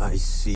I see.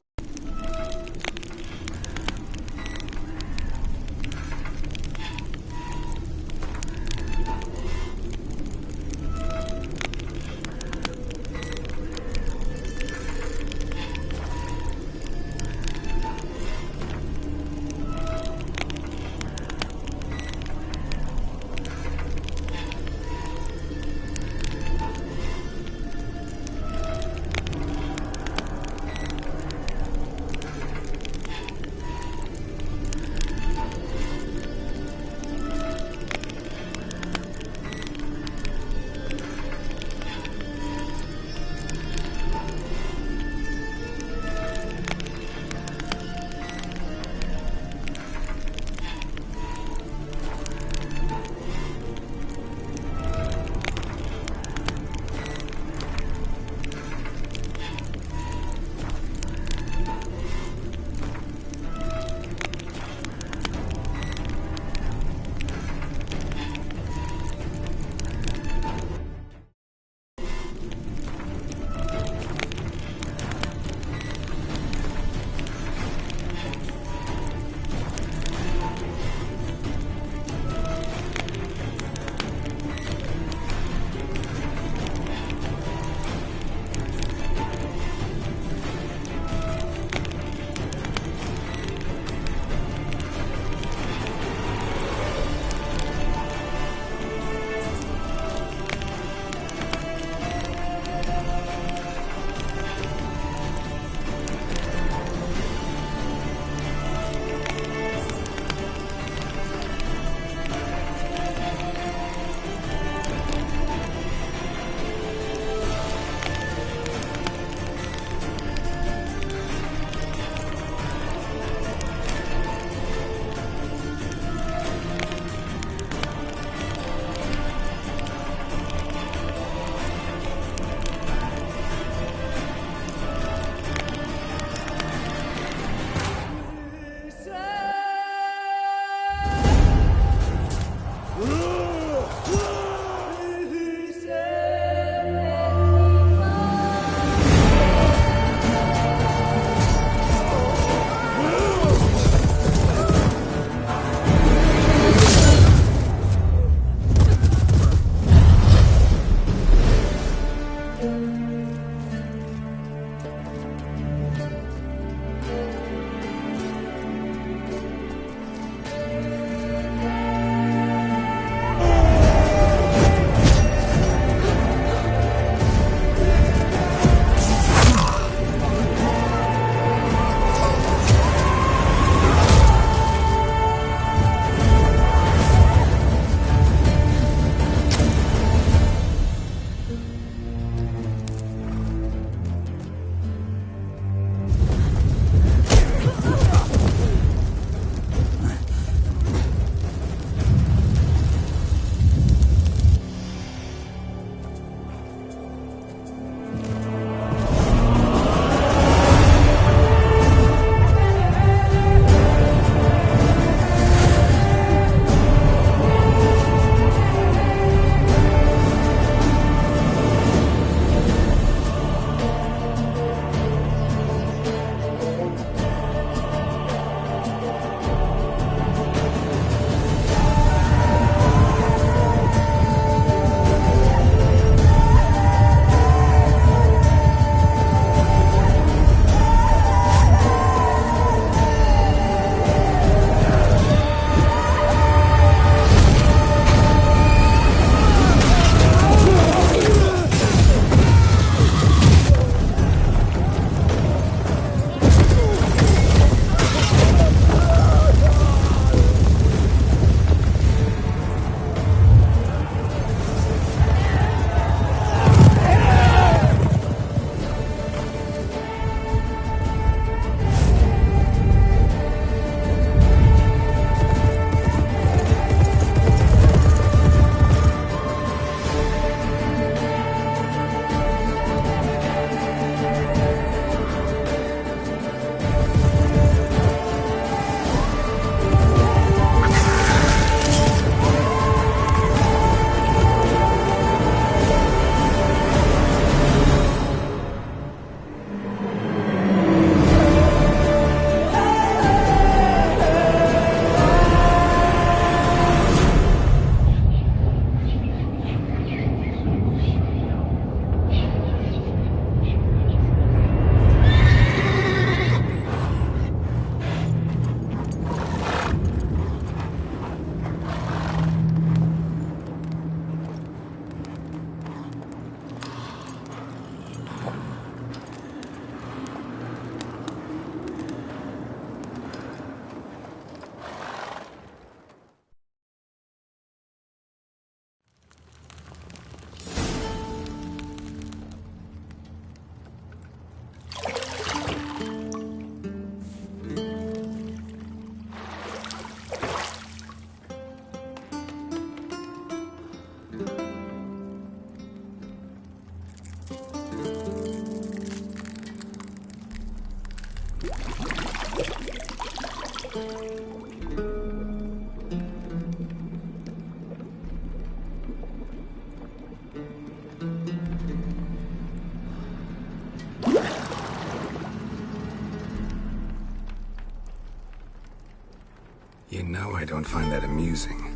You know I don't find that amusing.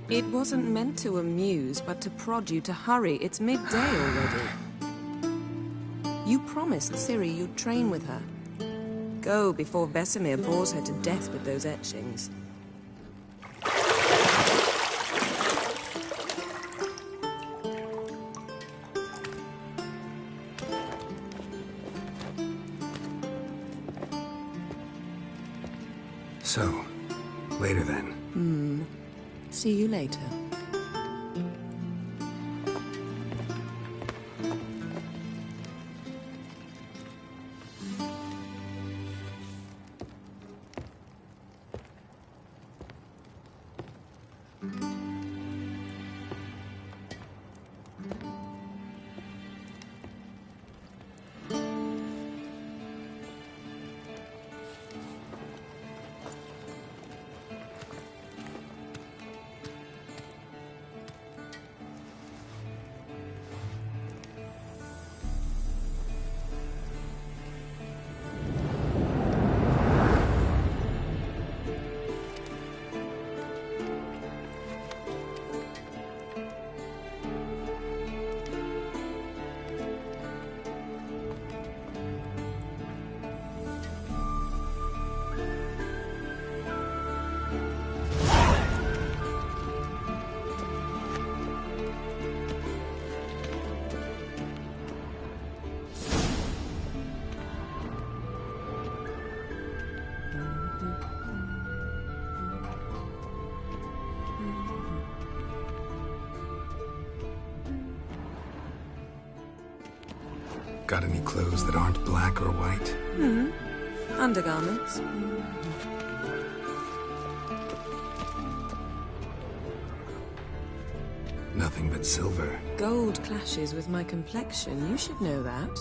It wasn't meant to amuse, but to prod you to hurry. It's midday already. You promised Ciri you'd train with her. Go before Vesemir bores her to death with those etchings. So, later then. See you later. Got any clothes that aren't black or white? Undergarments. Nothing but silver. Gold clashes with my complexion. You should know that.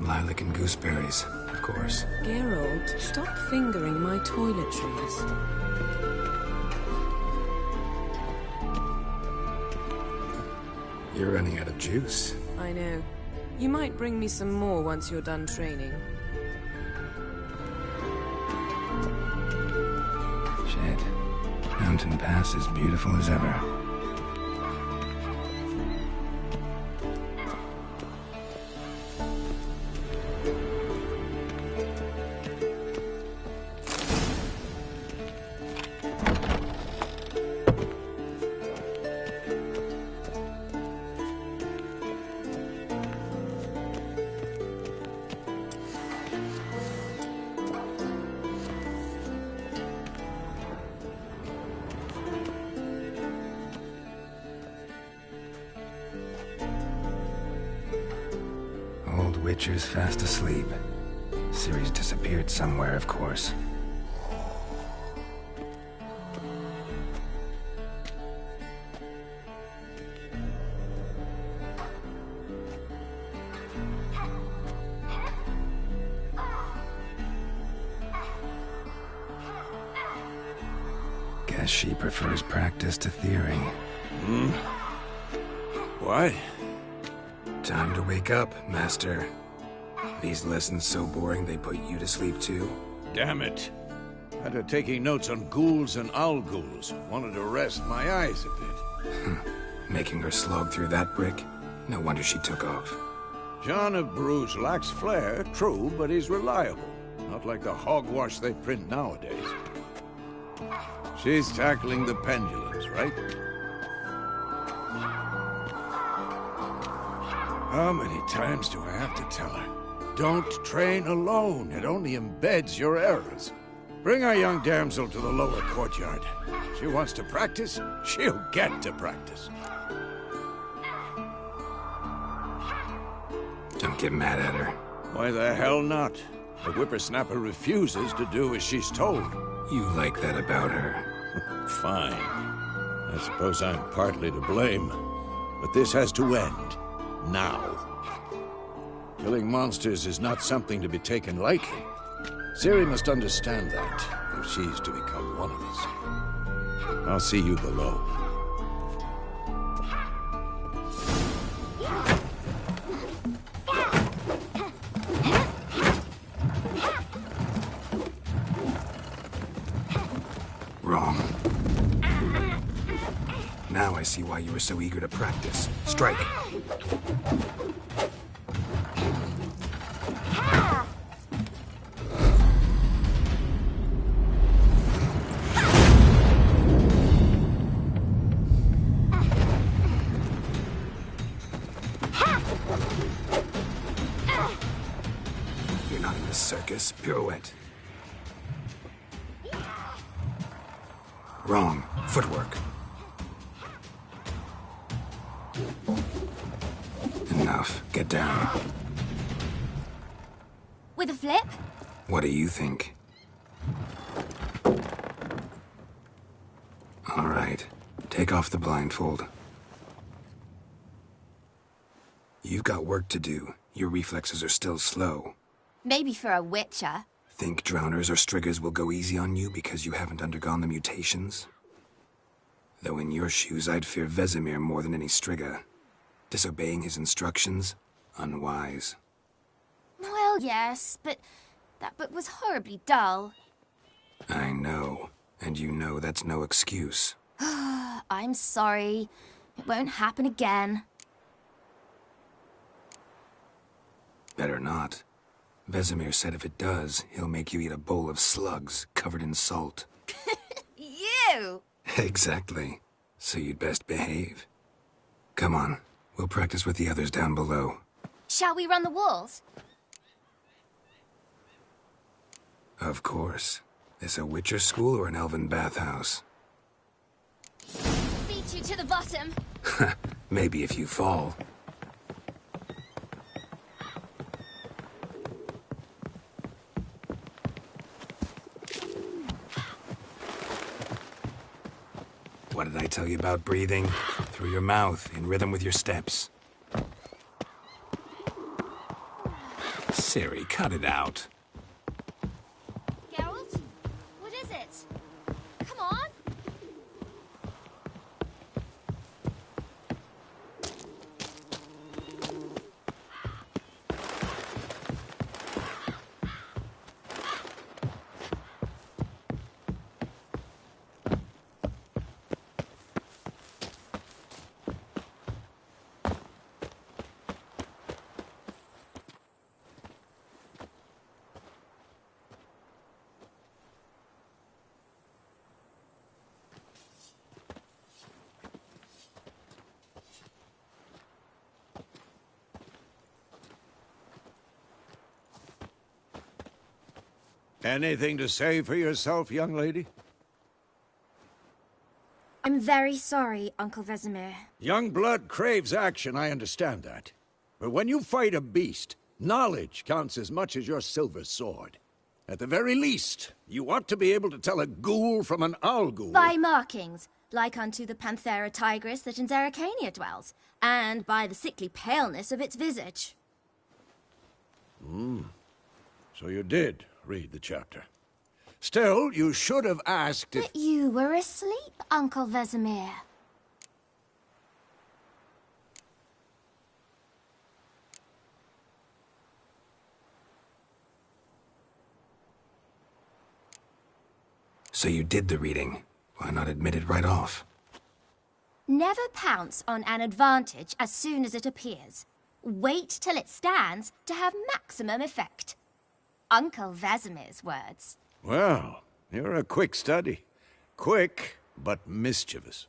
Lilac and gooseberries, of course. Geralt, stop fingering my toiletries. You're running out of juice. I know. You might bring me some more once you're done training. Shit. Mountain Pass is beautiful as ever. Witcher's fast asleep. Ciri's disappeared somewhere, of course. Guess she prefers practice to theory. Why? Time to wake up, Master. These lessons so boring they put you to sleep too? Damn it. After taking notes on ghouls and owl-ghouls, wanted to rest my eyes a bit. Making her slog through that brick? No wonder she took off. John of Bruges lacks flair, true, but he's reliable. Not like the hogwash they print nowadays. She's tackling the pendulums, right? How many times do I have to tell her? Don't train alone. It only embeds your errors. Bring our young damsel to the lower courtyard. She wants to practice, she'll get to practice. Don't get mad at her. Why the hell not? The whippersnapper refuses to do as she's told. You like that about her. Fine. I suppose I'm partly to blame. But this has to end. Now. Killing monsters is not something to be taken lightly. Ciri must understand that, if she's to become one of us. I'll see you below. Wrong. Now I see why you were so eager to practice. Strike. You're not in a circus. Pirouette. Wrong. Footwork. Enough. Get down. With a flip? What do you think? All right. Take off the blindfold. You've got work to do. Your reflexes are still slow. Maybe for a witcher. Think drowners or striggers will go easy on you because you haven't undergone the mutations? Though in your shoes, I'd fear Vesemir more than any strigger. Disobeying his instructions? Unwise. Well, yes, but that book was horribly dull. I know. And you know that's no excuse. I'm sorry. It won't happen again. Better not. Vesemir said if it does, he'll make you eat a bowl of slugs covered in salt. You! Exactly. So you'd best behave. Come on. We'll practice with the others down below. Shall we run the walls? Of course. This a Witcher school or an elven bathhouse? Beat you to the bottom. Maybe if you fall. What did I tell you about breathing? Through your mouth, in rhythm with your steps. Ciri, cut it out. Geralt? What is it? Come on! Anything to say for yourself, young lady? I'm very sorry, Uncle Vesemir. Young blood craves action, I understand that. But when you fight a beast, knowledge counts as much as your silver sword. At the very least, you ought to be able to tell a ghoul from an Alghoul. By markings, like unto the Panthera tigris that in Zerrikania dwells, and by the sickly paleness of its visage. So you did read the chapter. Still, you should have asked if... But you were asleep, Uncle Vesemir. So you did the reading. Why not admit it right off? Never pounce on an advantage as soon as it appears. Wait till it stands to have maximum effect. Uncle Vesemir's words. Well, you're a quick study. Quick, but mischievous.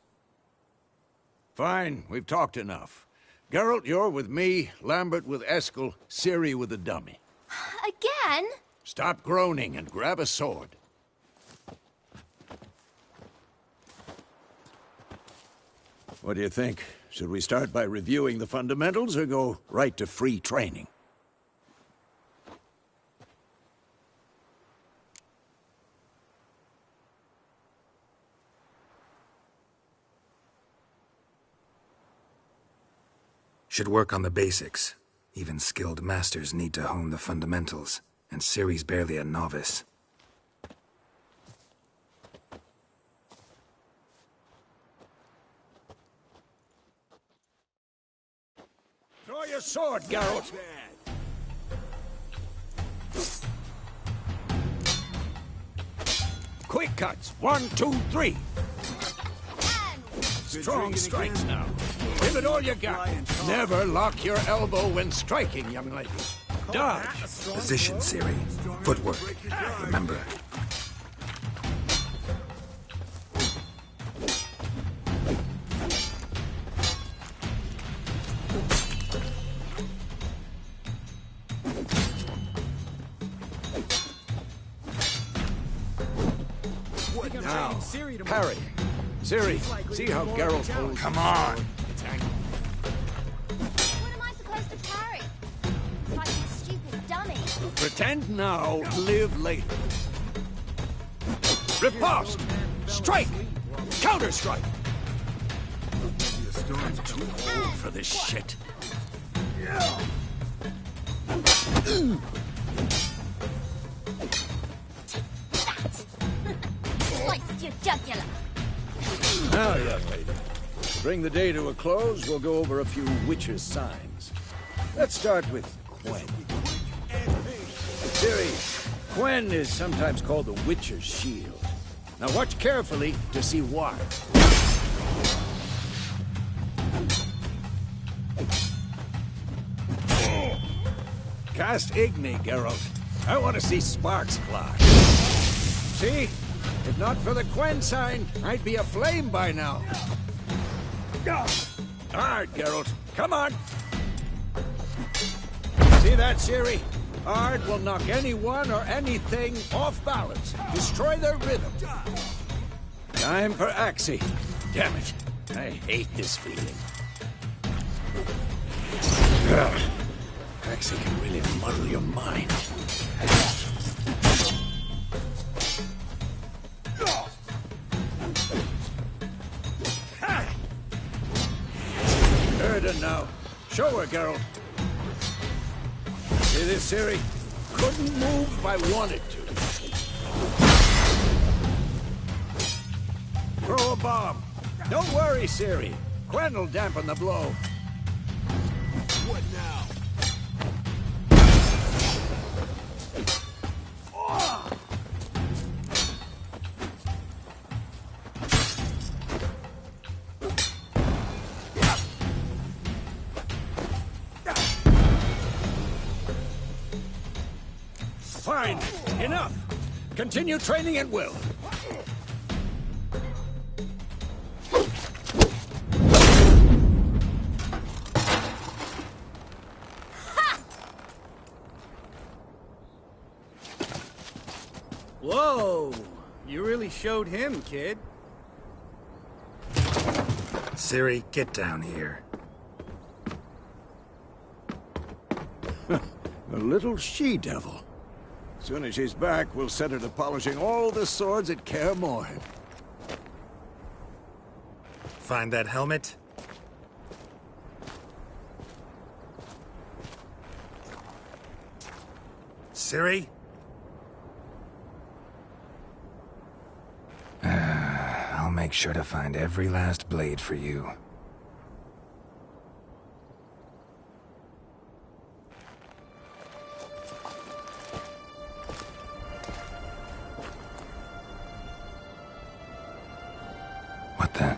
Fine, we've talked enough. Geralt, you're with me, Lambert with Eskel, Ciri with the dummy. Again? Stop groaning and grab a sword. What do you think? Should we start by reviewing the fundamentals or go right to free training? Should work on the basics. Even skilled masters need to hone the fundamentals, and Ciri's barely a novice. Draw your sword, Geralt! Quick cuts! 1, 2, 3! Strong strikes now. Give it all you got. Never lock your elbow when striking, young lady. Dodge. Position, Ciri. Footwork. Remember. Now, parry. Ciri, see how Geralt holds. Come on! What am I supposed to parry? It's like a stupid dummy. Pretend now, live later. Riposte! Strike! Counter-strike! I'm too old for this shit. Slice your jugular. Now, young lady, to bring the day to a close, we'll go over a few witches' signs. Let's start with Quen. Ciri, Quen is sometimes called the Witcher's Shield. Now watch carefully to see why. Cast Igni, Geralt. I want to see sparks fly. See? If not for the Quen sign, I'd be aflame by now. Hard, Geralt. Come on. See that, Ciri? Ard will knock anyone or anything off balance. Destroy their rhythm. Time for Axii. Damn it. I hate this feeling. Ugh. Axii can really muddle your mind. Erda now. Show her, Geralt. See this, Ciri? Couldn't move if I wanted to. Throw a bomb. Don't worry, Ciri. Quen will dampen the blow. What now? Fine. Enough. Continue training at will. Whoa! You really showed him, kid. Ciri, get down here. A little she-devil. Soon as she's back, we'll set her to polishing all the swords at Kaer Morhen. Find that helmet? Ciri? I'll make sure to find every last blade for you. What the?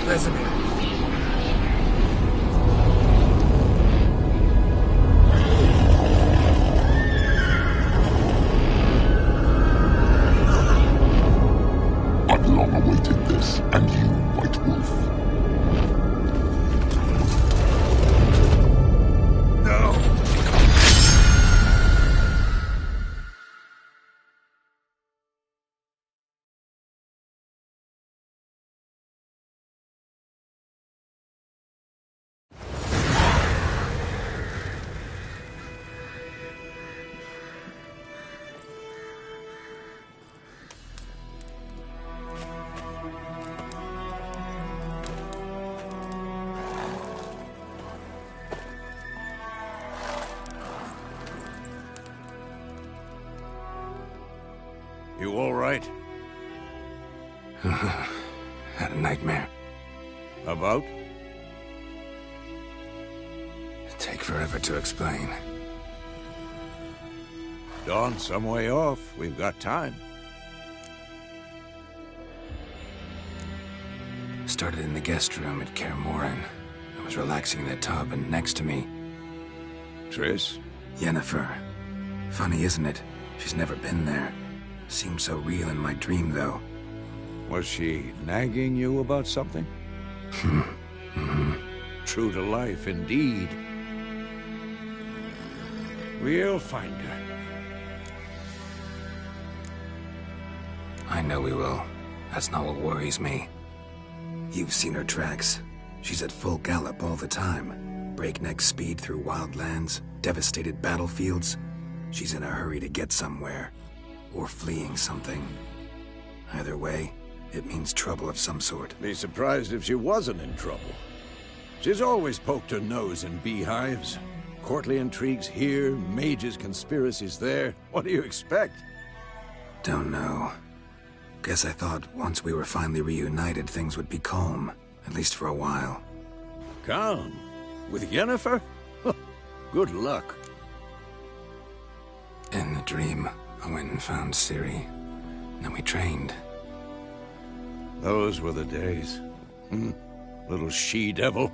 Vesemir. I've long awaited this, and you, White Wolf, Had a nightmare. About? Take forever to explain. Dawn's some way off. We've got time. Started in the guest room at Kaer Morhen. I was relaxing in the tub, and next to me, Triss? Yennefer. Funny, isn't it? She's never been there. Seemed so real in my dream, though. Was she nagging you about something? True to life, indeed. We'll find her. I know we will. That's not what worries me. You've seen her tracks. She's at full gallop all the time. Breakneck speed through wild lands, devastated battlefields. She's in a hurry to get somewhere. Or fleeing something. Either way, it means trouble of some sort. Be surprised if she wasn't in trouble. She's always poked her nose in beehives. Courtly intrigues here, mages' conspiracies there. What do you expect? Don't know. Guess I thought once we were finally reunited, things would be calm. At least for a while. Calm? With Yennefer? Good luck. In the dream, I went and found Ciri. Then we trained. Those were the days. Little she-devil.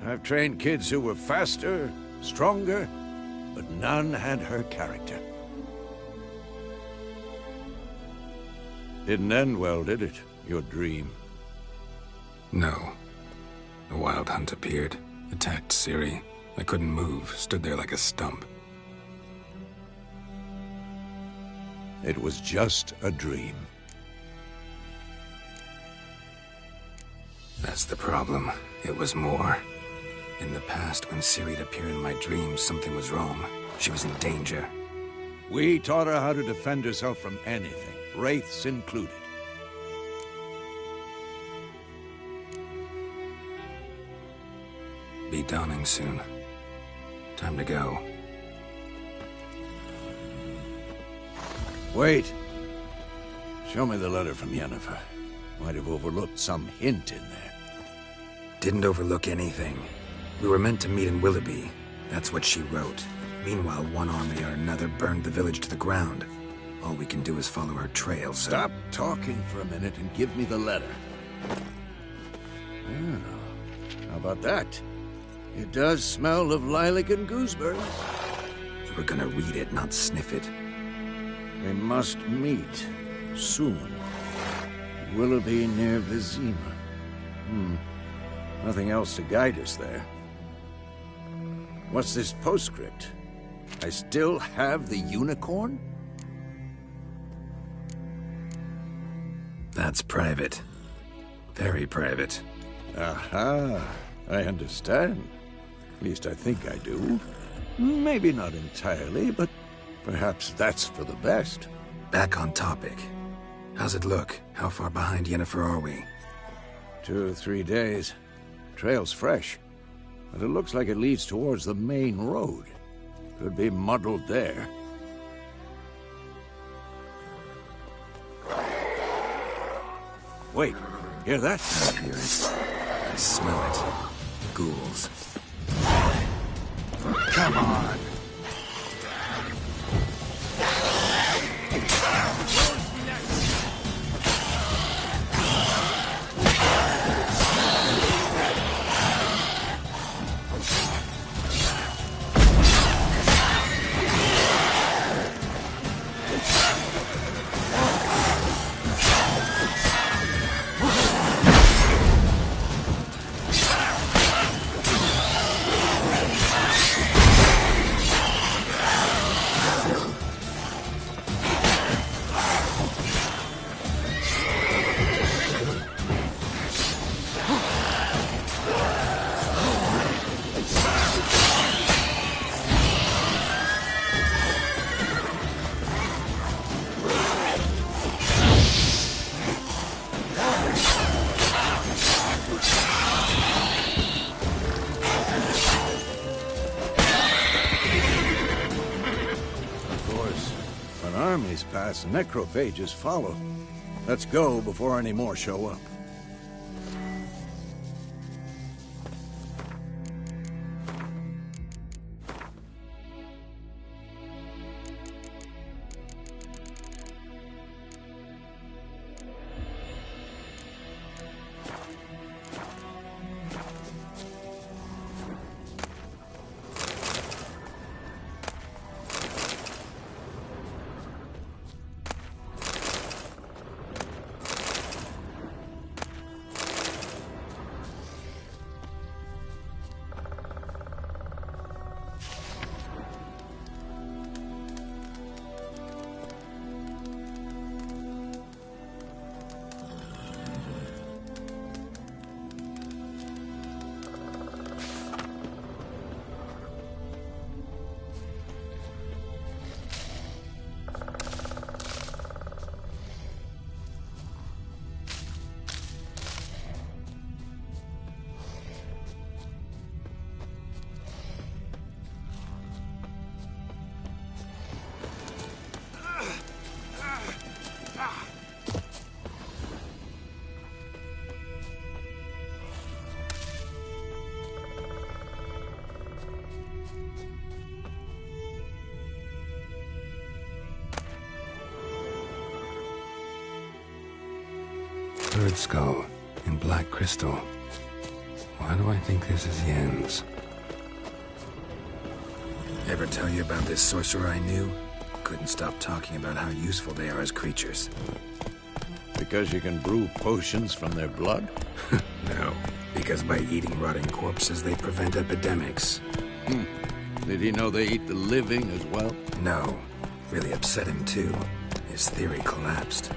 I've trained kids who were faster, stronger, but none had her character. Didn't end well, did it? Your dream? No. The Wild Hunt appeared, attacked Ciri. I couldn't move, stood there like a stump. It was just a dream. That's the problem. It was more. In the past, when Ciri'd appear in my dreams, something was wrong. She was in danger. We taught her how to defend herself from anything, wraiths included. Be dawning soon. Time to go. Wait. Show me the letter from Yennefer. Might have overlooked some hint in there. Didn't overlook anything. We were meant to meet in Willoughby. That's what she wrote. Meanwhile, one army or another burned the village to the ground. All we can do is follow her trail, so... Stop talking for a minute and give me the letter. How about that? It does smell of lilac and gooseberries. You were gonna read it, not sniff it. We must meet soon. Willoughby near Vizima. Nothing else to guide us there. What's this postscript? I still have the unicorn? That's private. Very private. Aha, I understand. At least I think I do. Maybe not entirely, but perhaps that's for the best. Back on topic. How's it look? How far behind Yennefer are we? 2 or 3 days. Trail's fresh, but it looks like it leads towards the main road. Could be muddled there. Wait, hear that? I hear it. I smell it. Ghouls. Come on! Armies pass, necrophages follow. Let's go before any more show up. Bird skull in black crystal. Why do I think this is Yen's? Ever tell you about this sorcerer I knew? Couldn't stop talking about how useful they are as creatures. Because you can brew potions from their blood? No, because by eating rotting corpses, they prevent epidemics. Did he know they eat the living as well? No, really upset him too. His theory collapsed.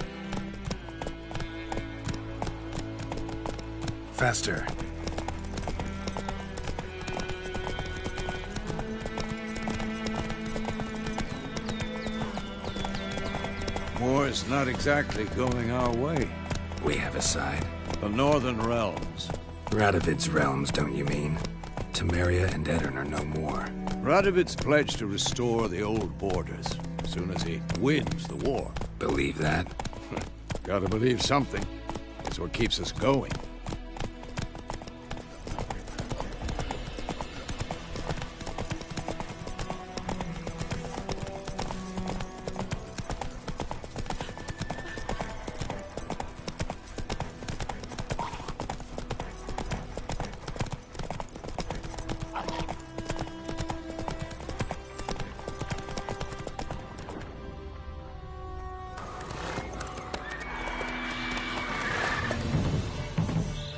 Faster. War's not exactly going our way. We have a side. The Northern Realms. Radovid's realms, don't you mean? Temeria and Edirn are no more. Radovid's pledged to restore the old borders as soon as he wins the war. Believe that? Gotta believe something. It's what keeps us going.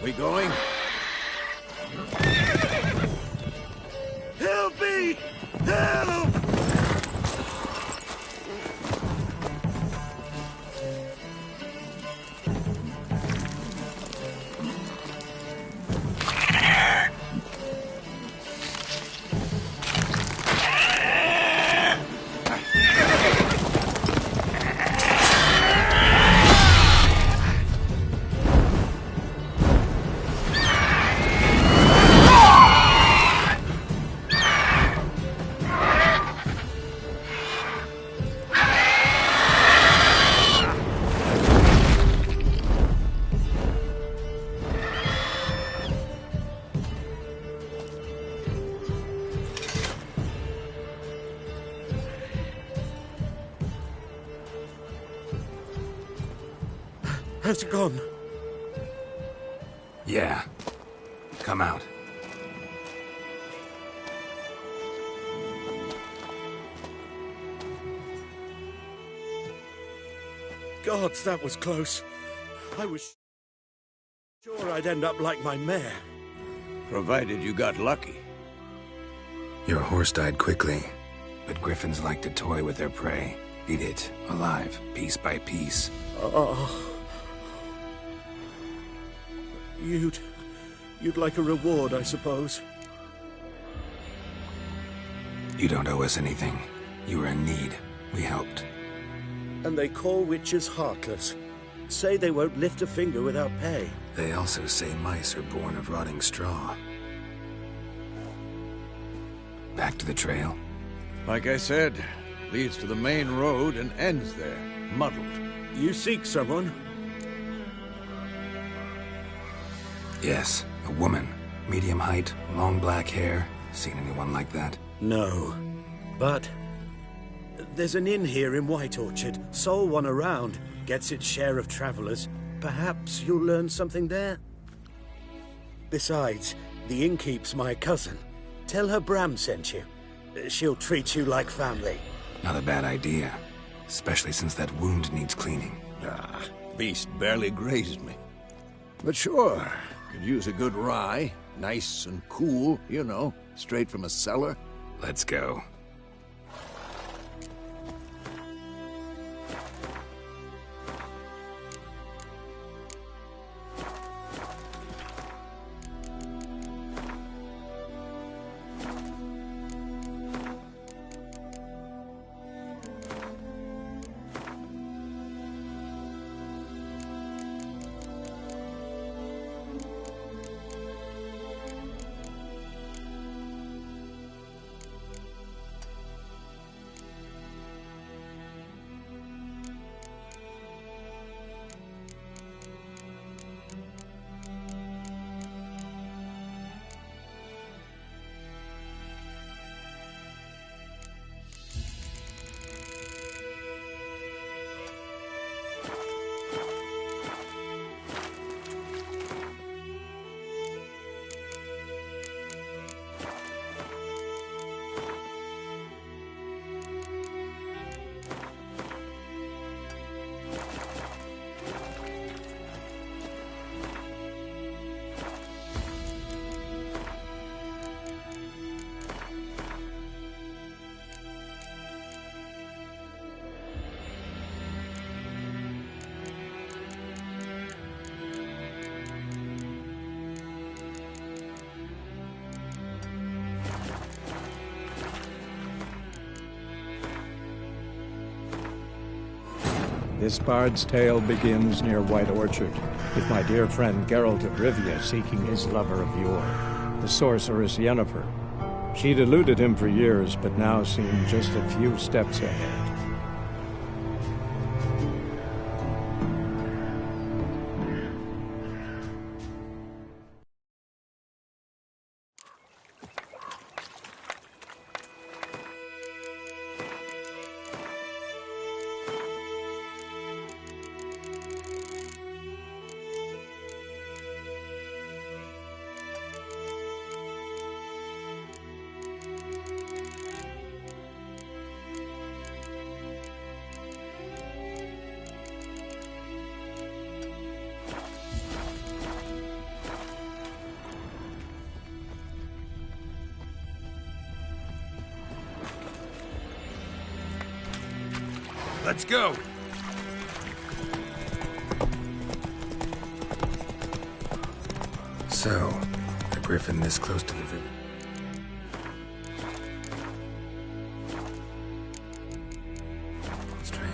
We going? Help me! Help! Has it gone? Yeah. Come out. Gods, that was close. I was sure I'd end up like my mare. Provided you got lucky. Your horse died quickly, but griffins like to toy with their prey. Eat it, alive, piece by piece. Oh. You'd like a reward, I suppose. You don't owe us anything. You were in need. We helped. And they call witches heartless. Say they won't lift a finger without pay. They also say mice are born of rotting straw. Back to the trail? Like I said, leads to the main road and ends there, muddled. You seek someone? Yes, a woman. Medium height, long black hair. Seen anyone like that? No. But there's an inn here in White Orchard. Sole one around. Gets its share of travelers. Perhaps you'll learn something there? Besides, the innkeep's my cousin. Tell her Bram sent you. She'll treat you like family. Not a bad idea. Especially since that wound needs cleaning. Ah, beast barely grazed me. But sure, could use a good rye. Nice and cool, you know, straight from a cellar. Let's go. This bard's tale begins near White Orchard, with my dear friend Geralt of Rivia seeking his lover of yore, the sorceress Yennefer. She'd eluded him for years, but now seemed just a few steps ahead. Let's go! So, a griffin this close to the village. Strange.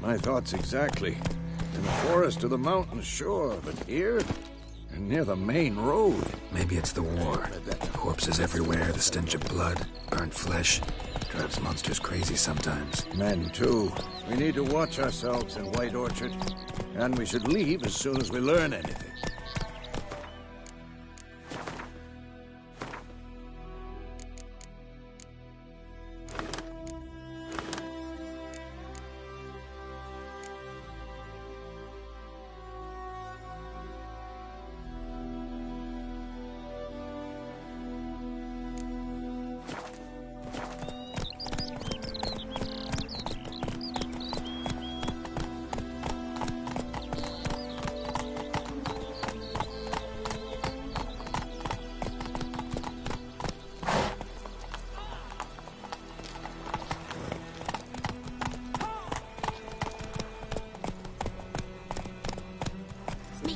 My thoughts exactly. In the forest or the mountains, sure, but here? And near the main road. Maybe it's the war. Corpses everywhere, the stench of blood, burnt flesh. Drives monsters crazy sometimes. Men, too. We need to watch ourselves in White Orchard. And we should leave as soon as we learn anything.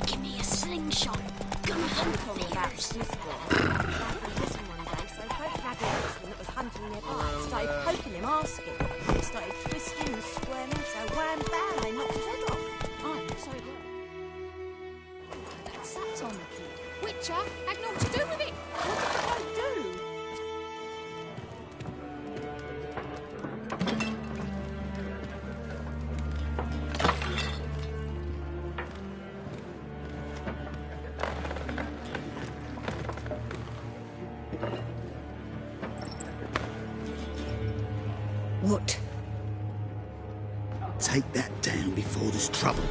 Give me a slingshot. Gonna hunt for me. That was hunting nearby. Started poking him, asking. He started twisting and squirming, so wham bam, they knocked his head off. Witcher had naught to do with it. What did the bloke do? What? Take that down before there's trouble.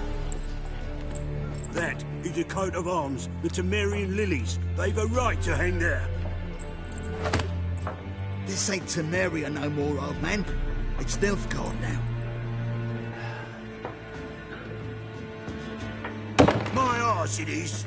That is a coat of arms, the Temerian lilies. They've a right to hang there. This ain't Temeria no more, old man. It's Nilfgaard now. My arse it is.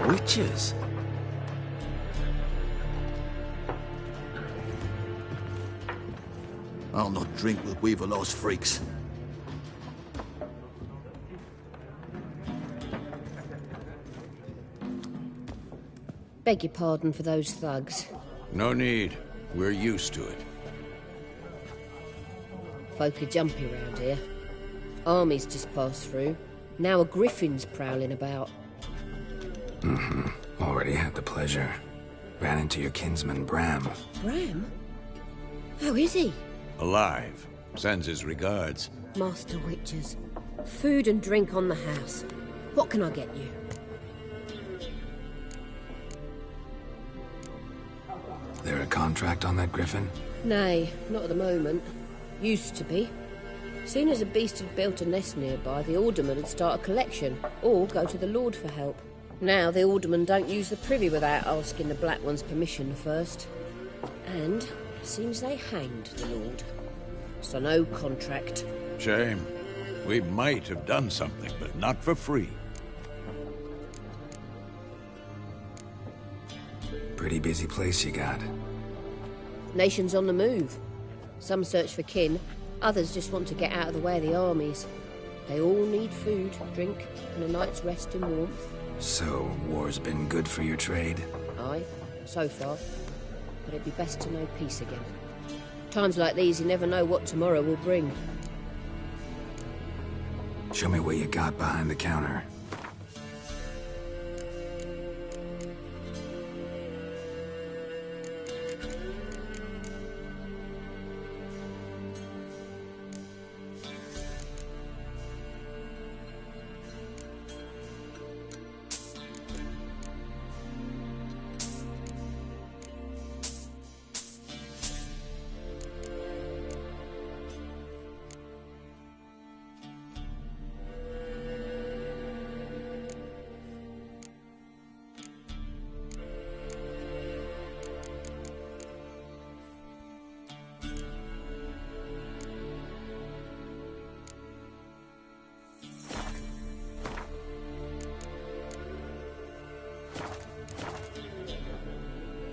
Witches? I'll not drink with Weaverlaw's freaks. Beg your pardon for those thugs. No need. We're used to it. Folk are jumpy round here. Armies just passed through. Now a griffin's prowling about. Already had the pleasure. Ran into your kinsman, Bram. Bram? How is he? Alive. Sends his regards. Master Witchers. Food and drink on the house. What can I get you? There a contract on that griffin? Nay, not at the moment. Used to be. Soon as a beast had built a nest nearby, the alderman would start a collection, or go to the Lord for help. Now the aldermen don't use the privy without asking the Black One's permission first. And seems they hanged the Lord. So no contract. Shame. We might have done something, but not for free. Pretty busy place you got. Nations on the move. Some search for kin, others just want to get out of the way of the armies. They all need food, drink, and a night's rest in warmth. So, war's been good for your trade? Aye, so far. But it'd be best to know peace again. Times like these, you never know what tomorrow will bring. Show me what you got behind the counter.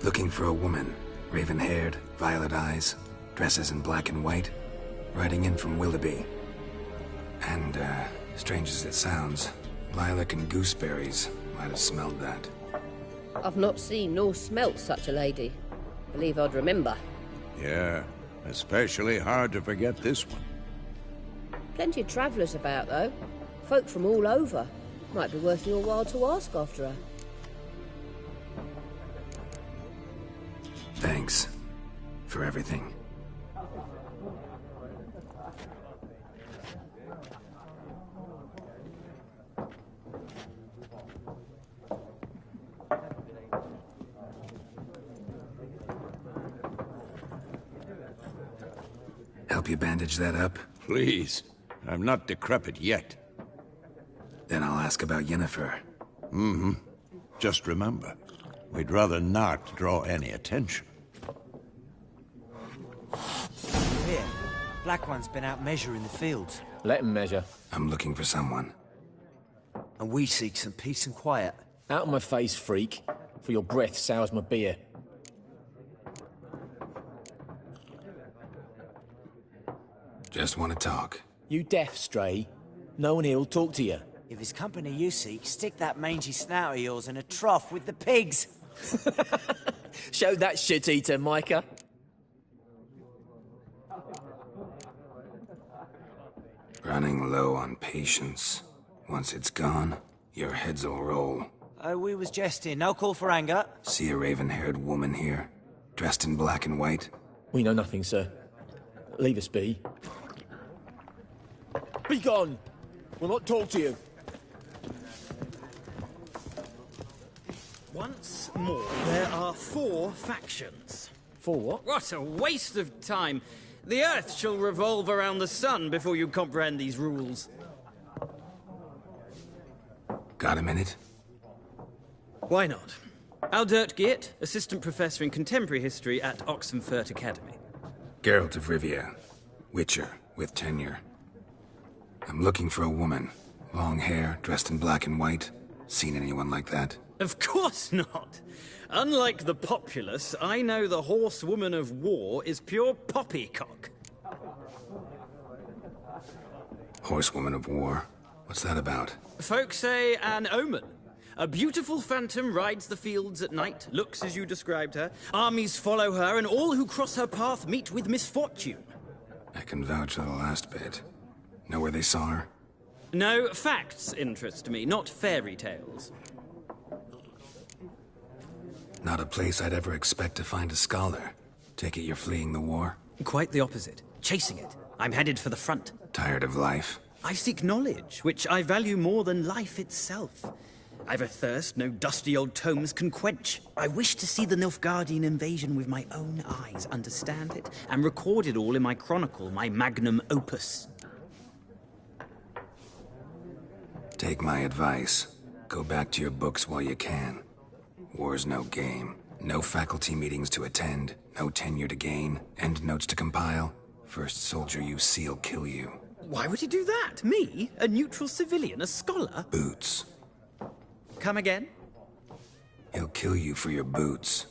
Looking for a woman. Raven-haired, violet eyes, dresses in black and white. Riding in from Willoughby. And, strange as it sounds, lilac and gooseberries might have smelled that. I've not seen nor smelt such a lady. Believe I'd remember. Yeah, especially hard to forget this one. Plenty of travellers about, though. Folk from all over. Might be worth your while to ask after her. Thanks. For everything. Help you bandage that up? Please. I'm not decrepit yet. Then I'll ask about Yennefer. Mm-hmm. Just remember, we'd rather not draw any attention. Here, Black One's been out measuring the fields. Let him measure. I'm looking for someone. And we seek some peace and quiet. Out of my face, freak. For your breath sours my beer. Just want to talk. You deaf, Stray? No one here'll talk to you. If it's company you seek, stick that mangy snout of yours in a trough with the pigs. Show that shit-eater, Micah. Running low on patience. Once it's gone, your heads'll roll. Oh, we was jesting. No call for anger. See a raven-haired woman here, dressed in black and white? We know nothing, sir. Leave us be. Be gone! We'll not talk to you. Once more, there are 4 factions. 4 what? What a waste of time. The Earth shall revolve around the sun before you comprehend these rules. Got a minute? Why not? Aldert Geert, Assistant Professor in Contemporary History at Oxenfurt Academy. Geralt of Rivia. Witcher, with tenure. I'm looking for a woman. Long hair, dressed in black and white. Seen anyone like that? Of course not. Unlike the populace, I know the horsewoman of war is pure poppycock. Horsewoman of war? What's that about? Folk say an omen. A beautiful phantom rides the fields at night, looks as you described her. Armies follow her, and all who cross her path meet with misfortune. I can vouch for the last bit. Know where they saw her? No, facts interest me, not fairy tales. Not a place I'd ever expect to find a scholar. Take it you're fleeing the war? Quite the opposite. Chasing it. I'm headed for the front. Tired of life? I seek knowledge, which I value more than life itself. I've a thirst no dusty old tomes can quench. I wish to see the Nilfgaardian invasion with my own eyes, understand it, and record it all in my chronicle, my magnum opus. Take my advice. Go back to your books while you can. War's no game. No faculty meetings to attend, no tenure to gain, endnotes to compile. First soldier you see'll kill you. Why would he do that? Me? A neutral civilian? A scholar? Boots. Come again? He'll kill you for your boots.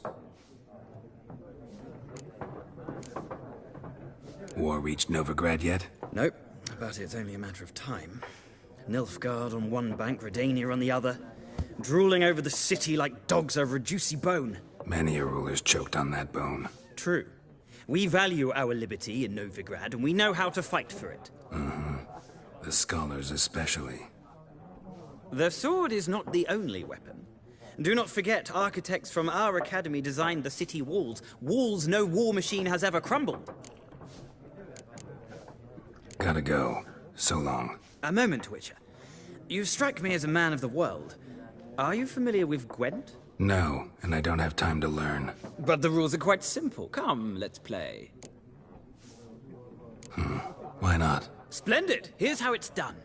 War reached Novigrad yet? Nope, but it's only a matter of time. Nilfgaard on one bank, Redania on the other. Drooling over the city like dogs over a juicy bone. Many a ruler's choked on that bone. True. We value our liberty in Novigrad, and we know how to fight for it. The scholars especially. The sword is not the only weapon. Do not forget, architects from our academy designed the city walls. Walls no war machine has ever crumbled. Gotta go. So long. A moment, Witcher. You strike me as a man of the world. Are you familiar with Gwent? No, and I don't have time to learn. But the rules are quite simple. Come, let's play. Why not? Splendid! Here's how it's done.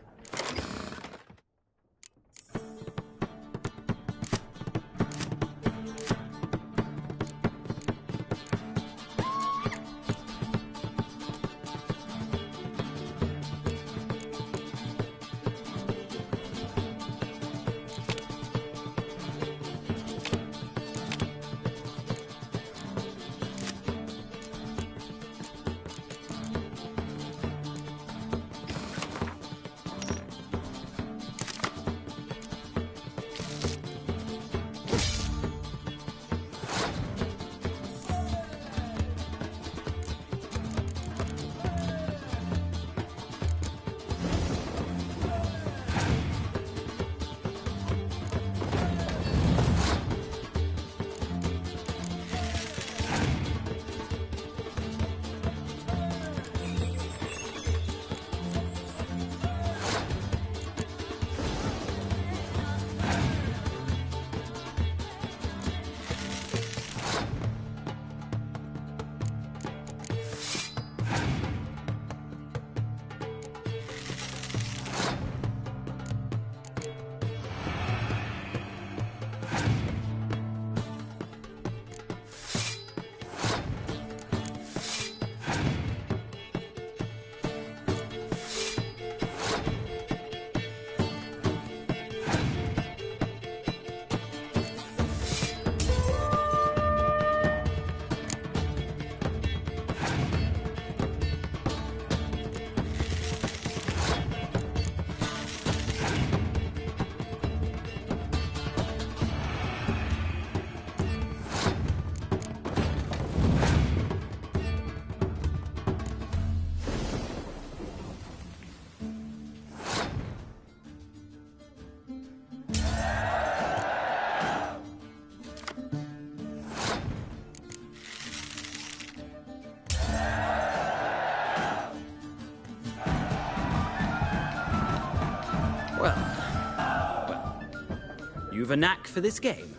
you've a knack for this game.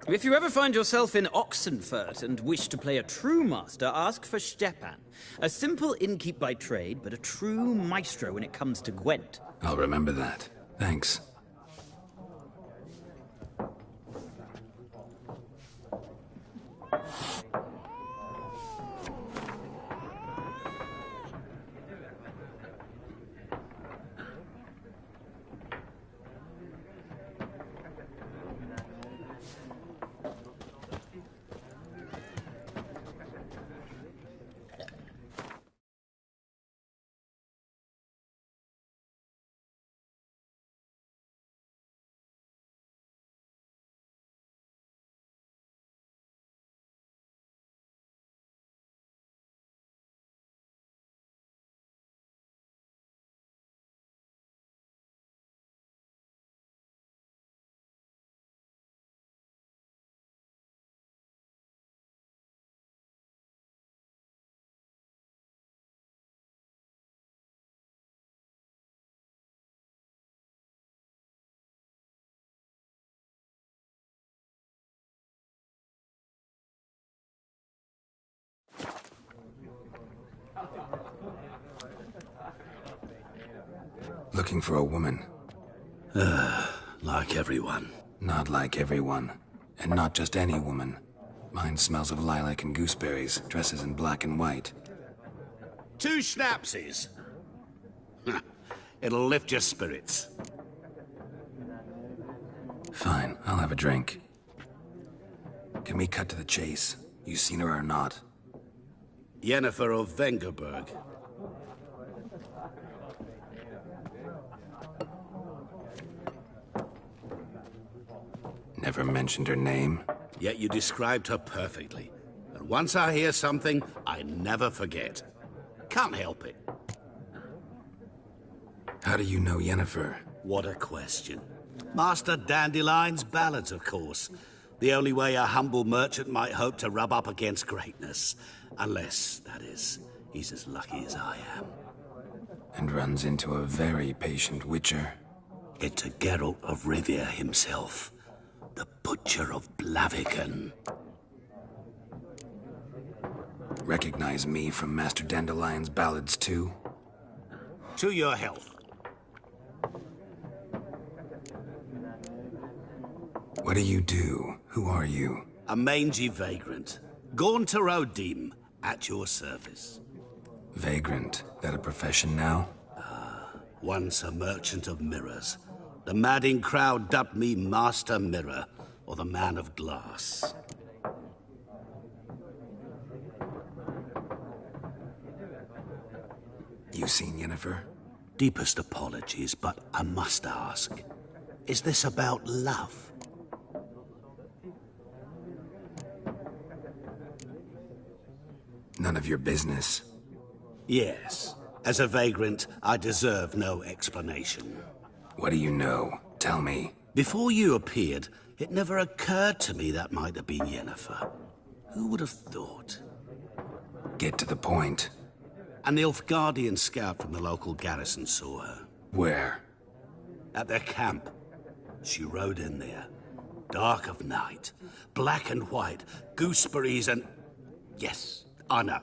If you ever find yourself in Oxenfurt and wish to play a true master, ask for Stepan. A simple innkeep by trade, but a true maestro when it comes to Gwent. I'll remember that. Thanks. Looking for a woman. Like everyone. Not like everyone. And not just any woman. Mine smells of lilac and gooseberries, dresses in black and white. 2 schnapsies. It'll lift your spirits. Fine, I'll have a drink. Can we cut to the chase? You seen her or not? Yennefer of Vengerberg. Never mentioned her name. Yet you described her perfectly. And once I hear something, I never forget. Can't help it. How do you know Yennefer? What a question. Master Dandelion's ballads, of course. The only way a humble merchant might hope to rub up against greatness. Unless, that is, he's as lucky as I am. And runs into a very patient witcher. It's Geralt of Rivia himself. The Butcher of Blaviken. Recognize me from Master Dandelion's ballads, too? To your health. What do you do? Who are you? A mangy vagrant. Gaunter O'Dim, at your service. Vagrant? That a profession now? Once a merchant of mirrors. The madding crowd dubbed me Master Mirror, or the Man of Glass. You seen Yennefer? Deepest apologies, but I must ask. Is this about love? None of your business. Yes. As a vagrant, I deserve no explanation. What do you know? Tell me. Before you appeared, it never occurred to me that might have been Yennefer. Who would have thought? Get to the point. An Nilfgaardian scout from the local garrison saw her. Where? At their camp. She rode in there. Dark of night. Black and white. Gooseberries and... Yes, I know.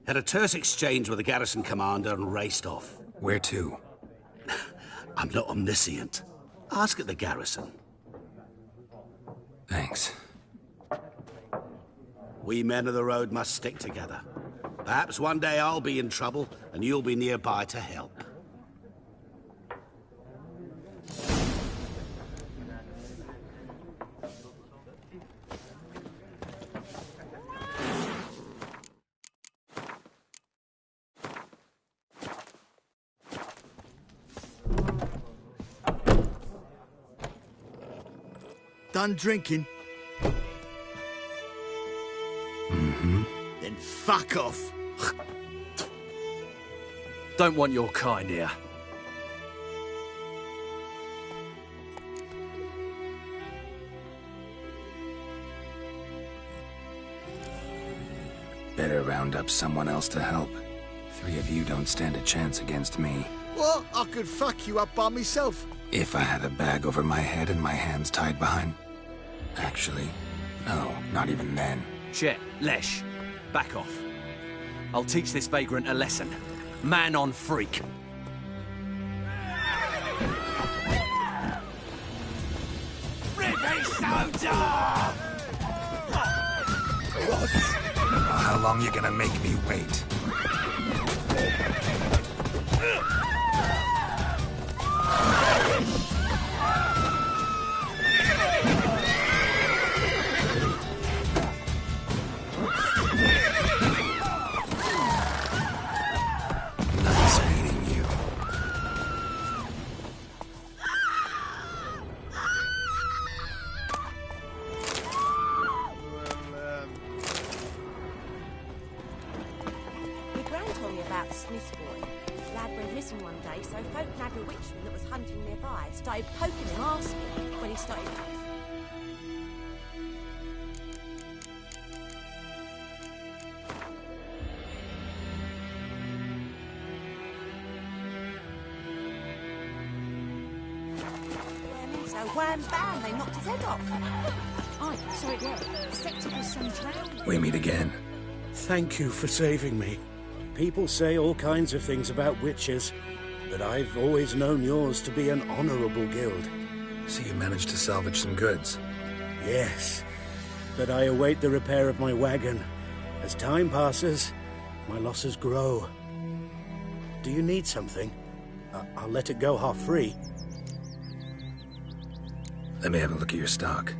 Had a terse exchange with the garrison commander and raced off. Where to? I'm not omniscient. Ask at the garrison. Thanks. We men of the road must stick together. Perhaps one day I'll be in trouble and you'll be nearby to help. Done drinking? Mm-hmm. Then fuck off. Don't want your kind here. Better round up someone else to help. 3 of you don't stand a chance against me. What? I could fuck you up by myself. If I had a bag over my head and my hands tied behind... Actually, no, not even then. Chet, Lesh, back off. I'll teach this vagrant a lesson. Man on freak. How long you gonna make me wait? Nice meeting you. My gran told me about the Smith boy. The lad went missing one day, so folk nabbed a witchman that was hunting nearby. Started poking him, asking when he started... So wham bam, they knocked his head off. Oh, sorry, look. Sector was some drowning. We meet again. Thank you for saving me. People say all kinds of things about witches, but I've always known yours to be an honorable guild. So you managed to salvage some goods? Yes, but I await the repair of my wagon. As time passes, my losses grow. Do you need something? I'll let it go half-free. Let me have a look at your stock.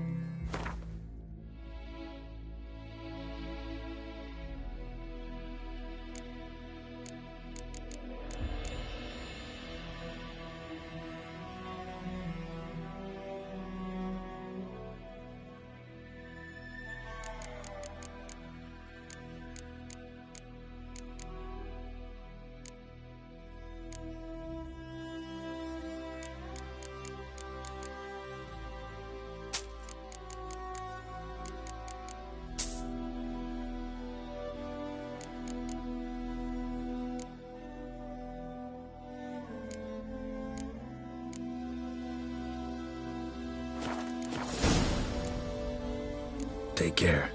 Take care.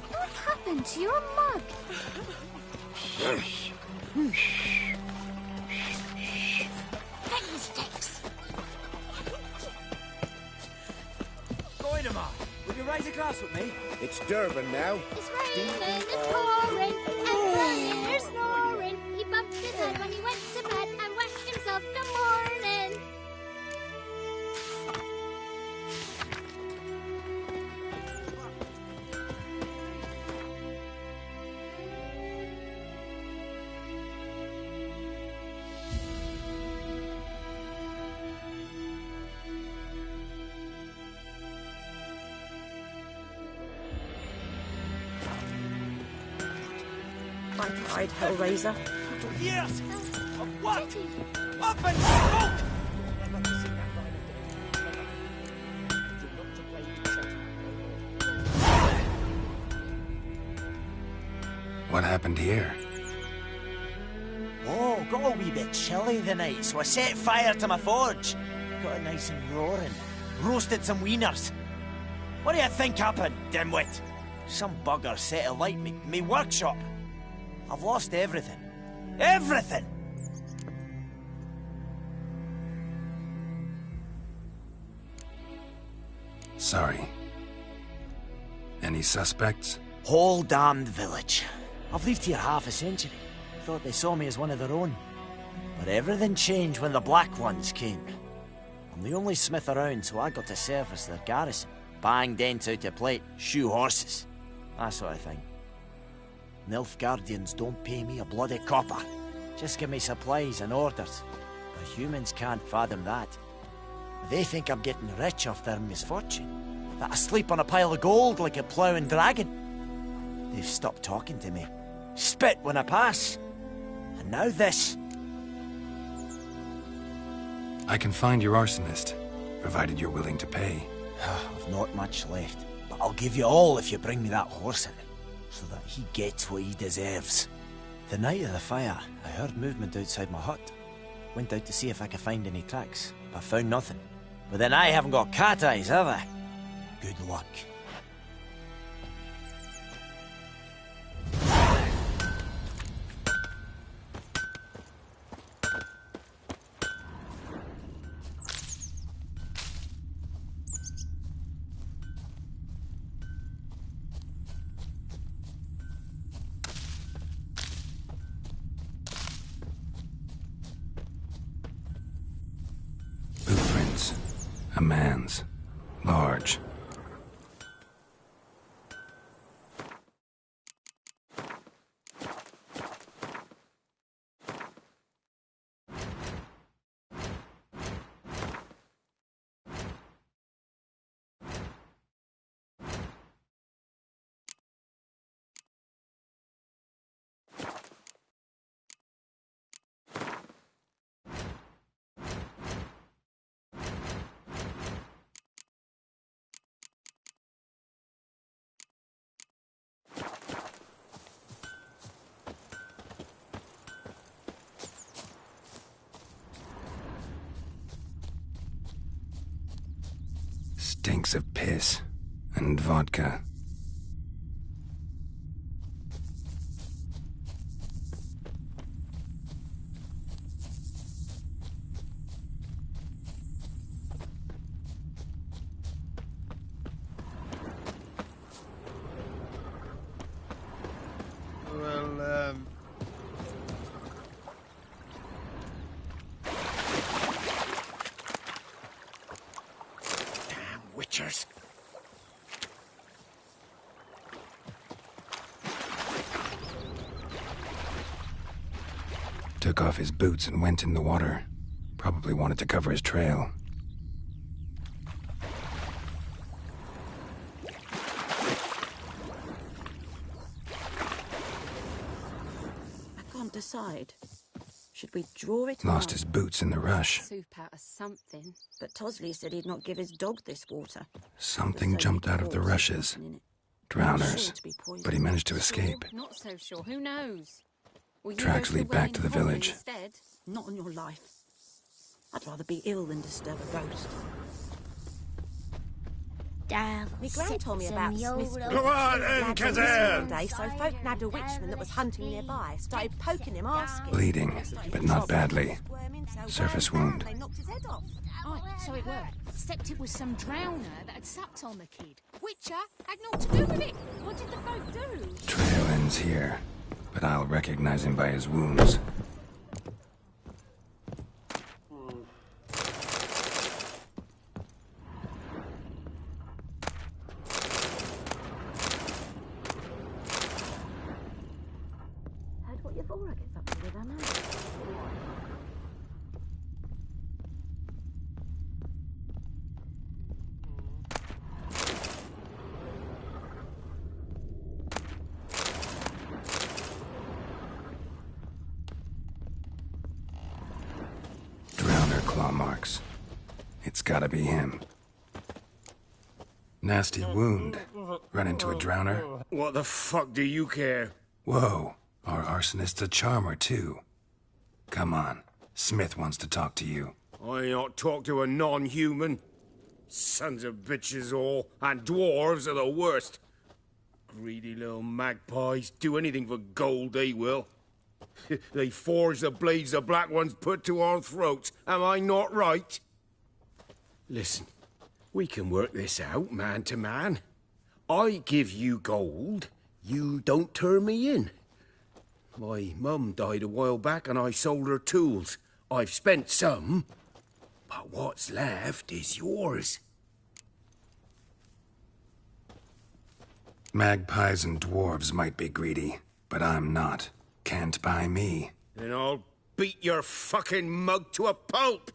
What happened to your mug? Get your sticks. Goidemar, will you raise a glass with me? It's Durban now. It's raining, it's pouring, and then you're snoring. He bumped his head when he went to bed and whacked himself the morning. I tried, Hellraiser. Yes! What? Up and smoke! What happened here? Oh, got a wee bit chilly the night, so I set fire to my forge. Got it nice and roaring. Roasted some wieners. What do you think happened, dimwit? Some bugger set alight me workshop. I've lost everything. Everything! Sorry. Any suspects? Whole damned village. I've lived here half a century. Thought they saw me as one of their own. But everything changed when the Black Ones came. I'm the only smith around, so I got to service their garrison. Bang dents out of plate, shoe horses. That sort of thing. Nilfgaardians don't pay me a bloody copper. Just give me supplies and orders. But humans can't fathom that. They think I'm getting rich off their misfortune. That I sleep on a pile of gold like a ploughing dragon. They've stopped talking to me. Spit when I pass. And now this. I can find your arsonist, provided you're willing to pay. I've not much left, but I'll give you all if you bring me that horse in. so that he gets what he deserves. The night of the fire, I heard movement outside my hut. Went out to see if I could find any tracks, but found nothing. But then I haven't got cat eyes, have I? Good luck. Footprints. A man's. Large. Stinks of piss and vodka. Well, Witchers. Took off his boots and went in the water. Probably wanted to cover his trail. I can't decide. Should we draw it? Lost his boots in the rush. Soup out of something. But Tosley said he'd not give his dog this water. Something jumped out of the rushes. Drowners. But he managed to escape. Not so sure. Who knows? Will you Tracks go to lead back to the Welling Pond village. instead? Not on your life. I'd rather be ill than disturb a ghost. Down. Me gran told me about Smith's. Come on then, Kazan! One day, so folk nabbed a witchman that was hunting nearby. Started poking him, asking. Bleeding, but not badly. Surface wound. They knocked his head off. Oh, so it were. Except it was some drowner that had sucked on the kid. Witcher had naught to do with it. What did the folk do? Trail ends here, but I'll recognize him by his wounds. Heard what Yvonne gets up to with her man. Drowner claw marks. It's gotta be him. Nasty wound. Run into a drowner? What the fuck do you care? Whoa, our arsonist's a charmer too. Come on, Smith wants to talk to you. I not talk to a non-human. Sons of bitches all, and dwarves are the worst. Greedy little magpies, do anything for gold, they will. They forge the blades the black ones put to our throats, am I not right? Listen, we can work this out, man to man. I give you gold, you don't turn me in. My mum died a while back and I sold her tools. I've spent some, but what's left is yours. Magpies and dwarves might be greedy, but I'm not. Can't buy me. Then I'll beat your fucking mug to a pulp!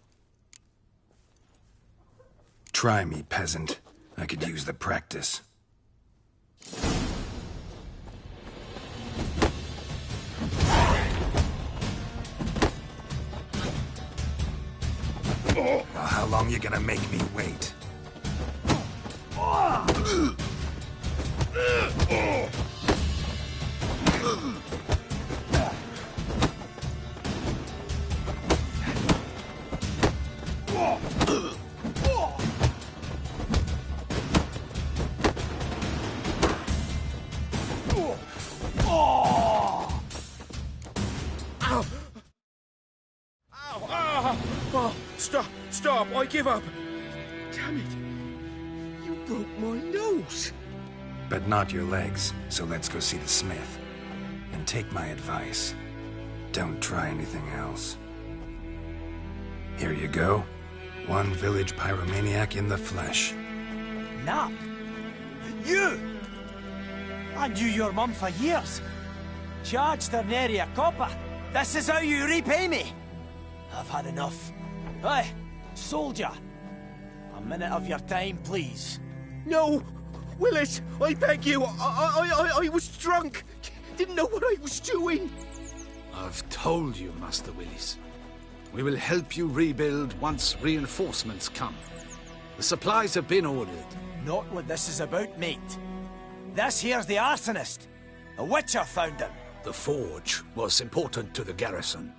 Try me, peasant. I could use the practice. Well, how long you gonna make me wait? Stop! I give up! Damn it! You broke my nose! But not your legs, so let's go see the smith. And take my advice. Don't try anything else. Here you go. One village pyromaniac in the flesh. Nap? You! I knew your mum for years. Charged her nary a copper. This is how you repay me! I've had enough. Hey, soldier! A minute of your time, please. No! Willis, I beg you! I was drunk! Didn't know what I was doing! I've told you, Master Willis. We will help you rebuild once reinforcements come. The supplies have been ordered. Not what this is about, mate. This here's the arsonist. A witcher found him. The forge was important to the garrison.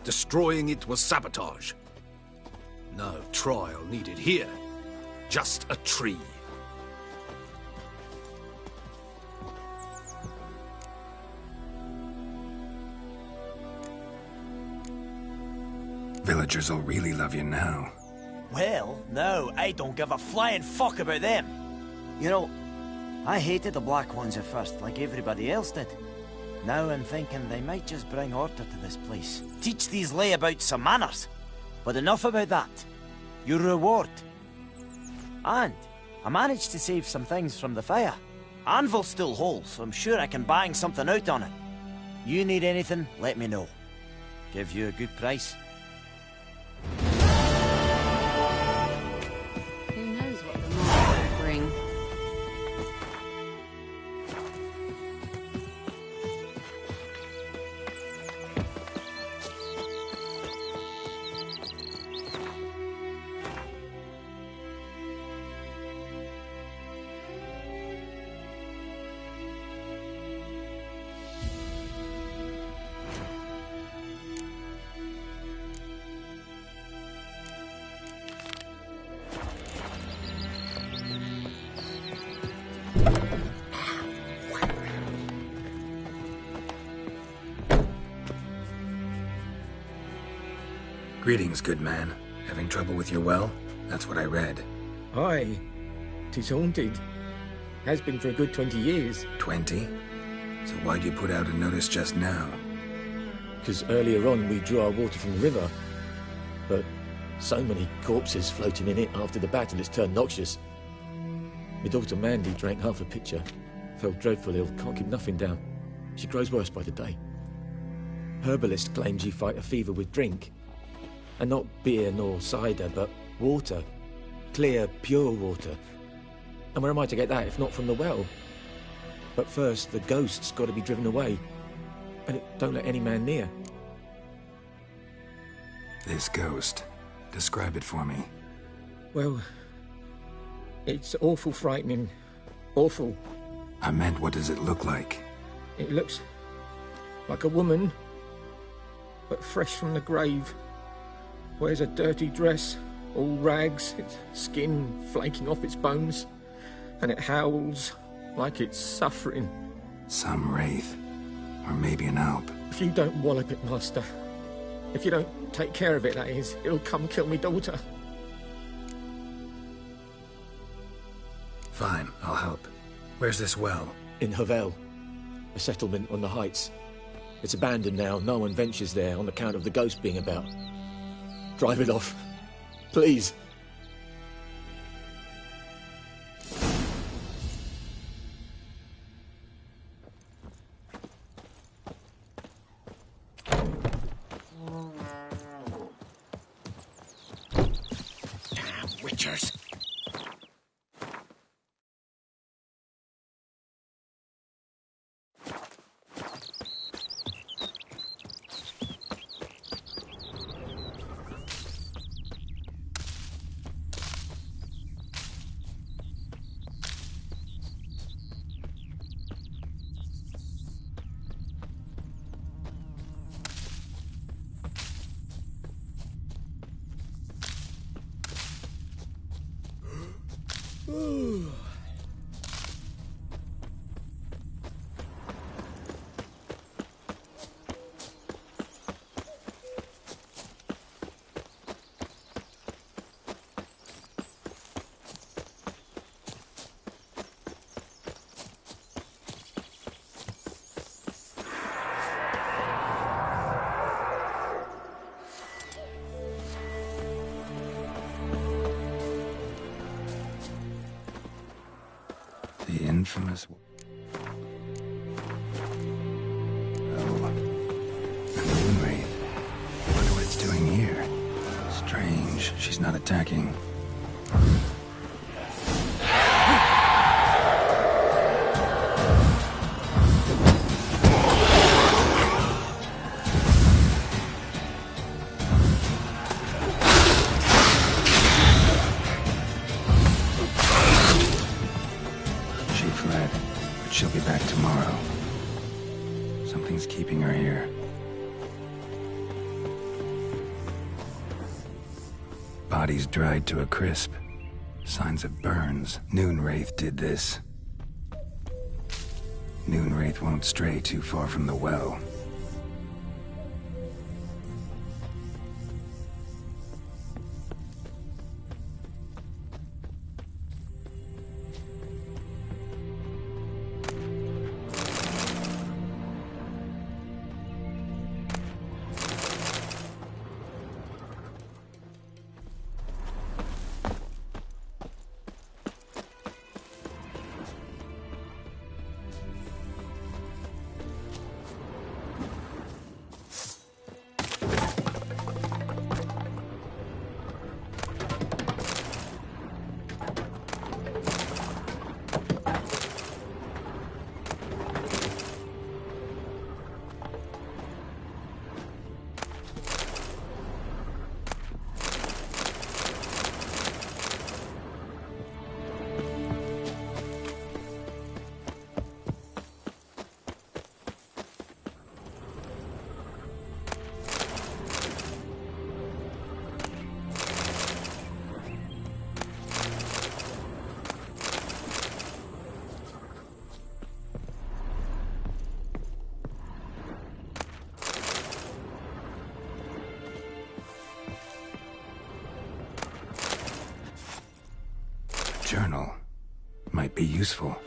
Destroying it was sabotage. No trial needed here. Just a tree. Villagers will really love you now. Well, no, I don't give a flying fuck about them. You know, I hated the Black Ones at first, like everybody else did. Now I'm thinking they might just bring order to this place. Teach these layabouts some manners. But enough about that. Your reward. And I managed to save some things from the fire. Anvil still holds, so I'm sure I can bang something out on it. You need anything, let me know. Give you a good price. Who knows what the morning will bring? Greetings, good man. Having trouble with your well? That's what I read. Aye. 'Tis haunted. Has been for a good 20 years. 20? So why'd you put out a notice just now? Because earlier on we drew our water from the river. But so many corpses floating in it after the battle it's turned noxious. My daughter Mandy drank half a pitcher. Fell dreadful ill, can't keep nothing down. She grows worse by the day. Herbalist claims you fight a fever with drink. And not beer nor cider, but water. Clear, pure water. And where am I to get that if not from the well? But first, the ghost's got to be driven away. And it don't let any man near. This ghost. Describe it for me. Well, it's awful frightening. Awful. I meant, what does it look like? It looks like a woman, but fresh from the grave. Wears a dirty dress, all rags, its skin flaking off its bones, and it howls like it's suffering. Some wraith. Or maybe an alp. If you don't wallop it, Master, if you don't take care of it, that is, it'll come kill me daughter. Fine, I'll help. Where's this well? In Havel, a settlement on the heights. It's abandoned now, no one ventures there on account of the ghost being about. Drive it off, please. Damn witchers. The infamous... Oh. A Moonwraith. I wonder what it's doing here. Strange, she's not attacking. She'll be back tomorrow. Something's keeping her here. Bodies dried to a crisp. Signs of burns. Noonwraith did this. Noonwraith won't stray too far from the well. Journal might be useful.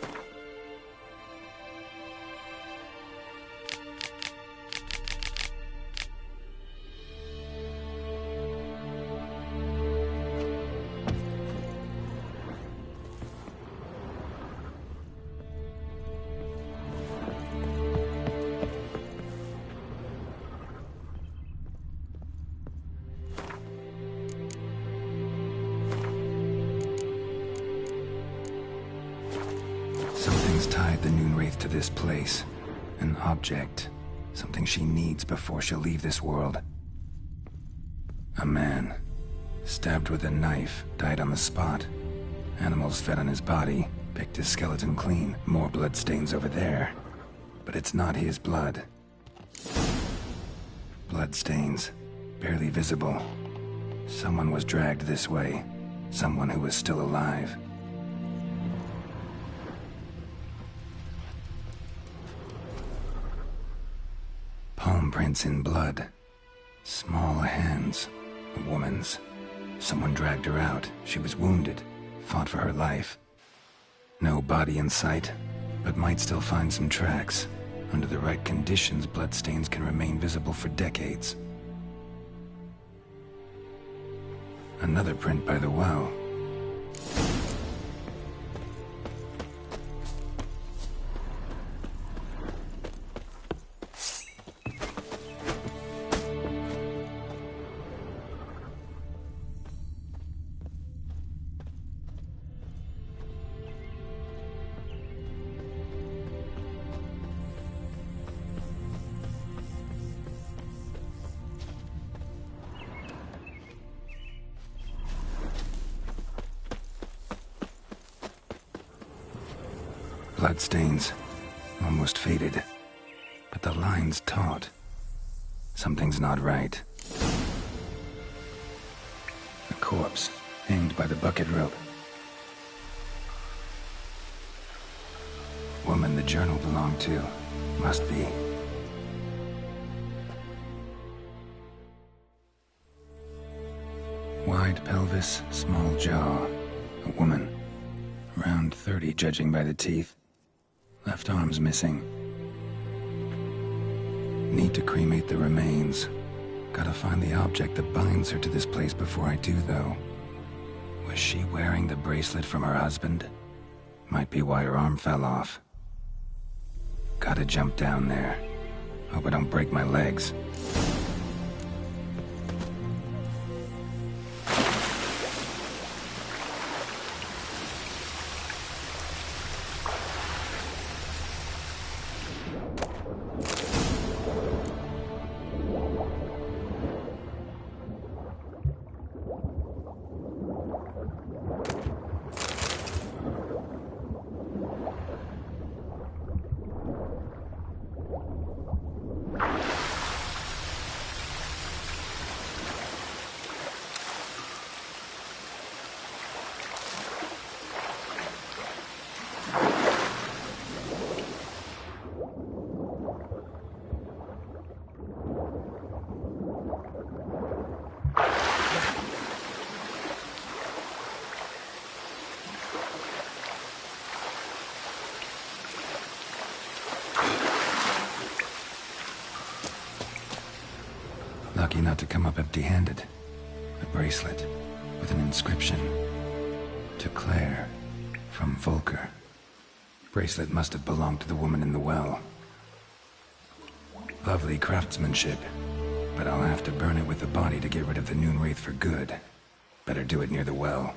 Something's tied the Noonwraith to this place. An object. Something she needs before she'll leave this world. A man. Stabbed with a knife, died on the spot. Animals fed on his body, picked his skeleton clean. More bloodstains over there. But it's not his blood. Bloodstains. Barely visible. Someone was dragged this way. Someone who was still alive. Palm prints in blood. Small hands. A woman's. Someone dragged her out. She was wounded. Fought for her life. No body in sight, but might still find some tracks. Under the right conditions, bloodstains can remain visible for decades. Another print by the well. Bloodstains. Almost faded. But the line's taut. Something's not right. A corpse, hanged by the bucket rope. Woman the journal belonged to. Must be. Wide pelvis, small jaw. A woman. Around 30, judging by the teeth. Left arm's missing. Need to cremate the remains. Gotta find the object that binds her to this place before I do, though. Was she wearing the bracelet from her husband? Might be why her arm fell off. Gotta jump down there. Hope I don't break my legs. Lucky not to come up empty-handed. A bracelet with an inscription. To Claire, from Volker. Bracelet must have belonged to the woman in the well. Lovely craftsmanship, but I'll have to burn it with the body to get rid of the Noon Wraith for good. Better do it near the well.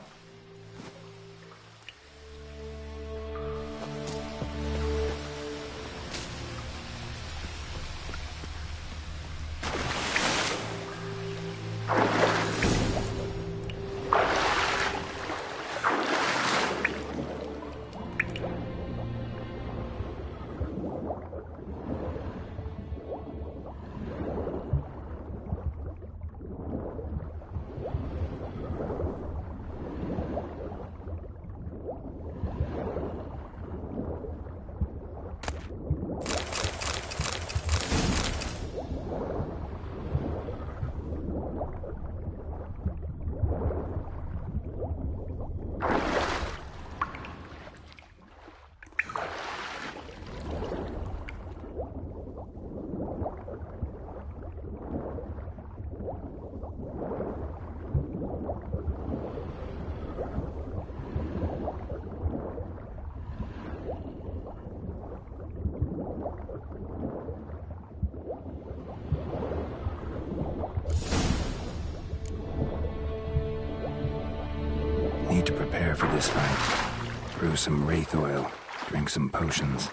Need to prepare for this fight. Brew some wraith oil, drink some potions.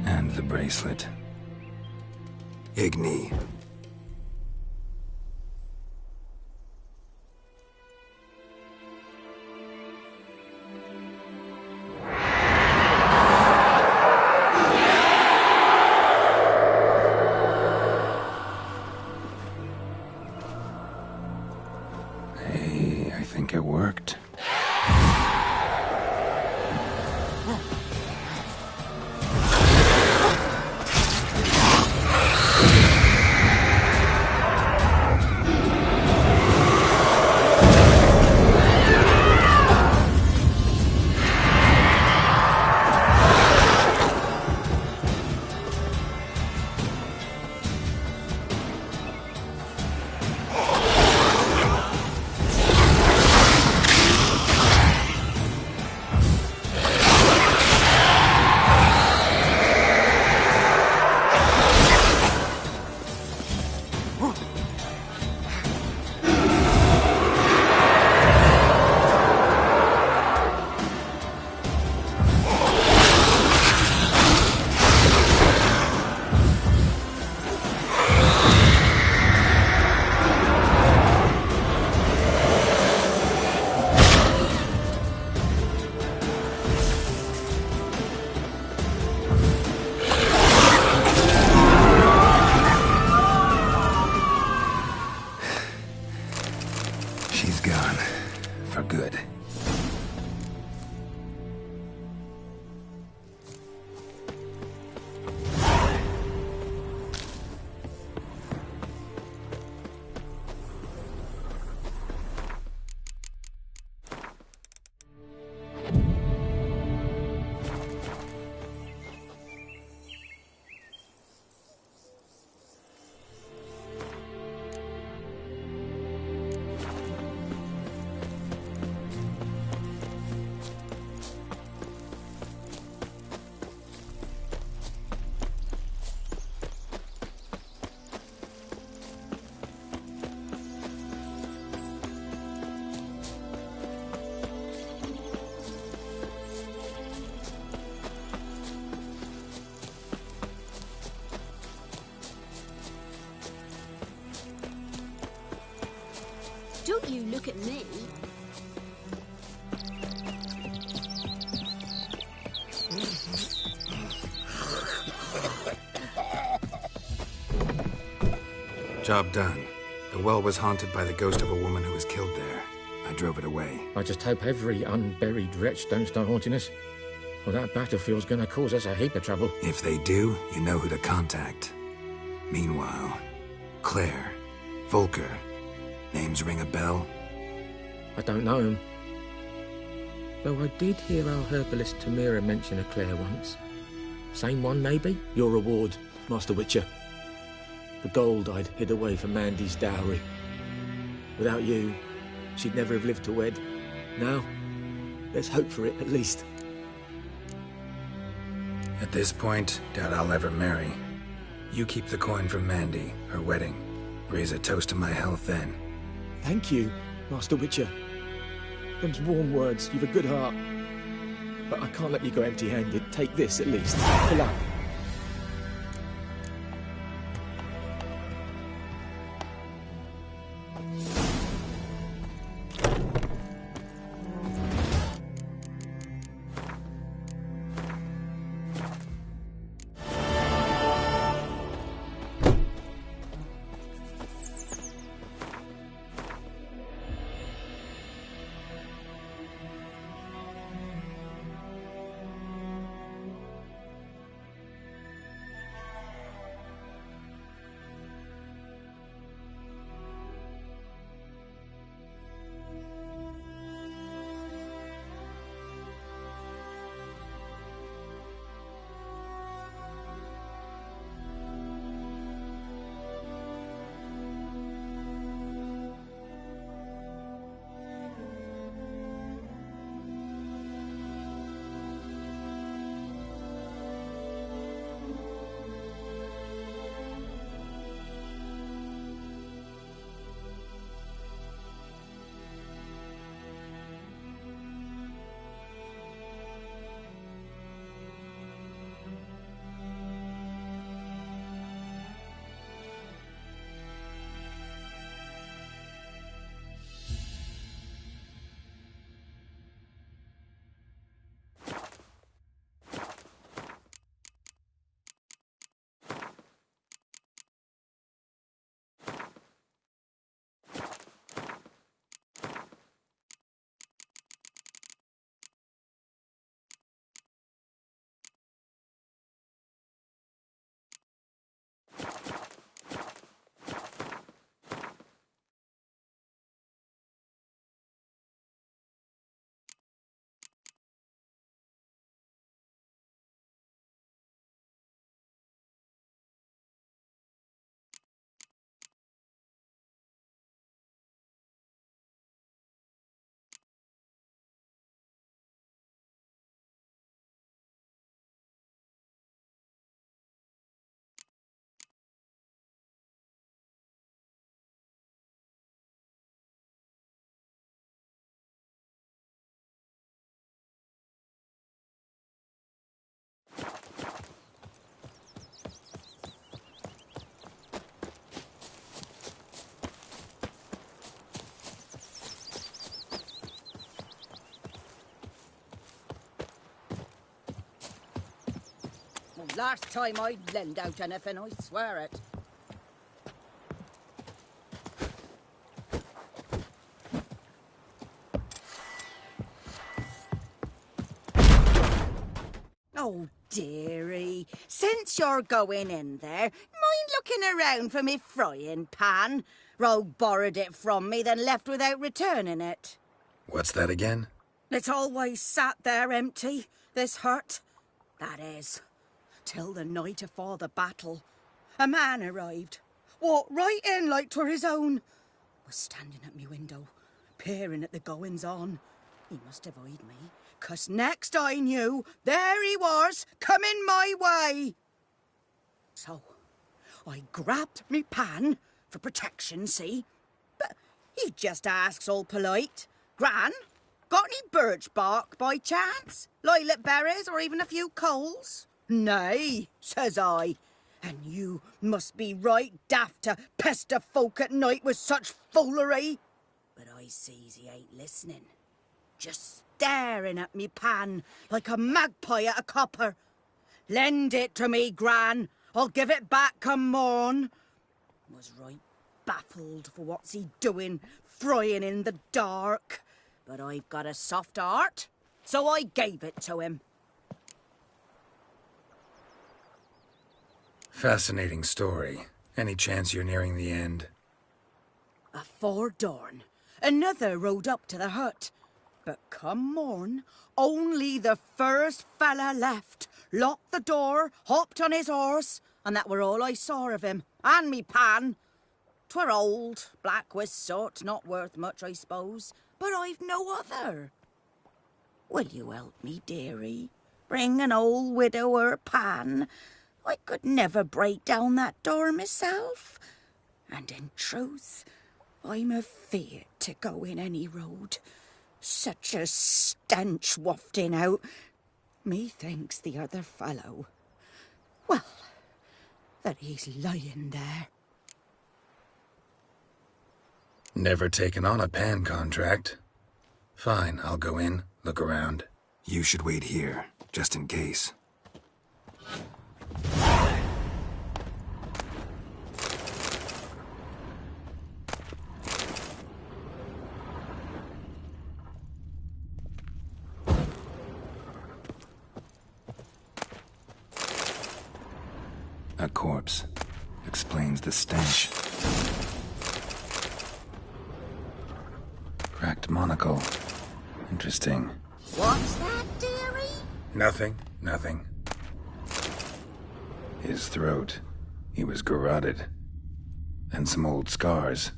And the bracelet. Igni. Hey, I think it worked. Don't you look at me. Job done. The well was haunted by the ghost of a woman who was killed there. I drove it away. I just hope every unburied wretch don't start haunting us. Well, that battlefield's gonna cause us a heap of trouble. If they do, you know who to contact. Meanwhile, Claire, Volker, names ring a bell? I don't know him. Though I did hear our herbalist Tamira mention a Claire once. Same one, maybe? Your reward, Master Witcher. The gold I'd hid away for Mandy's dowry. Without you, she'd never have lived to wed. Now, there's hope for it, at least. At this point, doubt I'll ever marry. You keep the coin from Mandy, her wedding. Raise a toast to my health then. Thank you, Master Witcher. Them's warm words, you've a good heart. But I can't let you go empty-handed. Take this, at least. Fill up. Last time I'd lend out anything, I swear it. Oh, dearie, since you're going in there, mind looking around for me frying pan? Rogue borrowed it from me, then left without returning it. What's that again? It's always sat there empty, this hut. That is, till the night afore the battle. A man arrived, walked right in like 'twere his own. Was standing at me window, peering at the goings-on. He must have eyed me, 'cause next I knew, there he was, coming my way. So, I grabbed me pan, for protection, see? But he just asks all polite, Gran, got any birch bark by chance? Lilac berries or even a few coals? Nay, says I. And you must be right daft to pester folk at night with such foolery. But I sees he ain't listening. Just staring at me pan like a magpie at a copper. Lend it to me, Gran. I'll give it back come morn. Was right baffled for what's he doing, frying in the dark. But I've got a soft heart, so I gave it to him. Fascinating story. Any chance you're nearing the end? Afore dawn, another rode up to the hut. But come morn, only the first fella left, locked the door, hopped on his horse, and that were all I saw of him, and me pan. 'Twere old, black with soot, not worth much, I suppose, but I've no other. Will you help me, dearie? Bring an old widower pan. I could never break down that door myself. And in truth, I'm afeard to go in any road. Such a stench wafting out. Methinks the other fellow, well, that he's lying there. Never taken on a pan contract. Fine, I'll go in, look around. You should wait here, just in case. A corpse. Explains the stench. Cracked monocle. Interesting. What's that, dearie? Nothing. His throat. He was garroted. And some old scars.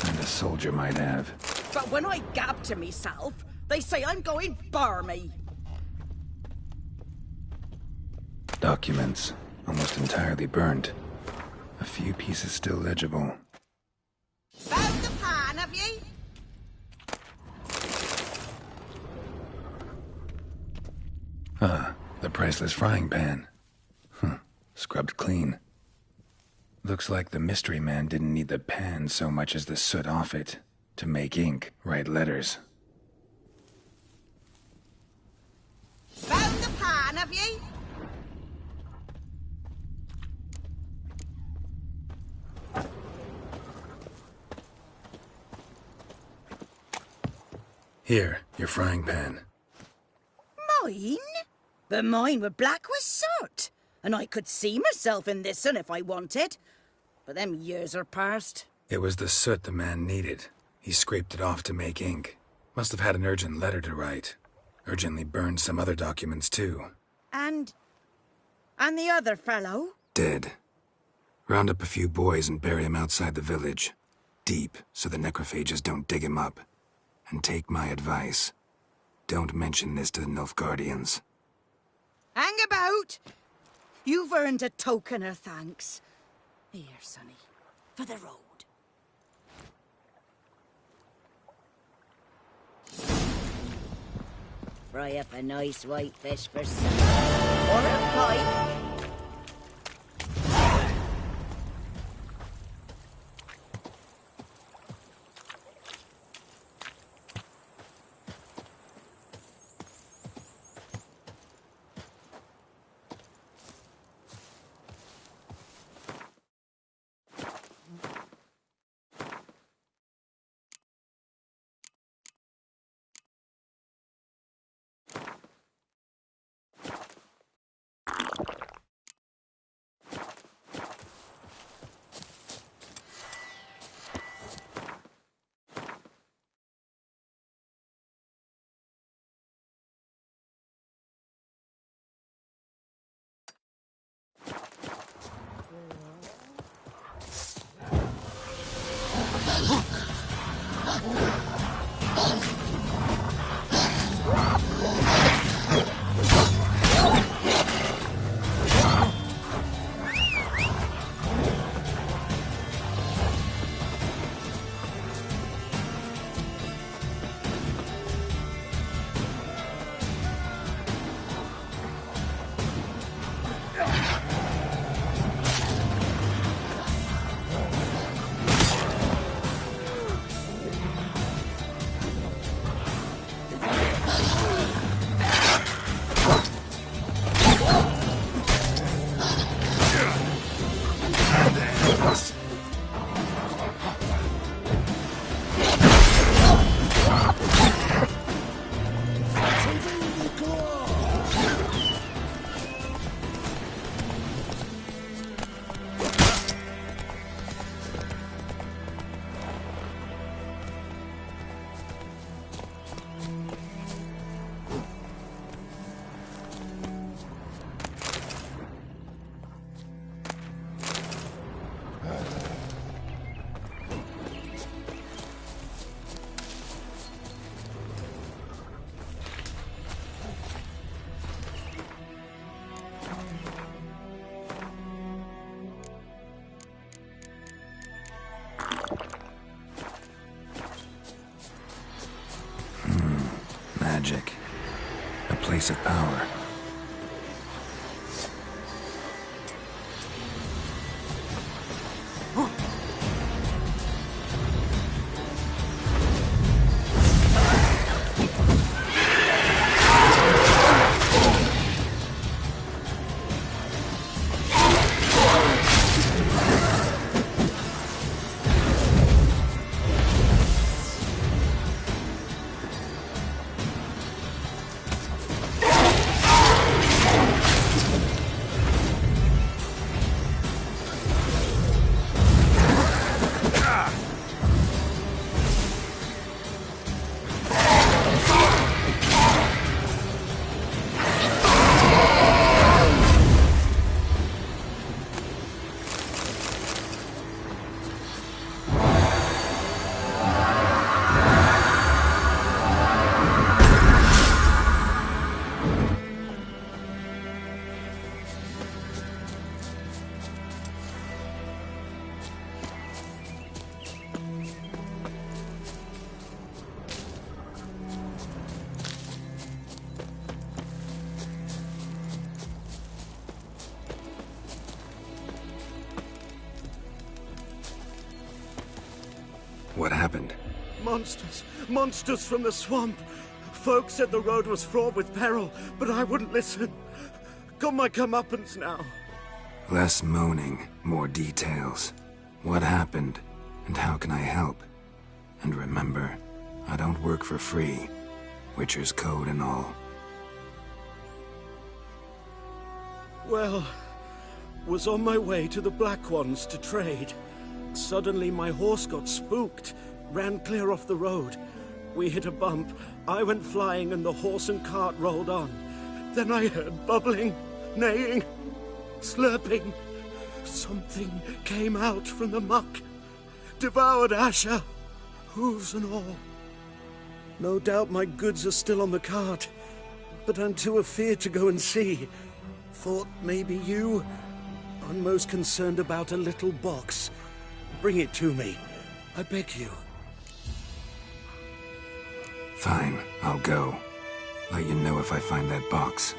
And a soldier might have. But when I gab to myself, they say I'm going barmy. Documents. Almost entirely burnt. A few pieces still legible. Found the pan, have ye? Ah, the priceless frying pan. Scrubbed clean. Looks like the mystery man didn't need the pan so much as the soot off it to make ink, write letters. Found the pan, have ye? Here, your frying pan. Mine? But mine were black with soot. And I could see myself in this one if I wanted. But them years are past. It was the soot the man needed. He scraped it off to make ink. Must have had an urgent letter to write. Urgently burned some other documents too. And the other fellow? Dead. Round up a few boys and bury him outside the village. Deep, so the necrophages don't dig him up. And take my advice. Don't mention this to the Nilfgaardians. Hang about! You've earned a token of thanks. Here, sonny, for the road. Fry up a nice white fish for supper. Or a pie. trace of power. What happened? Monsters. Monsters from the swamp. Folk said the road was fraught with peril, but I wouldn't listen. Got my comeuppance now. Less moaning, more details. What happened, and how can I help? And remember, I don't work for free. Witcher's code and all. Well, was on my way to the Black Ones to trade. Suddenly my horse got spooked, ran clear off the road. We hit a bump, I went flying and the horse and cart rolled on. Then I heard bubbling, neighing, slurping. Something came out from the muck, devoured Asher, hooves and all. No doubt my goods are still on the cart, but I'm too afeard to go and see. Thought maybe you. I'm most concerned about a little box. Bring it to me. I beg you. Fine, I'll go. Let you know if I find that box.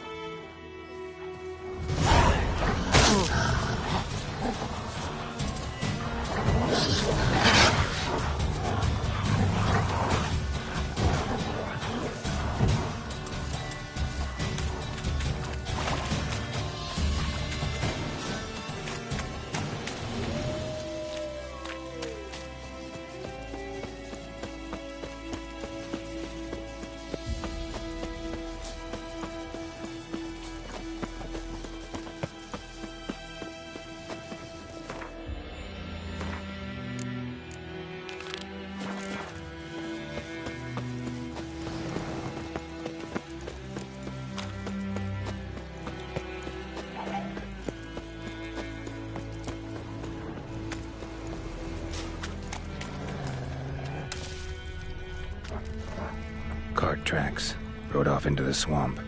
Cart tracks. Rode off into the swamp.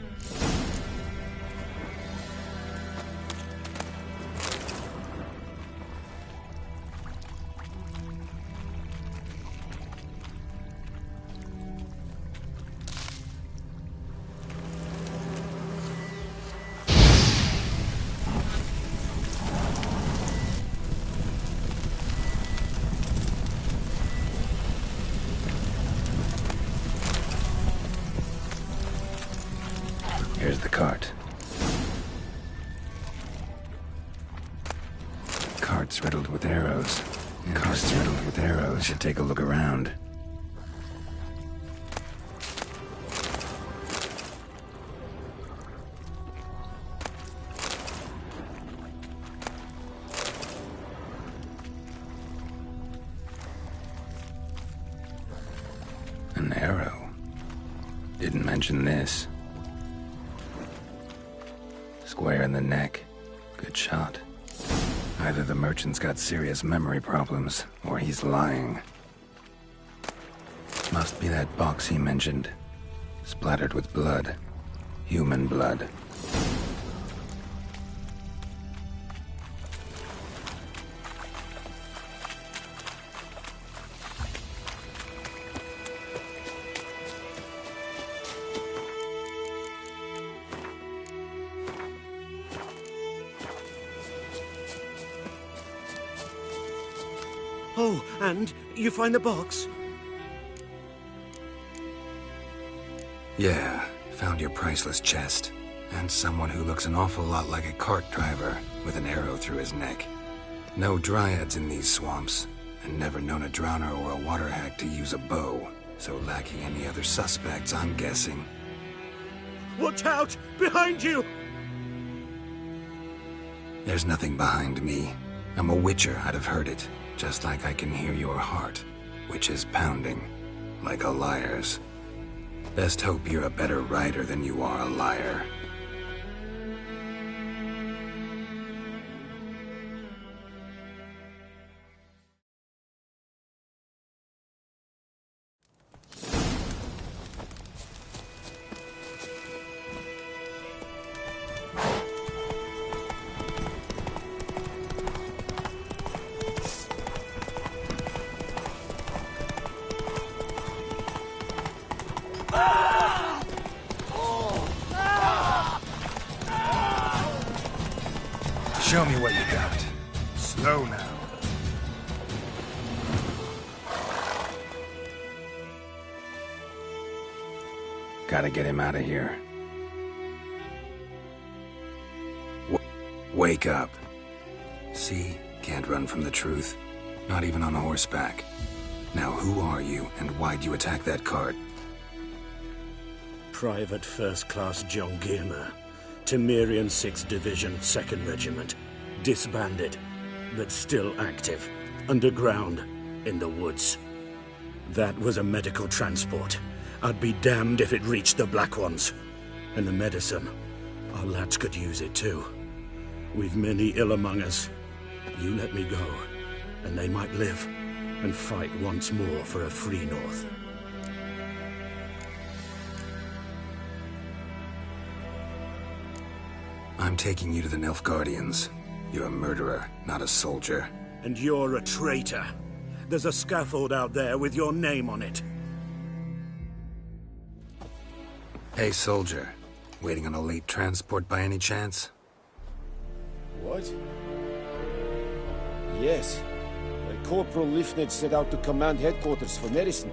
Here's the cart. Cart's riddled with arrows. Cart's riddled with arrows. Should take a look around. An arrow. Didn't mention this. Square in the neck. Good shot. Either the merchant's got serious memory problems, or he's lying. Must be that box he mentioned. Splattered with blood. Human blood. Oh, and you find the box? Yeah, found your priceless chest. And someone who looks an awful lot like a cart driver with an arrow through his neck. No dryads in these swamps, and never known a drowner or a water hack to use a bow. So lacking any other suspects, I'm guessing. Watch out! Behind you! There's nothing behind me. I'm a witcher, I'd have heard it. Just like I can hear your heart, which is pounding, like a liar's. Best hope you're a better rider than you are a liar. Show me what you got. Slow now. Gotta get him out of here. Wake up. See? Can't run from the truth. Not even on horseback. Now who are you, and why'd you attack that cart? Private First Class John Giermer. Temerian 6th Division, 2nd Regiment. Disbanded, but still active. Underground, in the woods. That was a medical transport. I'd be damned if it reached the Black Ones. And the medicine, our lads could use it too. We've many ill among us. You let me go, and they might live, and fight once more for a free North. I'm taking you to the Nilfgaardians. You're a murderer, not a soldier. And you're a traitor. There's a scaffold out there with your name on it. Hey, soldier. Waiting on a late transport by any chance? What? Yes. Corporal Lifned set out to command headquarters for medicine.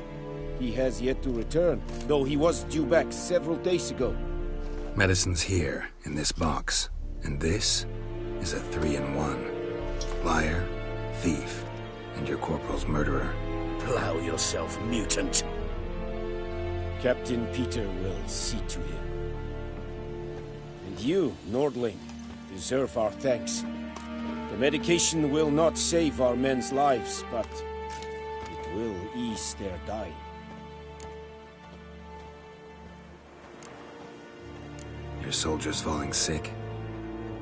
He has yet to return, though he was due back several days ago. Medicine's here, in this box. And this is a 3-in-1. Liar, thief, and your corporal's murderer. Plow yourself, mutant. Captain Peter will see to him. And you, Nordling, deserve our thanks. The medication will not save our men's lives, but it will ease their dying. Your soldiers falling sick?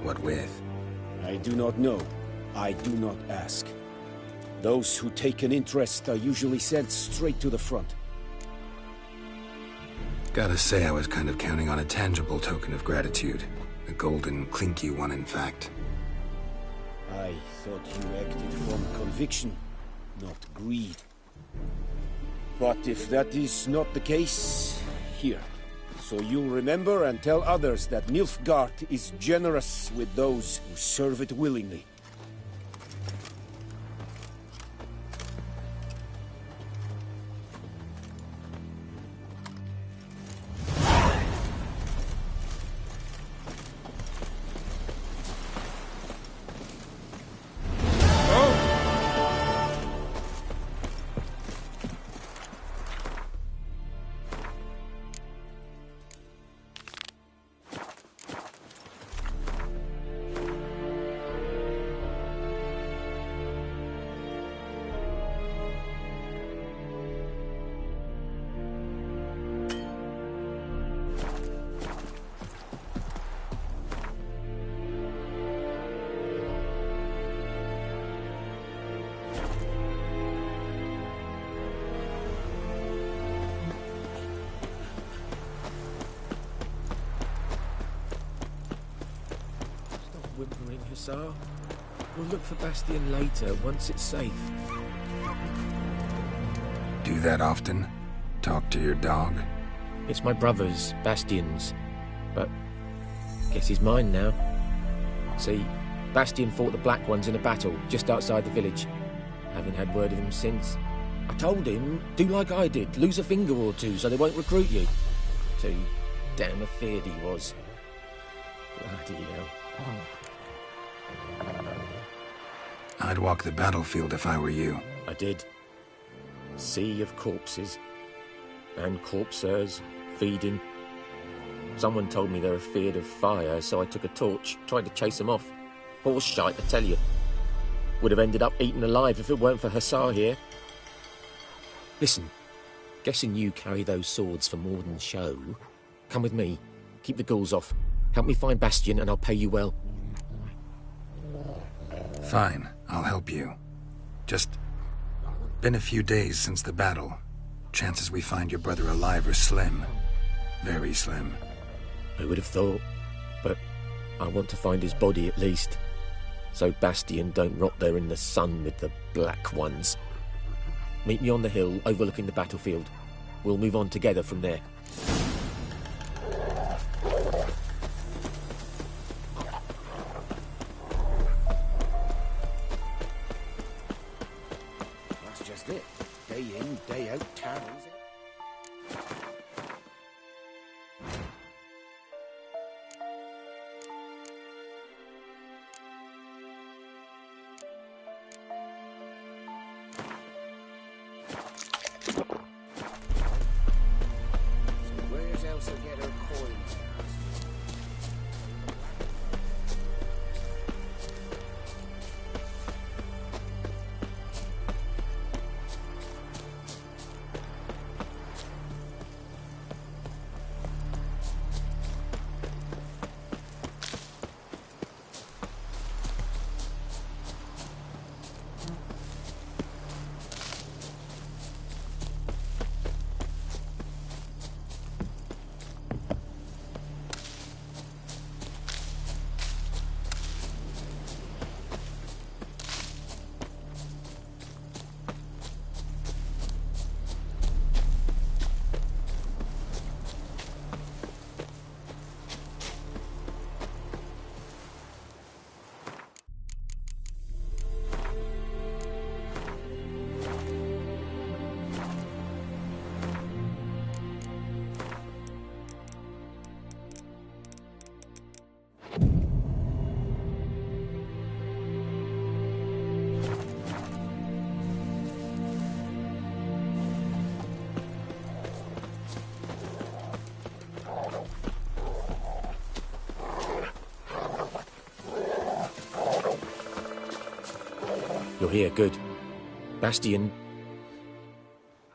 What with? I do not know. I do not ask. Those who take an interest are usually sent straight to the front. Gotta say, I was kind of counting on a tangible token of gratitude. A golden, clinky one, in fact. I thought you acted from conviction, not greed. But if that is not the case, here. So you'll remember and tell others that Nilfgaard is generous with those who serve it willingly. Hussar. We'll look for Bastion later, once it's safe. Do that often? Talk to your dog? It's my brother's, Bastion's. But guess he's mine now. See, Bastion fought the Black Ones in a battle just outside the village. Haven't had word of him since. I told him, do like I did, lose a finger or two so they won't recruit you. Too damn afeard he was. Bloody hell. I'd walk the battlefield if I were you. I did. Sea of corpses. And corpsers, feeding. Someone told me they're afeard of fire, so I took a torch, tried to chase them off. Horse shite, I tell you. Would have ended up eaten alive if it weren't for Hussar here. Listen, guessing you carry those swords for more than show. Come with me. Keep the ghouls off. Help me find Bastion and I'll pay you well. Fine, I'll help you. Just been a few days since the battle. Chances we find your brother alive are slim. Very slim. I would have thought, but I want to find his body at least. So Bastion don't rot there in the sun with the black ones. Meet me on the hill overlooking the battlefield. We'll move on together from there. That's just it. Day in, day out, taverns. You're here, good. Bastion...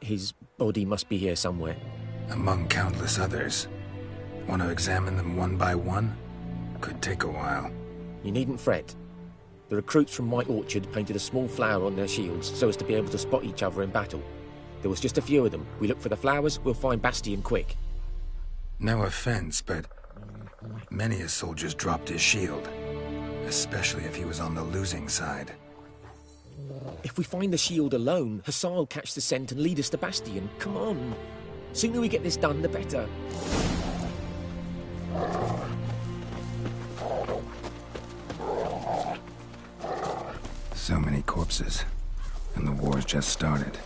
his body must be here somewhere. Among countless others. Want to examine them one by one? Could take a while. You needn't fret. The recruits from White Orchard painted a small flower on their shields so as to be able to spot each other in battle. There was just a few of them. We look for the flowers, we'll find Bastion quick. No offense, but many a soldier's dropped his shield. Especially if he was on the losing side. If we find the shield alone, Hussar will catch the scent and lead us to Bastion. Come on. Sooner we get this done, the better. So many corpses. And the war's just started.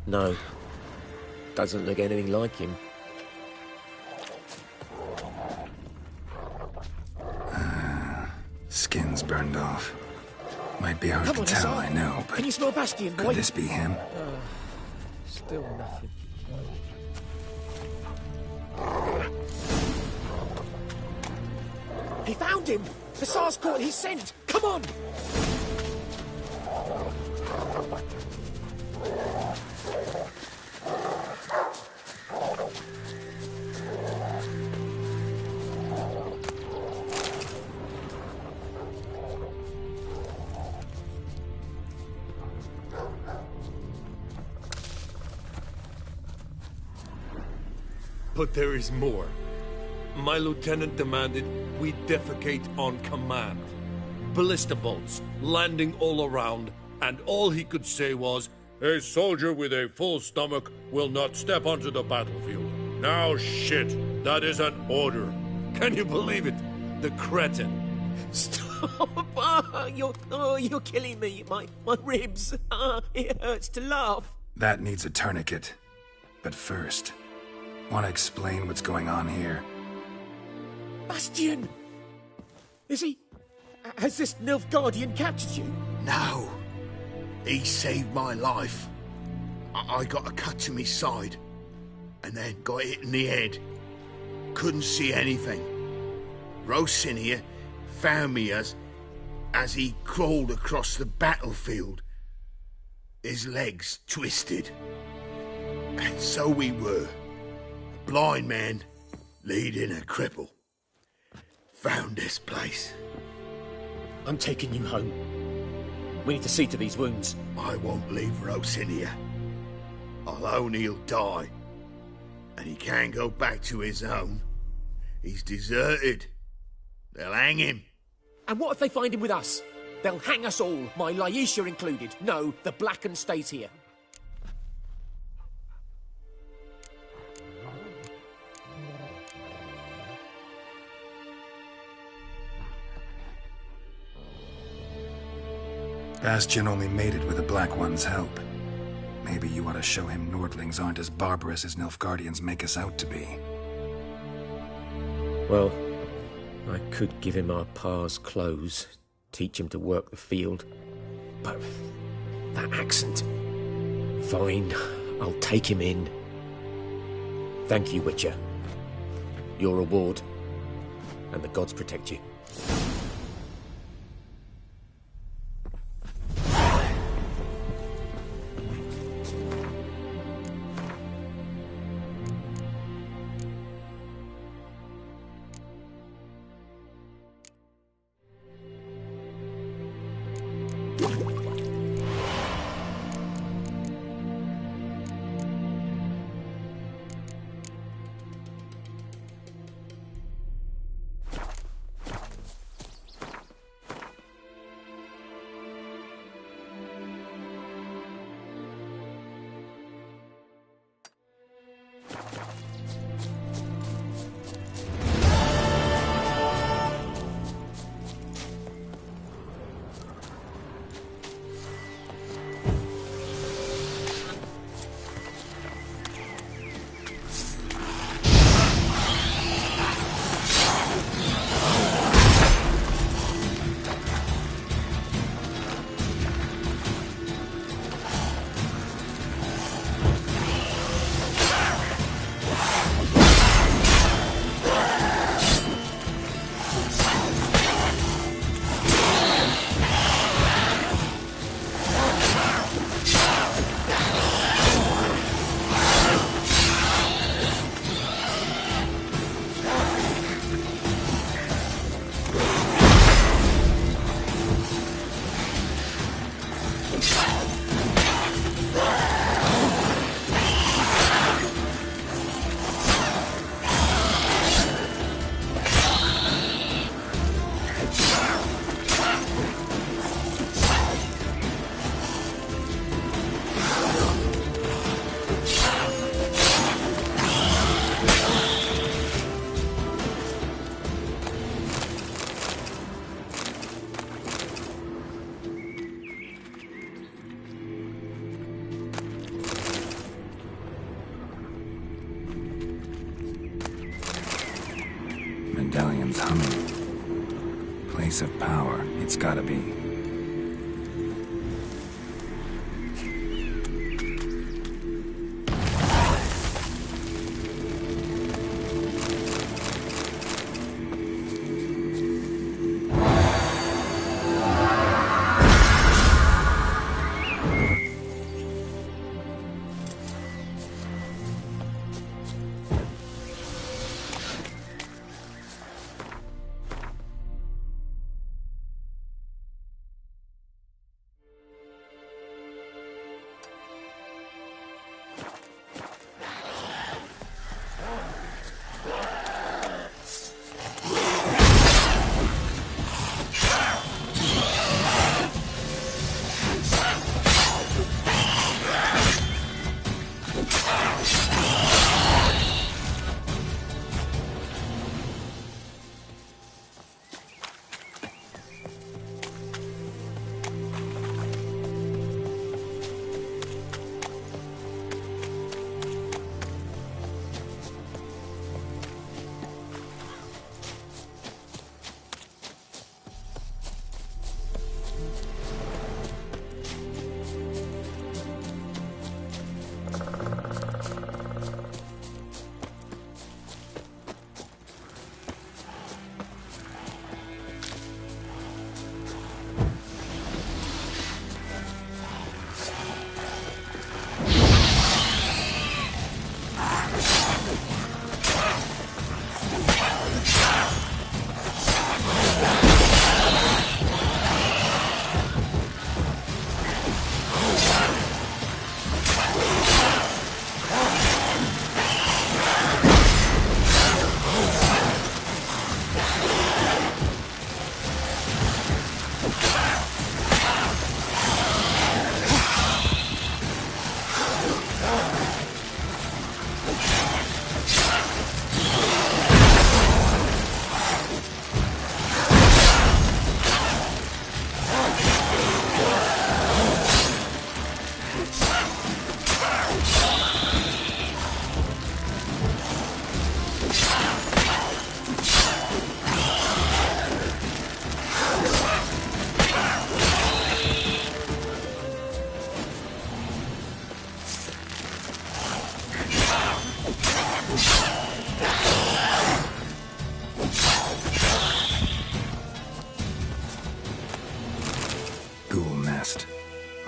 No. Doesn't look anything like him. Skin's burned off. Might be hard Come to on, tell, Hassan. I know, but Can you smell Bastion, boy? could this be him? Still nothing. He found him! Hassan's caught his scent! Come on! But there is more. My lieutenant demanded we defecate on command. Ballista bolts, landing all around, and all he could say was, "A soldier with a full stomach will not step onto the battlefield." Now shit, that is an order. Can you believe it? The cretin. Stop! You're killing me. My ribs. It hurts to laugh. That needs a tourniquet. But first, want to explain what's going on here? Bastion! Is he... Has this Nilfgaardian captured you? No. He saved my life. I got a cut to my side, and then got hit in the head. Couldn't see anything. Rosinia found me as he crawled across the battlefield. His legs twisted. And so we were. A blind man leading a cripple. Found this place. I'm taking you home. We need to see to these wounds. I won't leave Rosinia. Alone he'll die. And he can't go back to his own. He's deserted. They'll hang him. And what if they find him with us? They'll hang us all, my Laisha included. No, the Blacken stays here. Bastion only made it with the Black One's help. Maybe you ought to show him Nordlings aren't as barbarous as Nilfgaardians make us out to be. Well, I could give him our pa's clothes, teach him to work the field. But that accent... Fine, I'll take him in. Thank you, Witcher. Your reward. And the gods protect you. medallion's humming. Place of power, it's gotta be.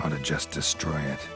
Ought to just destroy it.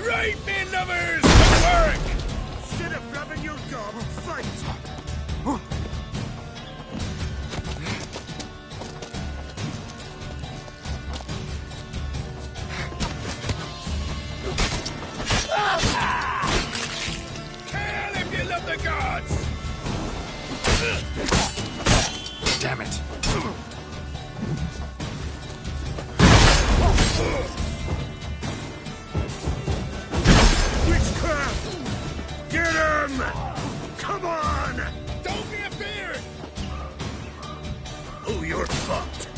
Right, men lovers! To work! Instead of rubbing your gob, fight! Kill if you love the gods! Damn it. Witchcraft! Get him! Come on! Don't be a beard! Oh, you're fucked.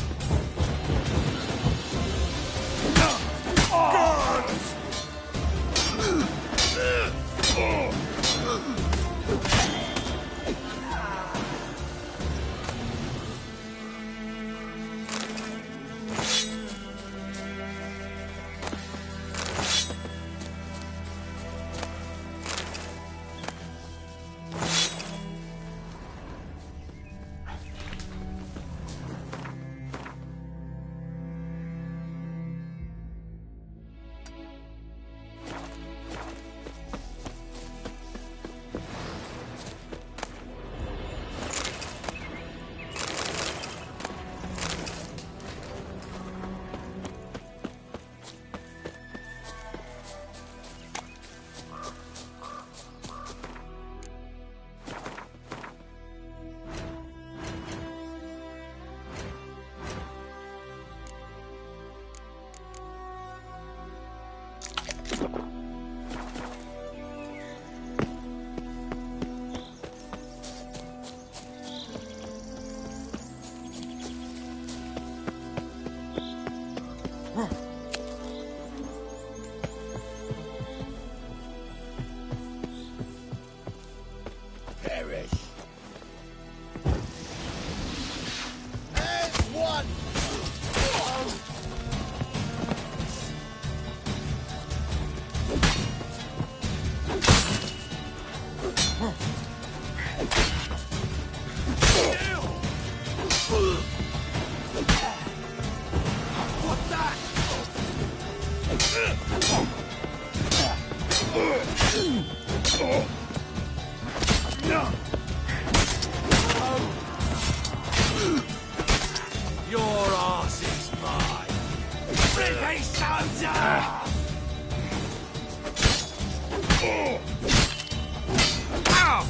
Your ass is mine. Rippy soldier! Ow!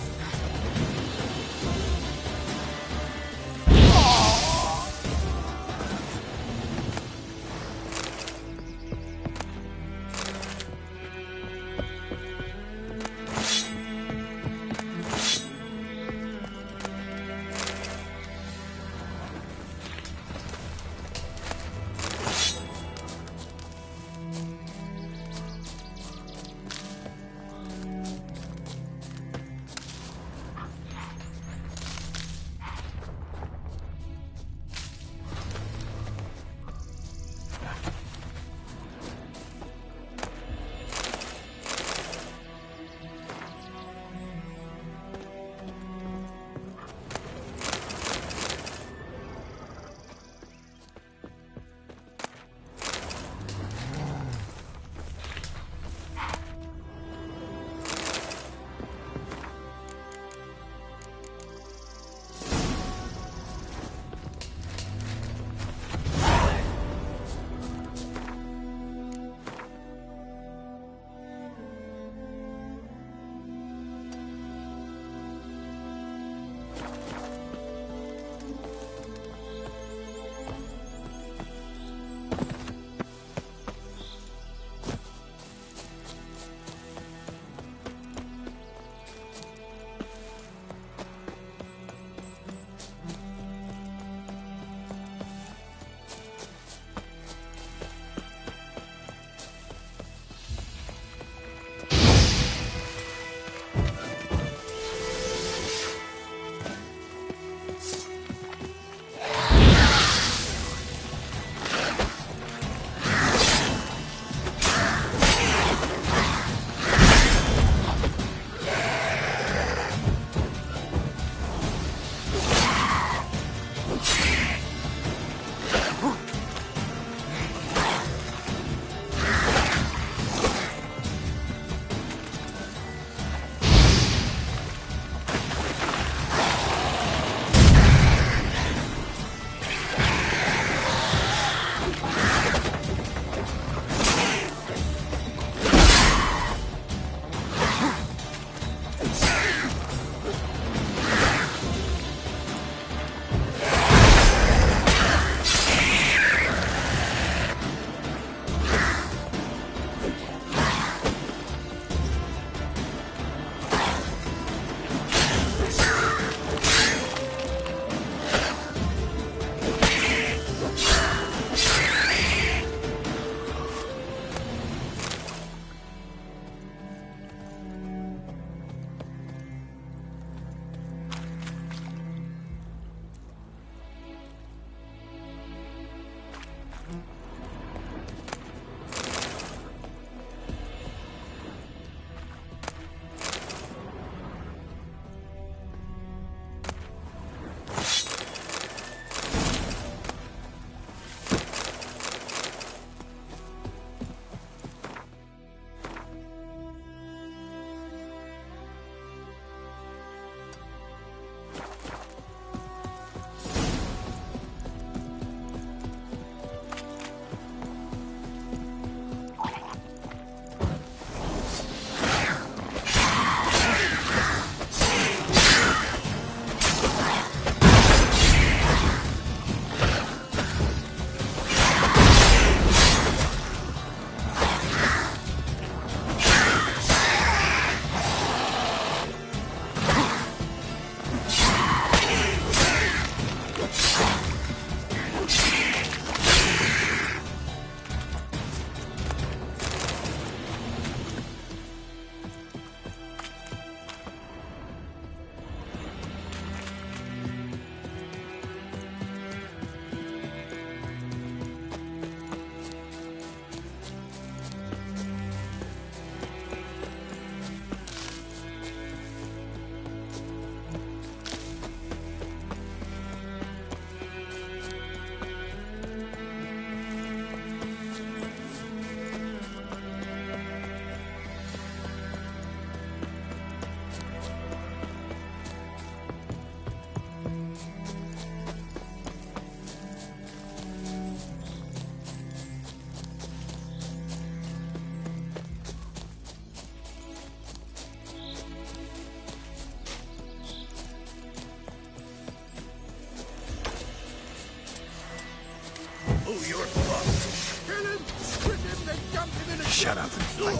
Shut up and fight.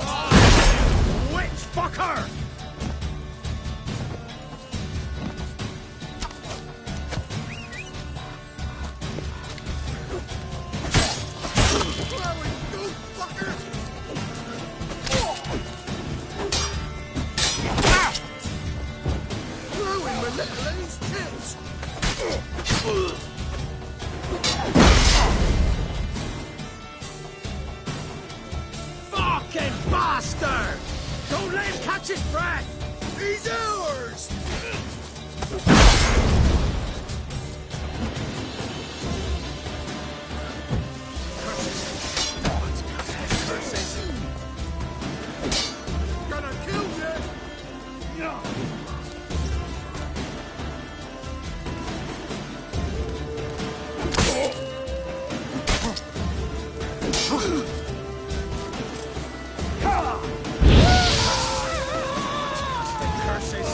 Witch fucker! Fucking bastard! Don't let him catch his breath! He's ours! Gonna kill you! Curses!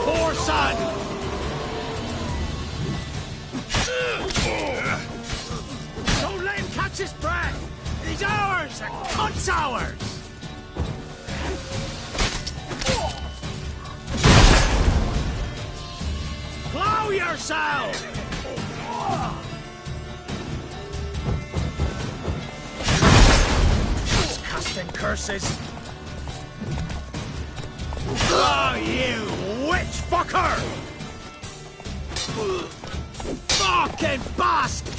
Poor son! Don't let him catch his breath! He's ours! The cunt's ours! Blow yourself! Casting curses! Oh, you witch fucker! Fucking bastard!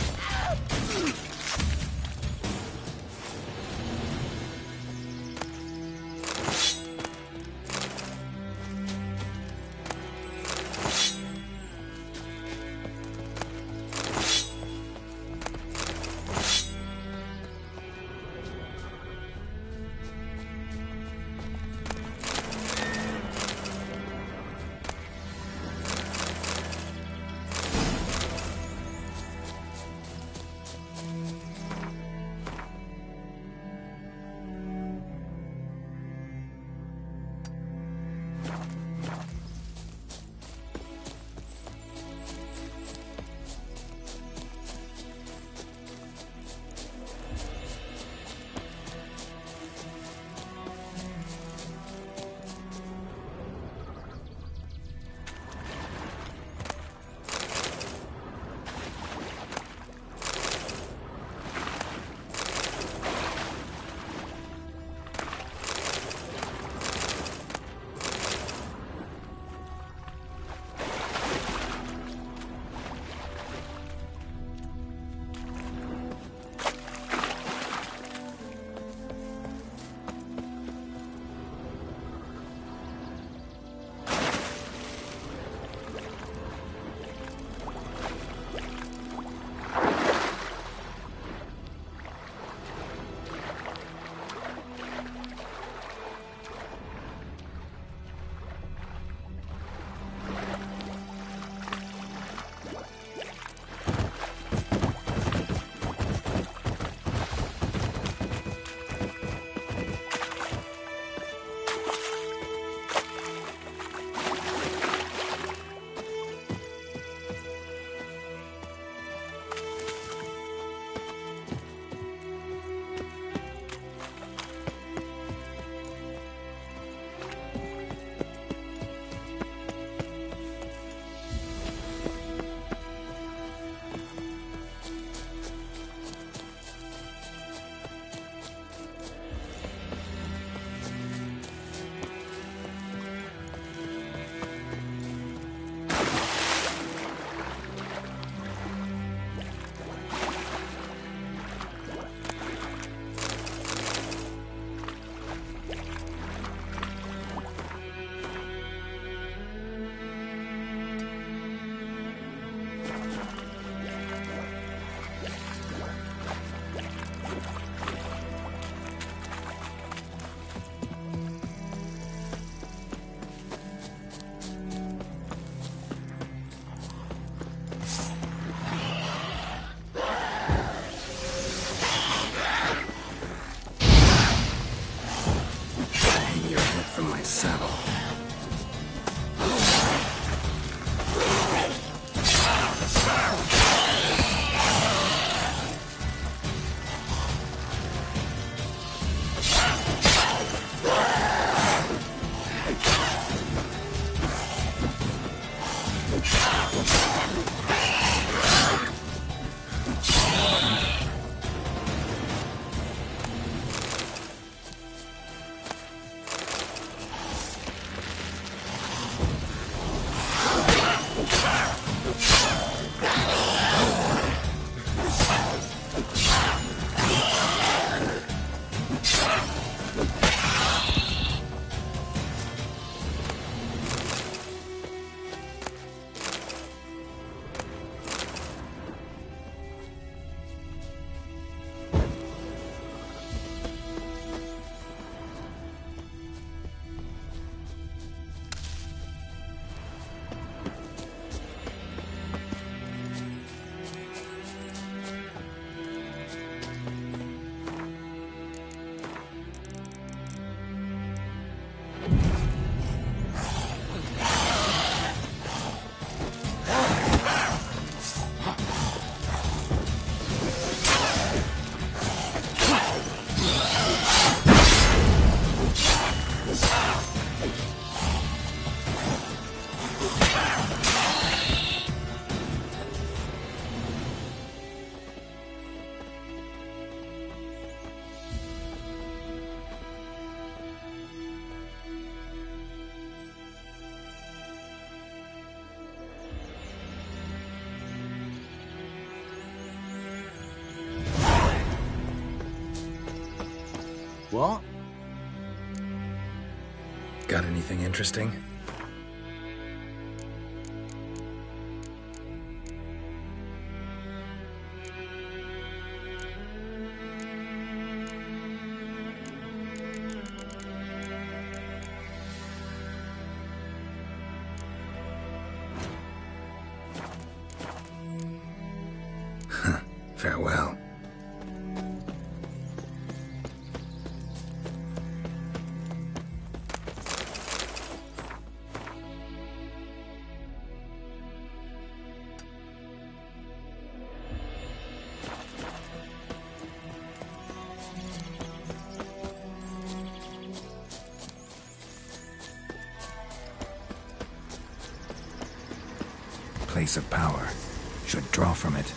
Anything interesting? Farewell. Place of power. Should draw from it.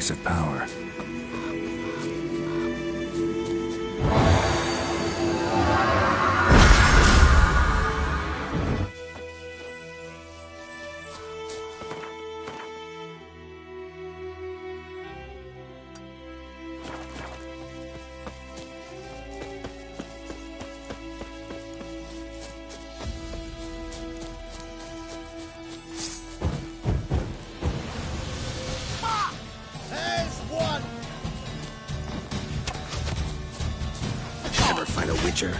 place of power. Ever find a witcher?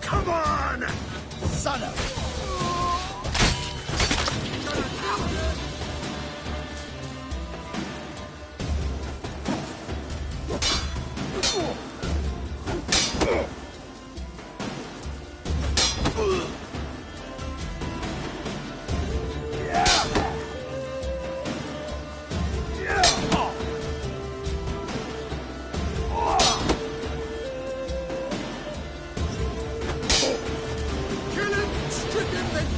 Come on! Son of...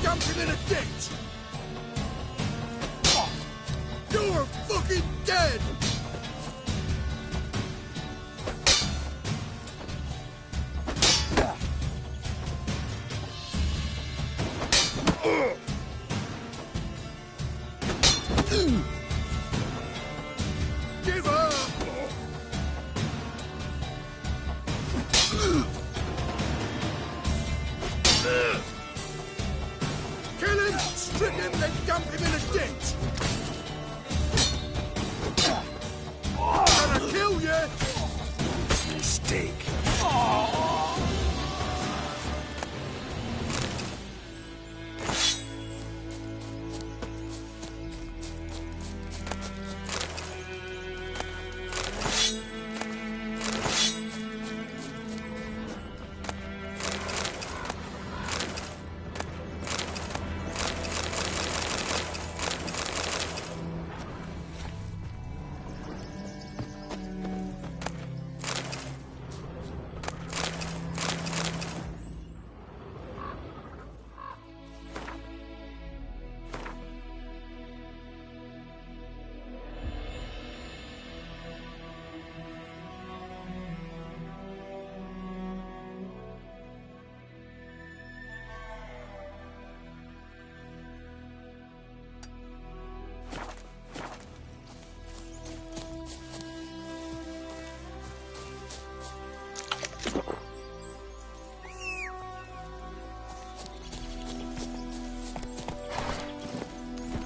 Dump him in a ditch! You're fucking dead! Give up! Kill him, strip him, then dump him in a ditch! Gonna kill you! Mistake.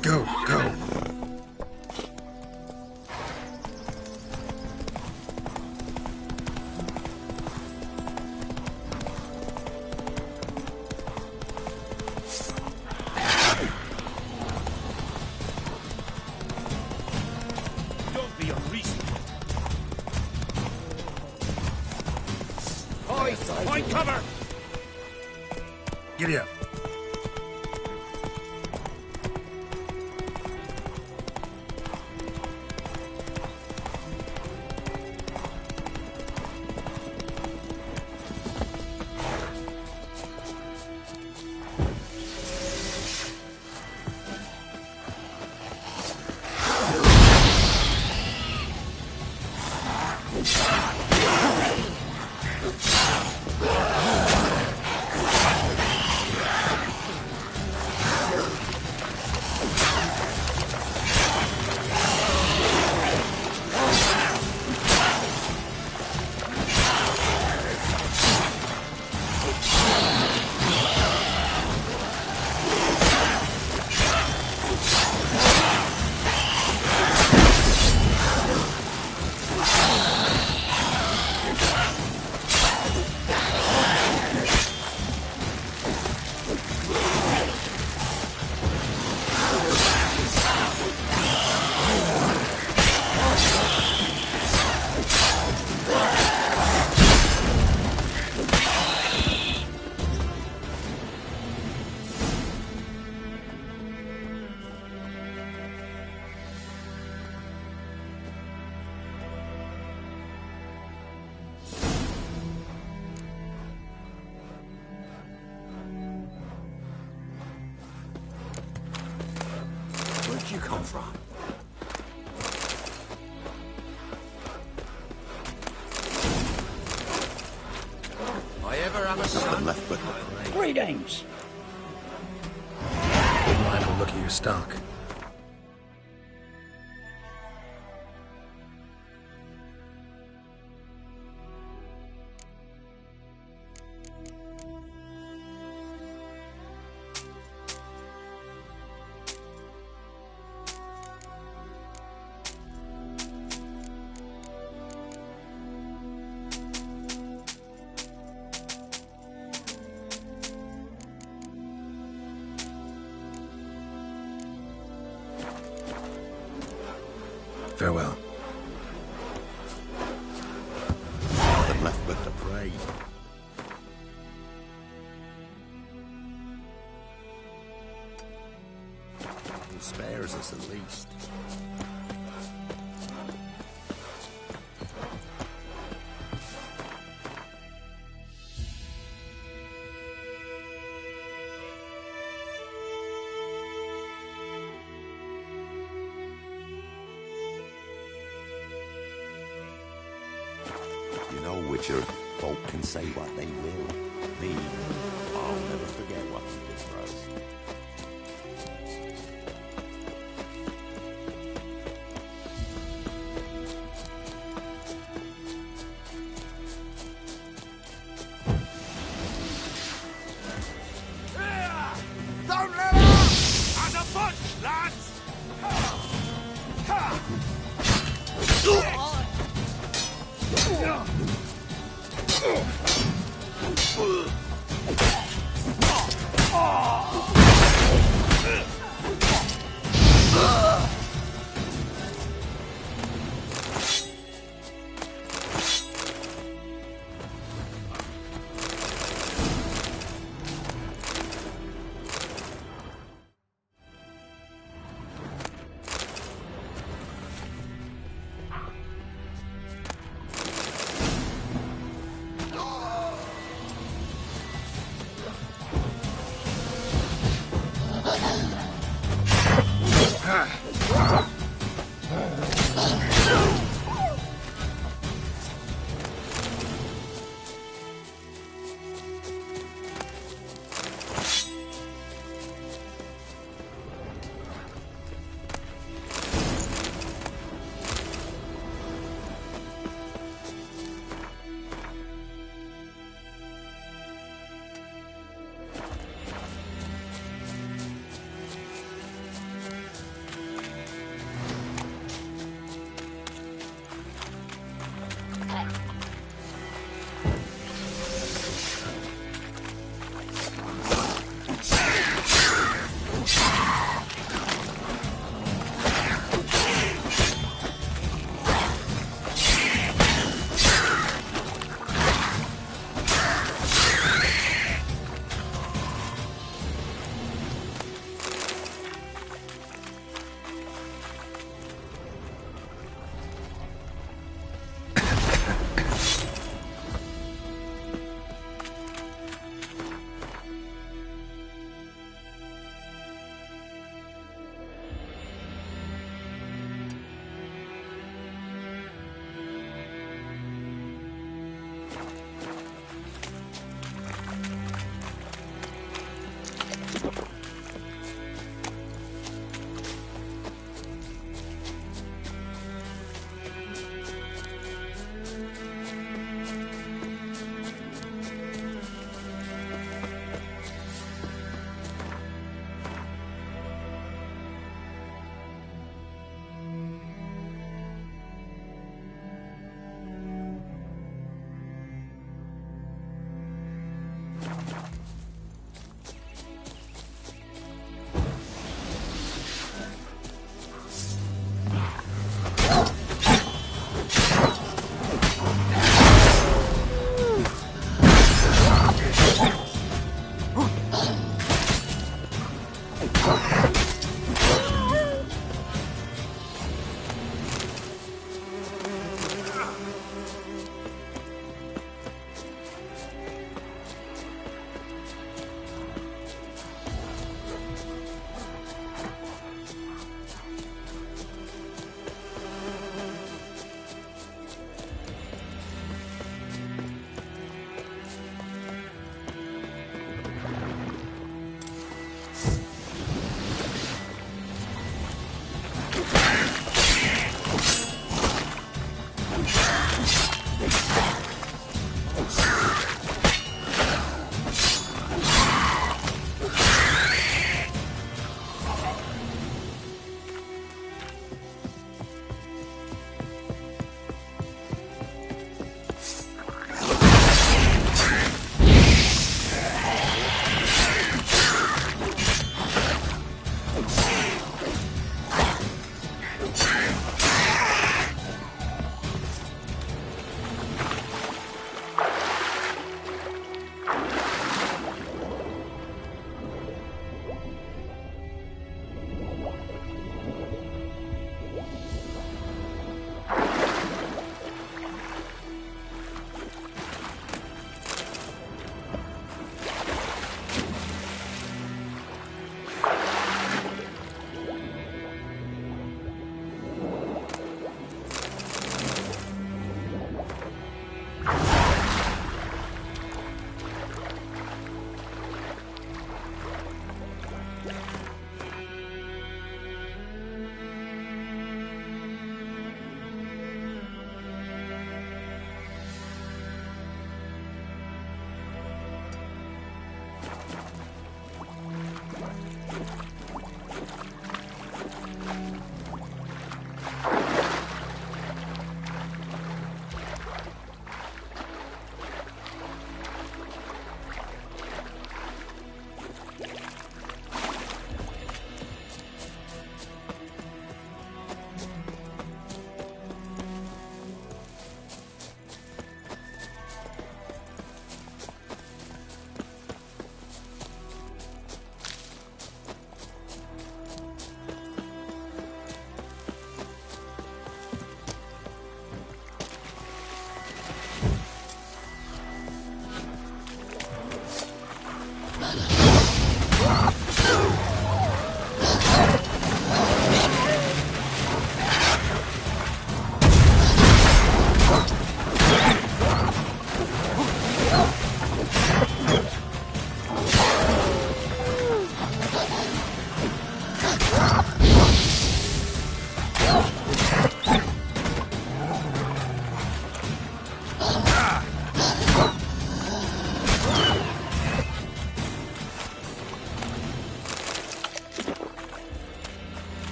Go, go. Don't be unreasonable. Find cover! Giddy up. you come from? I ever have a son left with the Greetings! Wouldn't mind a look at your stock. Farewell. Nothing left but to pray. He spares us at least. You know, Witcher, folk can say what they will. Me, I'll never forget what you did for us. Don't let up! As a bunch, lads!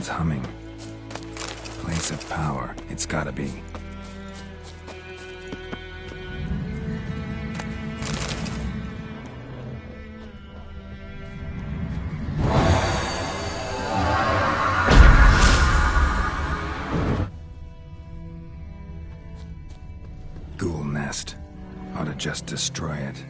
humming. Place of power, it's gotta be. Ghoul nest. Ought to just destroy it.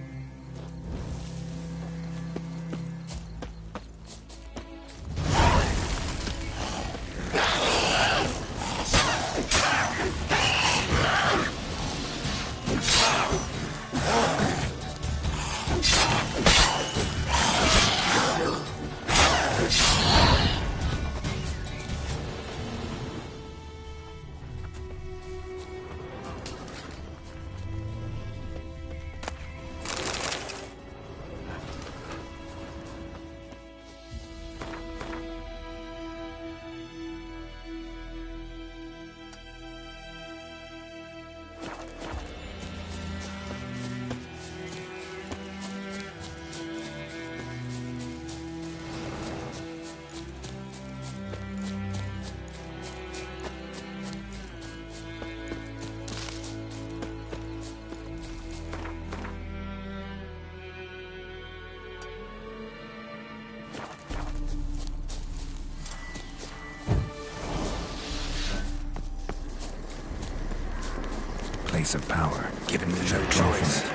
Place of power, given me no choice.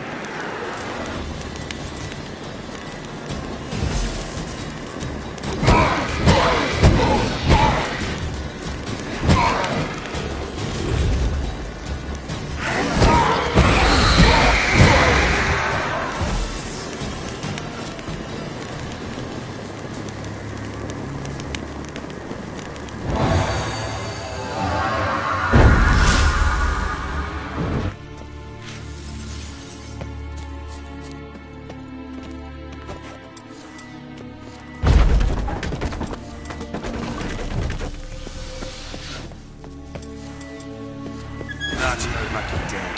Not your lucky day.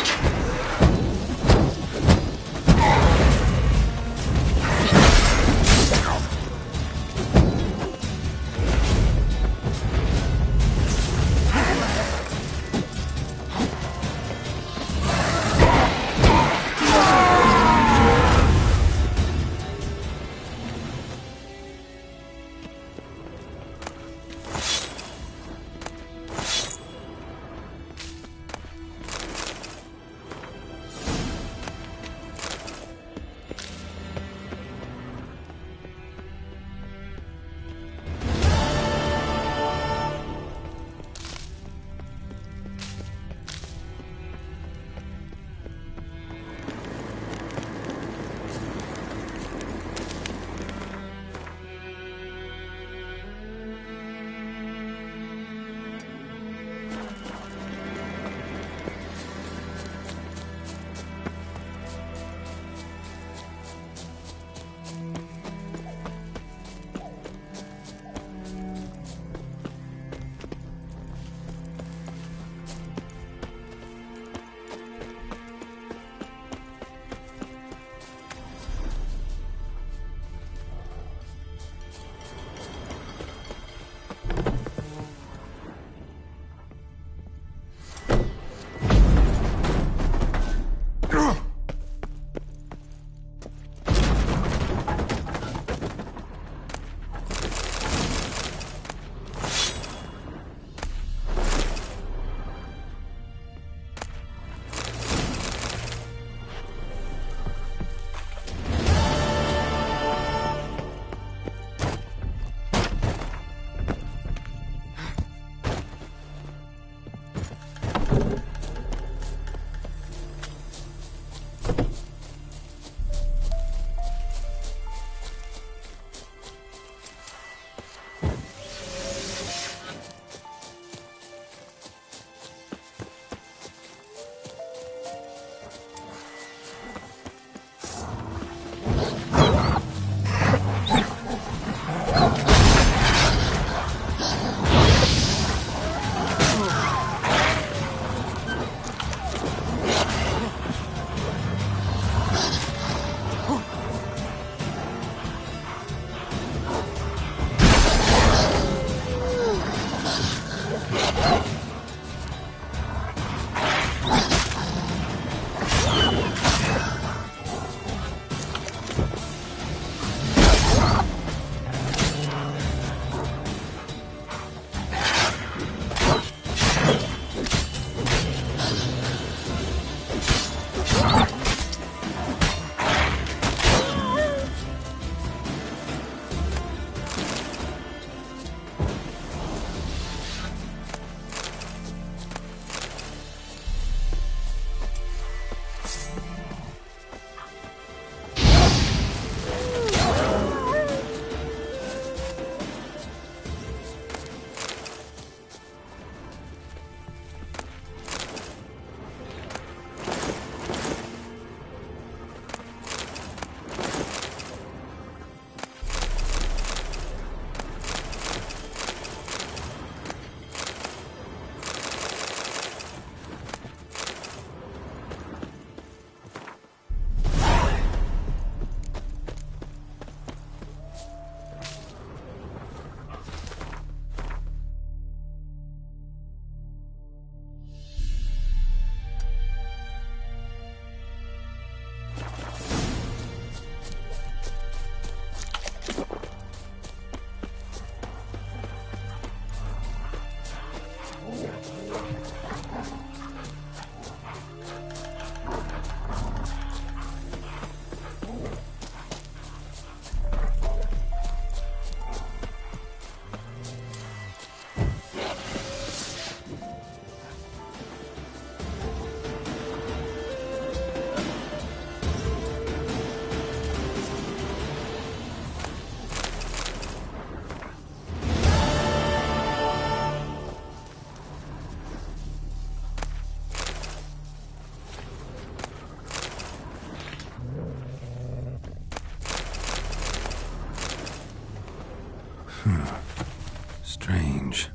Strange.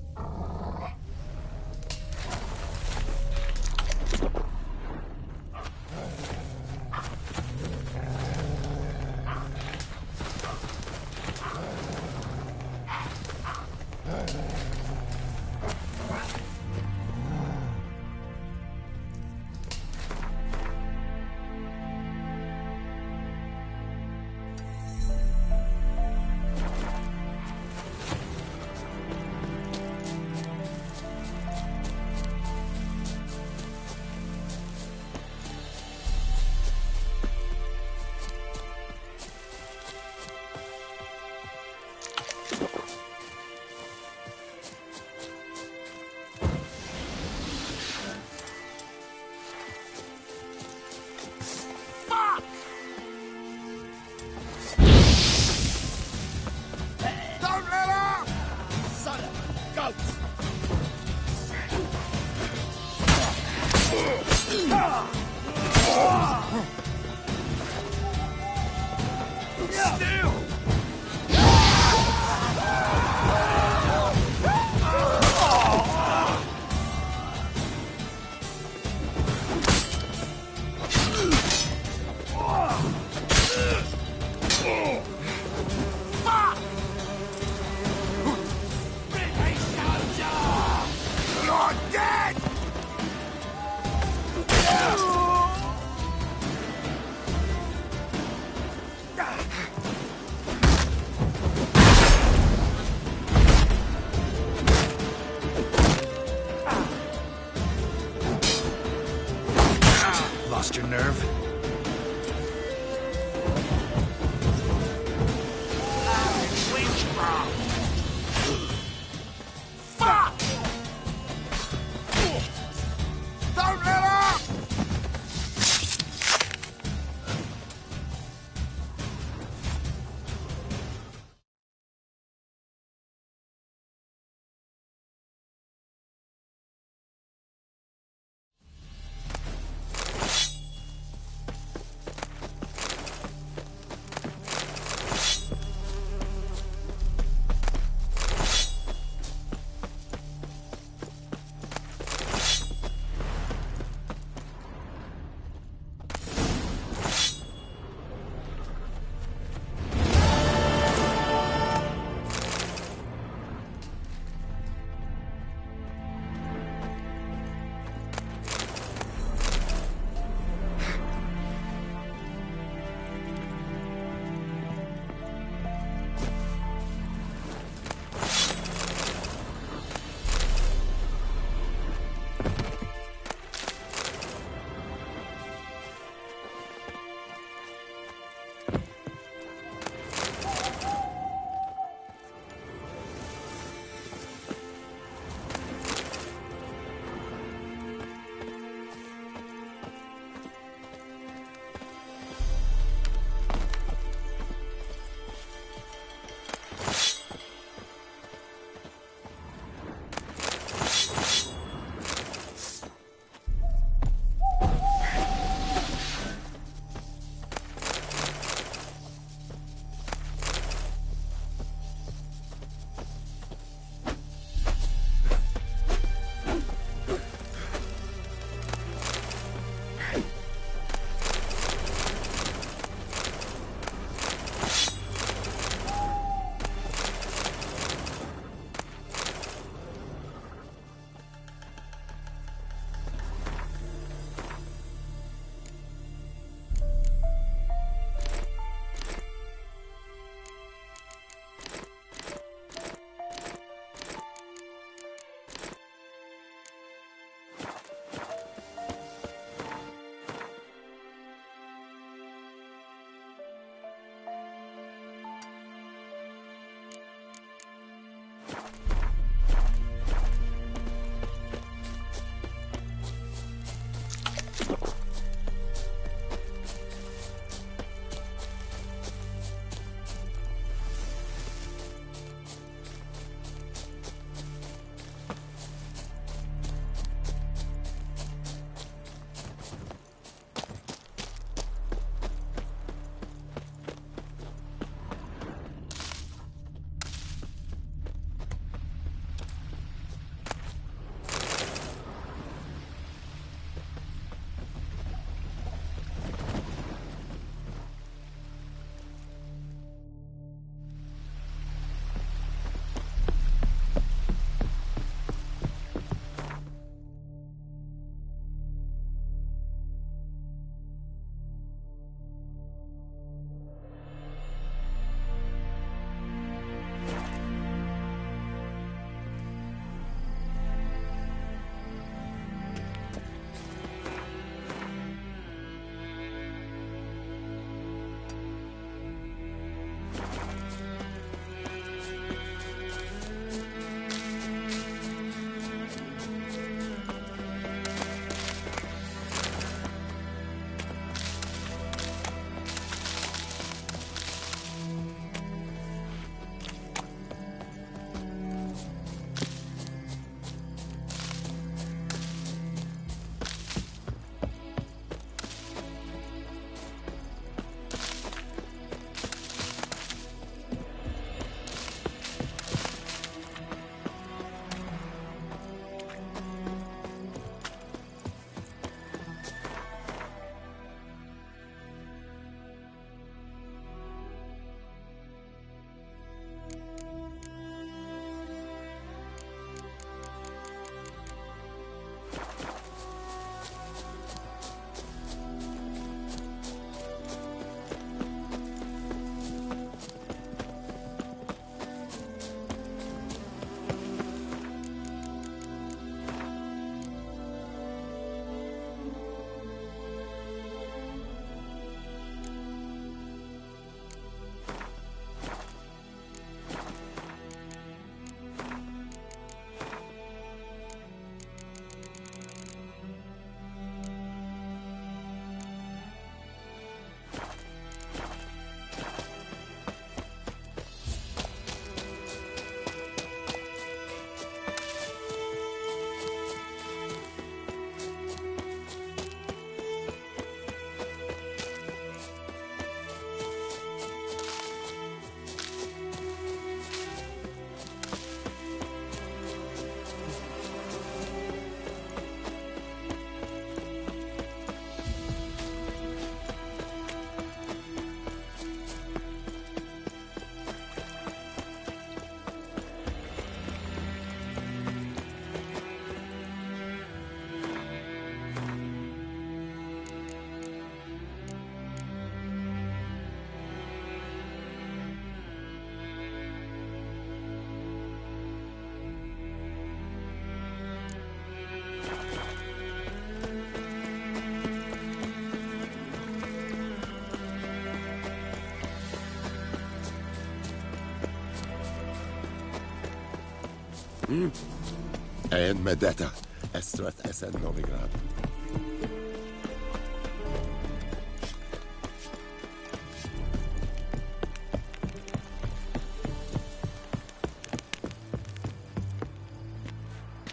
En med detta, Estrat SN Novigrad.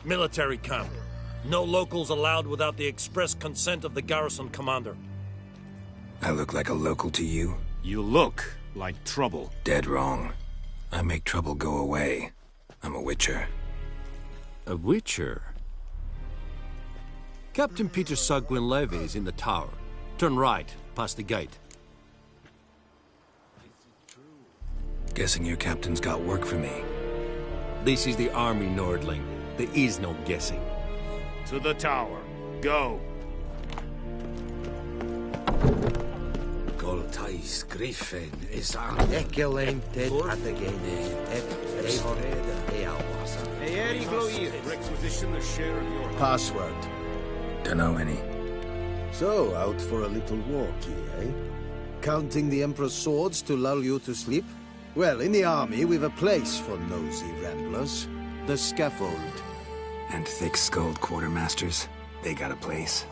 Military camp. No locals allowed without the express consent of the garrison commander. I look like a local to you? You look like trouble. Dead wrong. I make trouble go away. I'm a witcher. A witcher? Captain Peter Sugwin Levy is in the tower. Turn right, past the gate. Guessing your captain's got work for me. This is the army, Nordling. There is no guessing. To the tower. Go. Goltais Griffin is an ekelente atagene Requisition the share of your Password. Dunno any. So, out for a little walk, eh? Counting the Emperor's swords to lull you to sleep? Well, in the army, we've a place for nosy ramblers. The scaffold. And thick-skulled quartermasters? They got a place?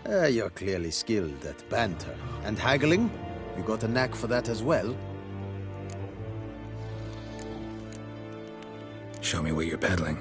You're clearly skilled at banter. And haggling? You got a knack for that as well? Show me what you're peddling.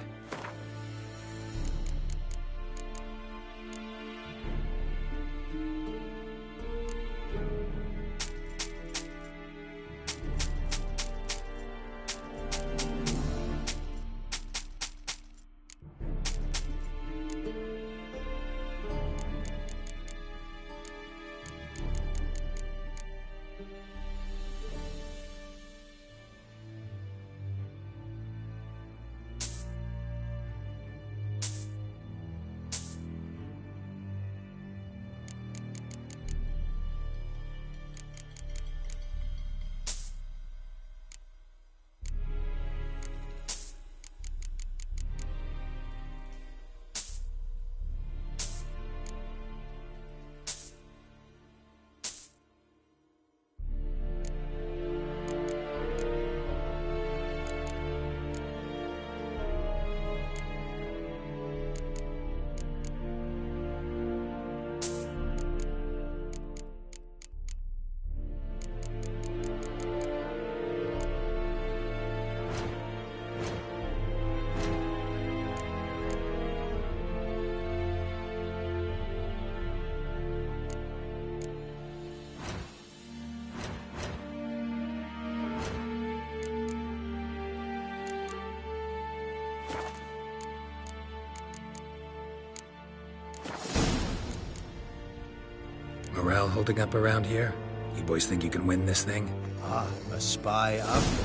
Morale holding up around here? You boys think you can win this thing? Ah, a spy after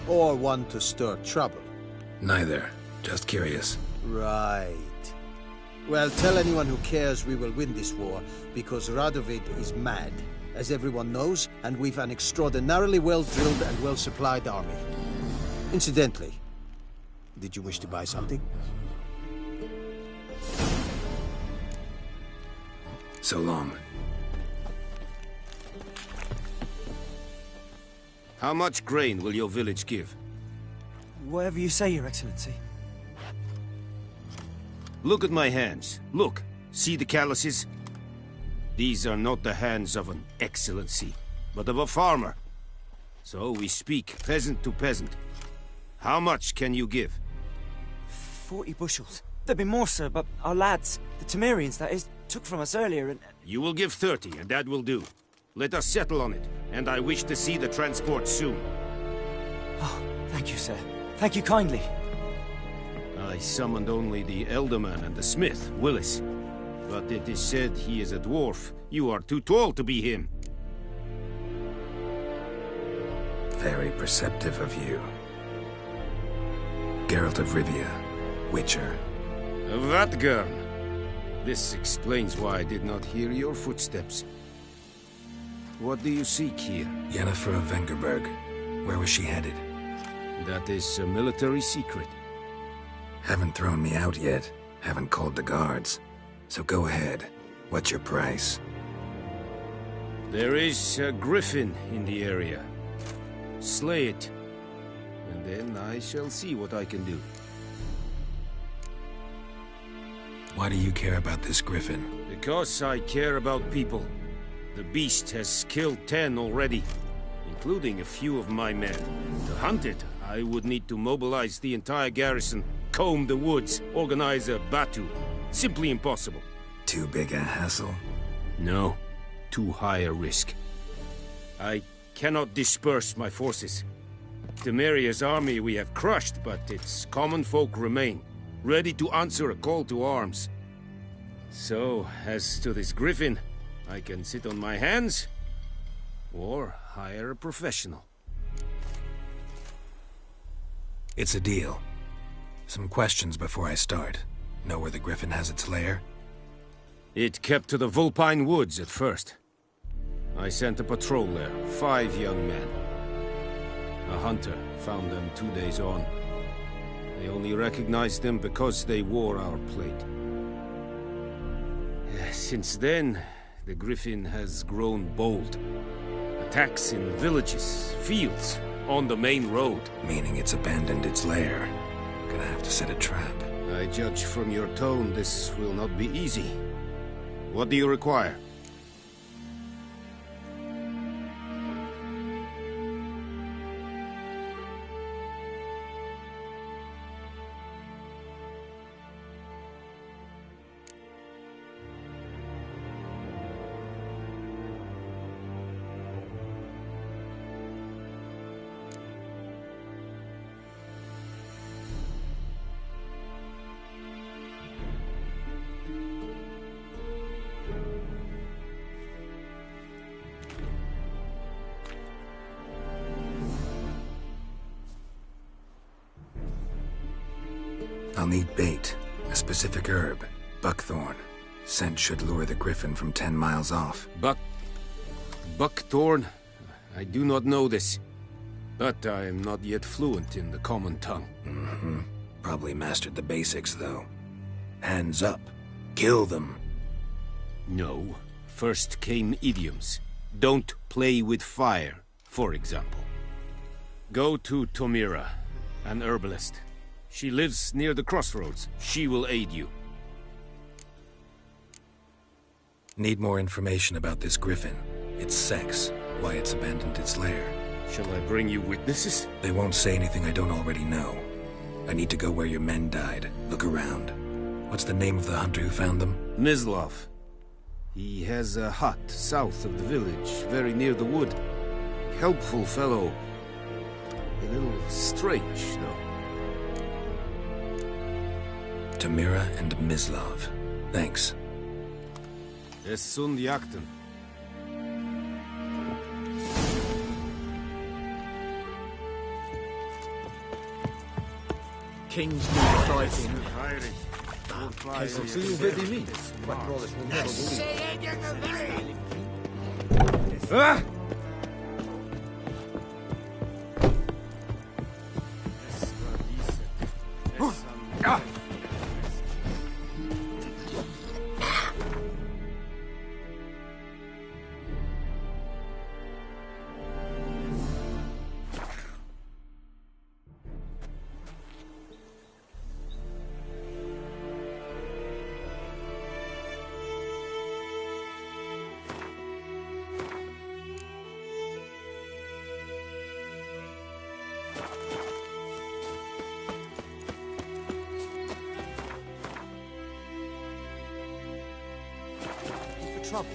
all. Or one to stir trouble? Neither. Just curious. Right. Well, tell anyone who cares we will win this war, because Radovid is mad, as everyone knows, and we've an extraordinarily well-drilled and well-supplied army. Incidentally, did you wish to buy something? So long. How much grain will your village give? Whatever you say, Your Excellency. Look at my hands. Look. See the calluses? These are not the hands of an excellency, but of a farmer. So we speak peasant to peasant. How much can you give? 40 bushels. There'd be more, sir, but our lads, the Temerians, that is, took from us earlier and... You will give 30, and that will do. Let us settle on it, and I wish to see the transport soon. Oh, thank you, sir. Thank you kindly. I summoned only the Elderman and the smith, Willis. But it is said he is a dwarf. You are too tall to be him. Very perceptive of you. Geralt of Rivia, Witcher. Vatgern. This explains why I did not hear your footsteps. What do you seek here? Yennefer of Vengerberg. Where was she headed? That is a military secret. Haven't thrown me out yet. Haven't called the guards. So go ahead. What's your price? There is a griffin in the area. Slay it, and and then I shall see what I can do. Why do you care about this griffin? Because I care about people. The beast has killed 10 already, including a few of my men. To hunt it, I would need to mobilize the entire garrison, comb the woods, organize a battue. Simply impossible. Too big a hassle? No, too high a risk. I cannot disperse my forces. Temeria's army we have crushed, but its common folk remain, ready to answer a call to arms. So, as to this griffin, I can sit on my hands, or hire a professional. It's a deal. Some questions before I start. Know where the griffin has its lair? It kept to the Vulpine Woods at first. I sent a patrol there, 5 young men. A hunter found them 2 days on. They only recognized them because they wore our plate. Since then, the griffin has grown bold. Attacks in villages, fields, on the main road. Meaning it's abandoned its lair. Gonna have to set a trap. I judge from your tone this will not be easy. What do you require? I'll need bait, a specific herb, buckthorn. Scent should lure the griffin from 10 miles off. Buckthorn? I do not know this. But I am not yet fluent in the common tongue. Mm-hmm. Probably mastered the basics, though. Hands up. Kill them. No. First came idioms. Don't play with fire, for example. Go to Tomira, an herbalist. She lives near the crossroads. She will aid you. Need more information about this griffin. Its sex, why it's abandoned its lair. Shall I bring you witnesses? They won't say anything I don't already know. I need to go where your men died. Look around. What's the name of the hunter who found them? Mislav. He has a hut south of the village, very near the wood. Helpful fellow. A little strange, though. Tomira and Mislav. Thanks. Es sunt jakten. King's new fighting. Peasants will be me. My brothers will never believe. Ah! Trouble.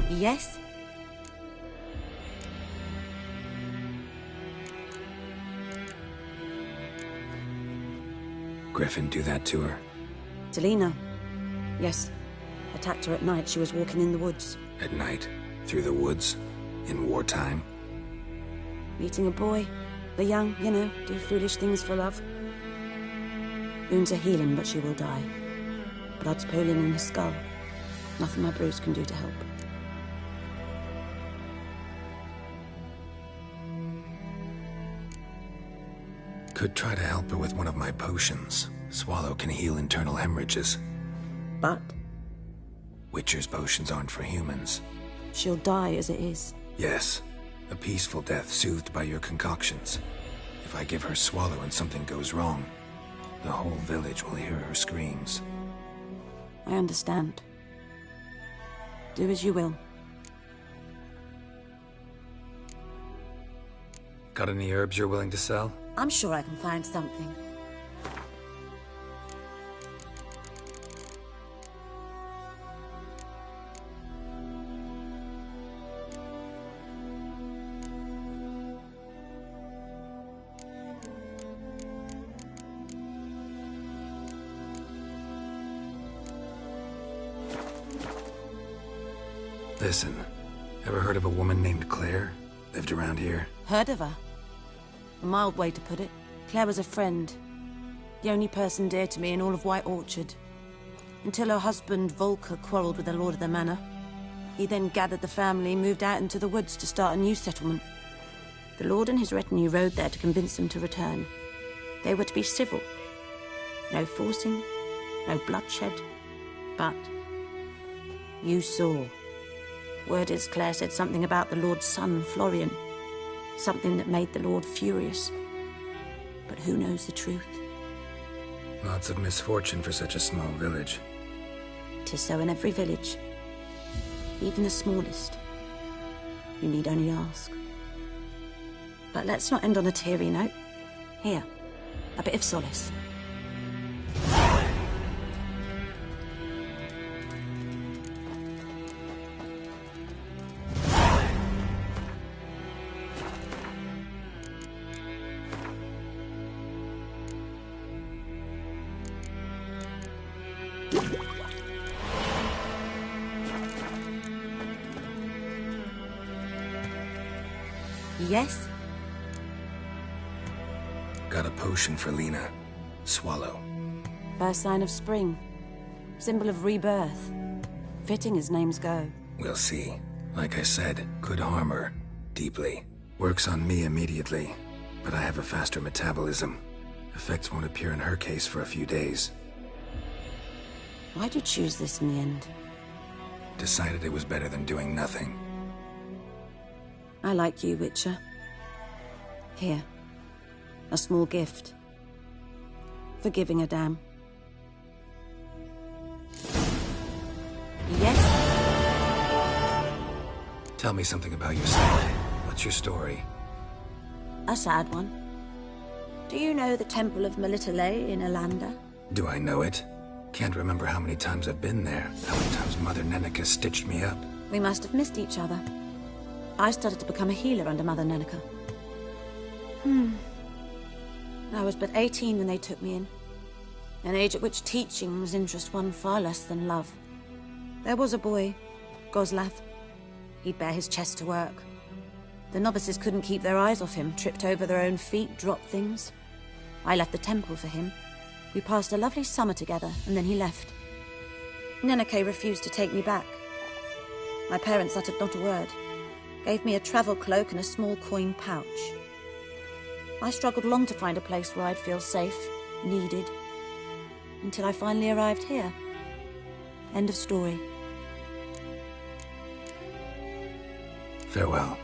Yes? Griffin do that to her? Delina. Yes. Attacked her at night. She was walking in the woods. At night? Through the woods? In wartime? Meeting a boy. The young, you know, do foolish things for love. Wounds are healing, but she will die. Blood's pooling in her skull. Nothing my bruise can do to help. Could try to help her with one of my potions. Swallow can heal internal hemorrhages. But Witcher's potions aren't for humans. She'll die as it is. Yes, a peaceful death soothed by your concoctions. If I give her Swallow and something goes wrong, the whole village will hear her screams. I understand. Do as you will. Got any herbs you're willing to sell? I'm sure I can find something. Listen, ever heard of a woman named Claire? Lived around here? Heard of her? A mild way to put it. Claire was a friend. The only person dear to me in all of White Orchard. Until her husband, Volker, quarreled with the lord of the manor. He then gathered the family, moved out into the woods to start a new settlement. The lord and his retinue rode there to convince them to return. They were to be civil. No forcing, no bloodshed. But you saw. Word is Claire said something about the lord's son, Florian. Something that made the lord furious. But who knows the truth? Lots of misfortune for such a small village. 'Tis so in every village. Even the smallest. You need only ask. But let's not end on a teary note. Here, a bit of solace. Yes? Got a potion for Lena. Swallow. First sign of spring. Symbol of rebirth. Fitting as names go. We'll see. Like I said, could harm her. Deeply. Works on me immediately, but I have a faster metabolism. Effects won't appear in her case for a few days. Why'd you choose this in the end? Decided it was better than doing nothing. I like you, Witcher. Here. A small gift. For giving a damn. Yes? Tell me something about yourself. What's your story? A sad one. Do you know the Temple of Melitele in Alanda? Do I know it? Can't remember how many times I've been there. How many times Mother Neneka stitched me up. We must have missed each other. I started to become a healer under Mother Neneka. I was but 18 when they took me in. An age at which teaching was interest one far less than love. There was a boy, Goslav. He'd bare his chest to work. The novices couldn't keep their eyes off him, tripped over their own feet, dropped things. I left the temple for him. We passed a lovely summer together, and then he left. Neneke refused to take me back. My parents uttered not a word. Gave me a travel cloak and a small coin pouch. I struggled long to find a place where I'd feel safe, needed, until I finally arrived here. End of story. Farewell.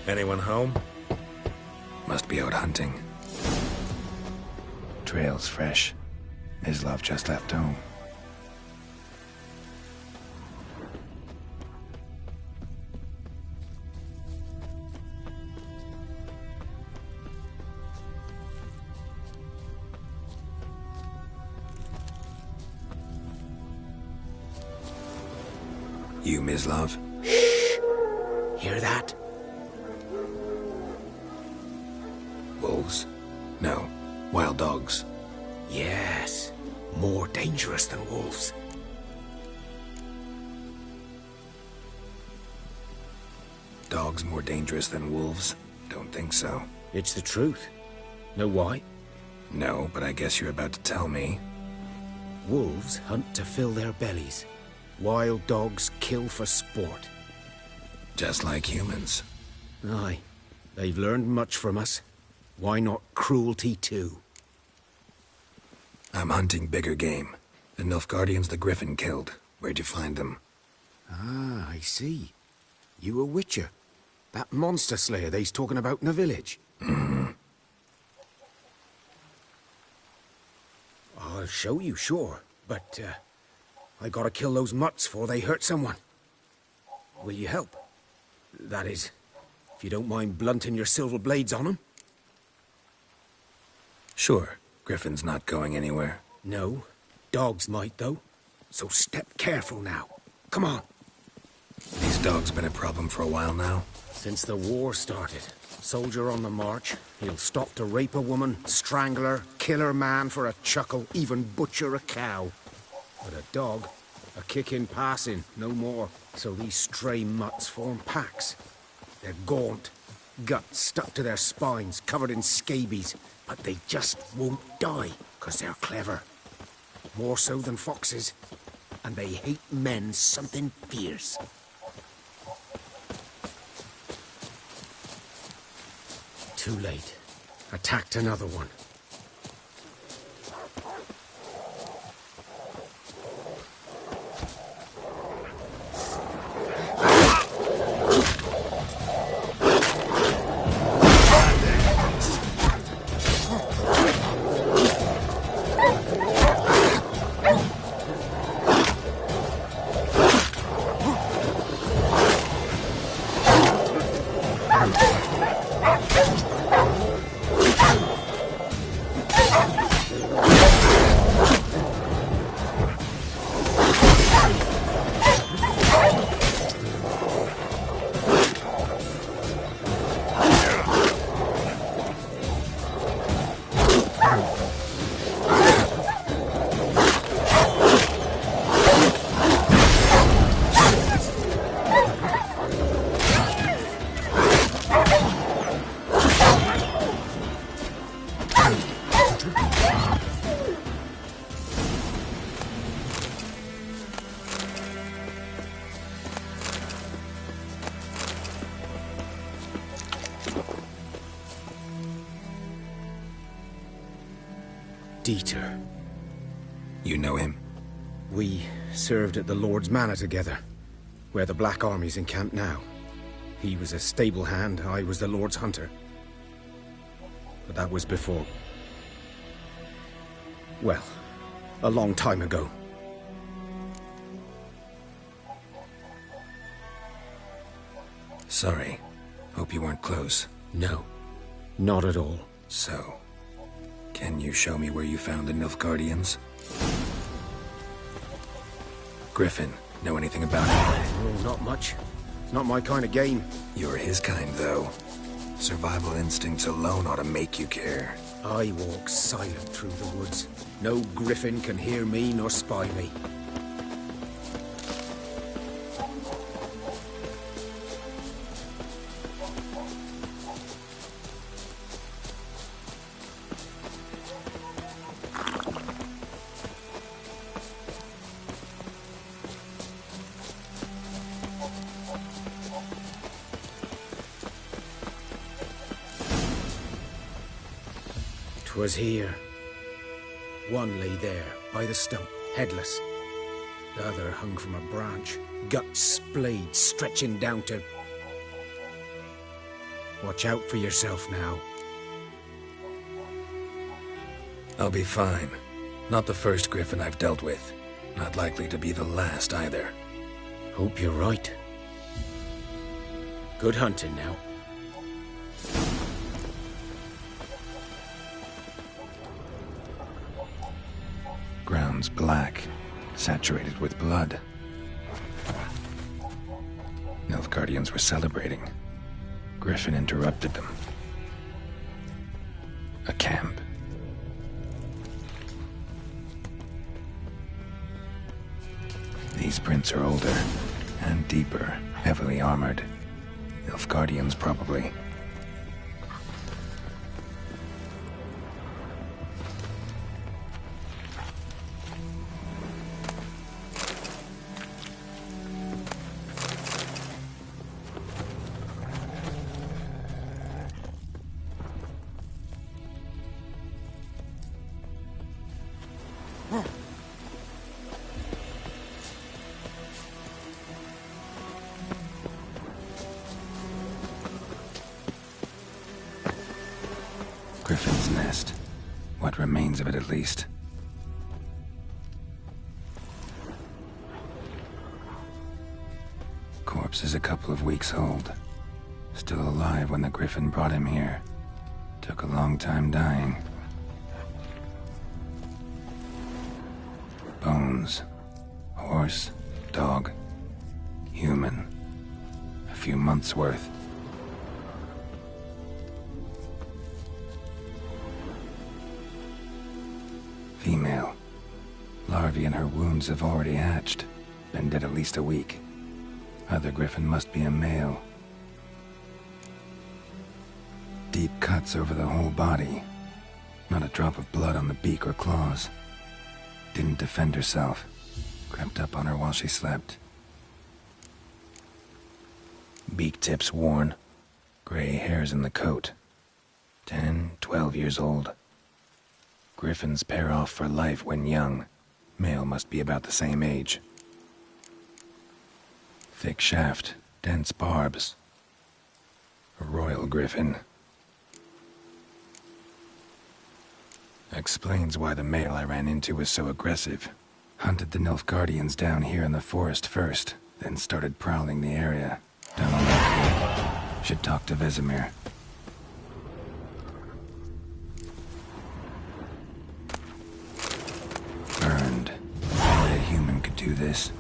Anyone home? Must be out hunting. Trail's fresh. Mislav just left home. You, Mislav? Hear that? Wolves? No. Wild dogs. Yes. More dangerous than wolves. Dogs more dangerous than wolves? Don't think so. It's the truth. Know why? No, but I guess you're about to tell me. Wolves hunt to fill their bellies. Wild dogs kill for sport. Just like humans. Aye. They've learned much from us. Why not cruelty too? I'm hunting bigger game. The Nilfgaardians the Griffin killed. Where'd you find them? Ah, I see. You a witcher. That monster slayer they's talking about in the village. I'll show you, sure. But, I gotta kill those mutts before they hurt someone. Will you help? That is, if you don't mind blunting your silver blades on them. Sure. Griffin's not going anywhere. No. Dogs might, though. So step careful now. Come on. These dogs been a problem for a while now? Since the war started. Soldier on the march. He'll stop to rape a woman, strangle her, kill her man for a chuckle, even butcher a cow. But a dog, a kick in passing, no more. So these stray mutts form packs. They're gaunt, guts stuck to their spines, covered in scabies. But they just won't die, 'cause they're clever. More so than foxes. And they hate men something fierce. Too late. Attacked another one. Dieter. You know him? We served at the Lord's Manor together, where the Black Army's encamped now. He was a stable hand, I was the Lord's hunter. But that was before... well, a long time ago. Sorry. Hope you weren't close. No, not at all. So, can you show me where you found the Nilfgaardians? Griffin, know anything about it? Oh, not much. It's not my kind of game. You're his kind, though. Survival instincts alone ought to make you care. I walk silent through the woods. No griffin can hear me nor spy me. Was here. One lay there, by the stump, headless. The other hung from a branch, guts splayed, stretching down to... Watch out for yourself now. I'll be fine. Not the first griffin I've dealt with. Not likely to be the last, either. Hope you're right. Good hunting now. Ground's black, saturated with blood. Nilfgaardians were celebrating. Griffin interrupted them. A camp. These prints are older and deeper, heavily armored. Nilfgaardians, probably. Griffin's nest. What remains of it, at least. Corpse is a couple of weeks old. Still alive when the Griffin brought him here. Took a long time dying. Bones. Horse. Dog. Human. A few months' worth. Female. Larvae in her wounds have already hatched. Been dead at least a week. Other Griffin must be a male. Deep cuts over the whole body. Not a drop of blood on the beak or claws. Didn't defend herself. Crept up on her while she slept. Beak tips worn. Gray hairs in the coat. 10, 12 years old. Griffins pair off for life when young. Male must be about the same age. Thick shaft, dense barbs. A royal griffin. Explains why the male I ran into was so aggressive. Hunted the Nilfgaardians down here in the forest first, then started prowling the area. Done all I could. Should talk to Vesemir. Burned. Only a human could do this.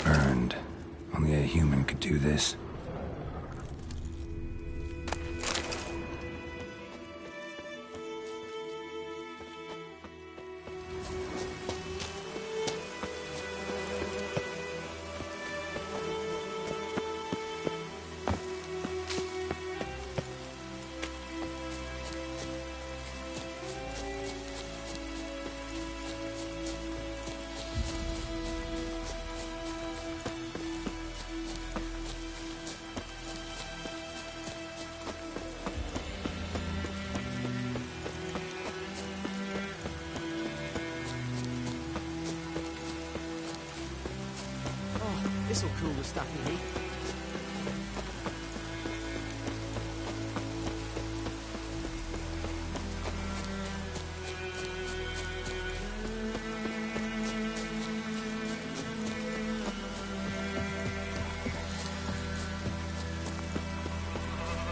Burned. Only a human could do this. This'll cool the stuffy heat.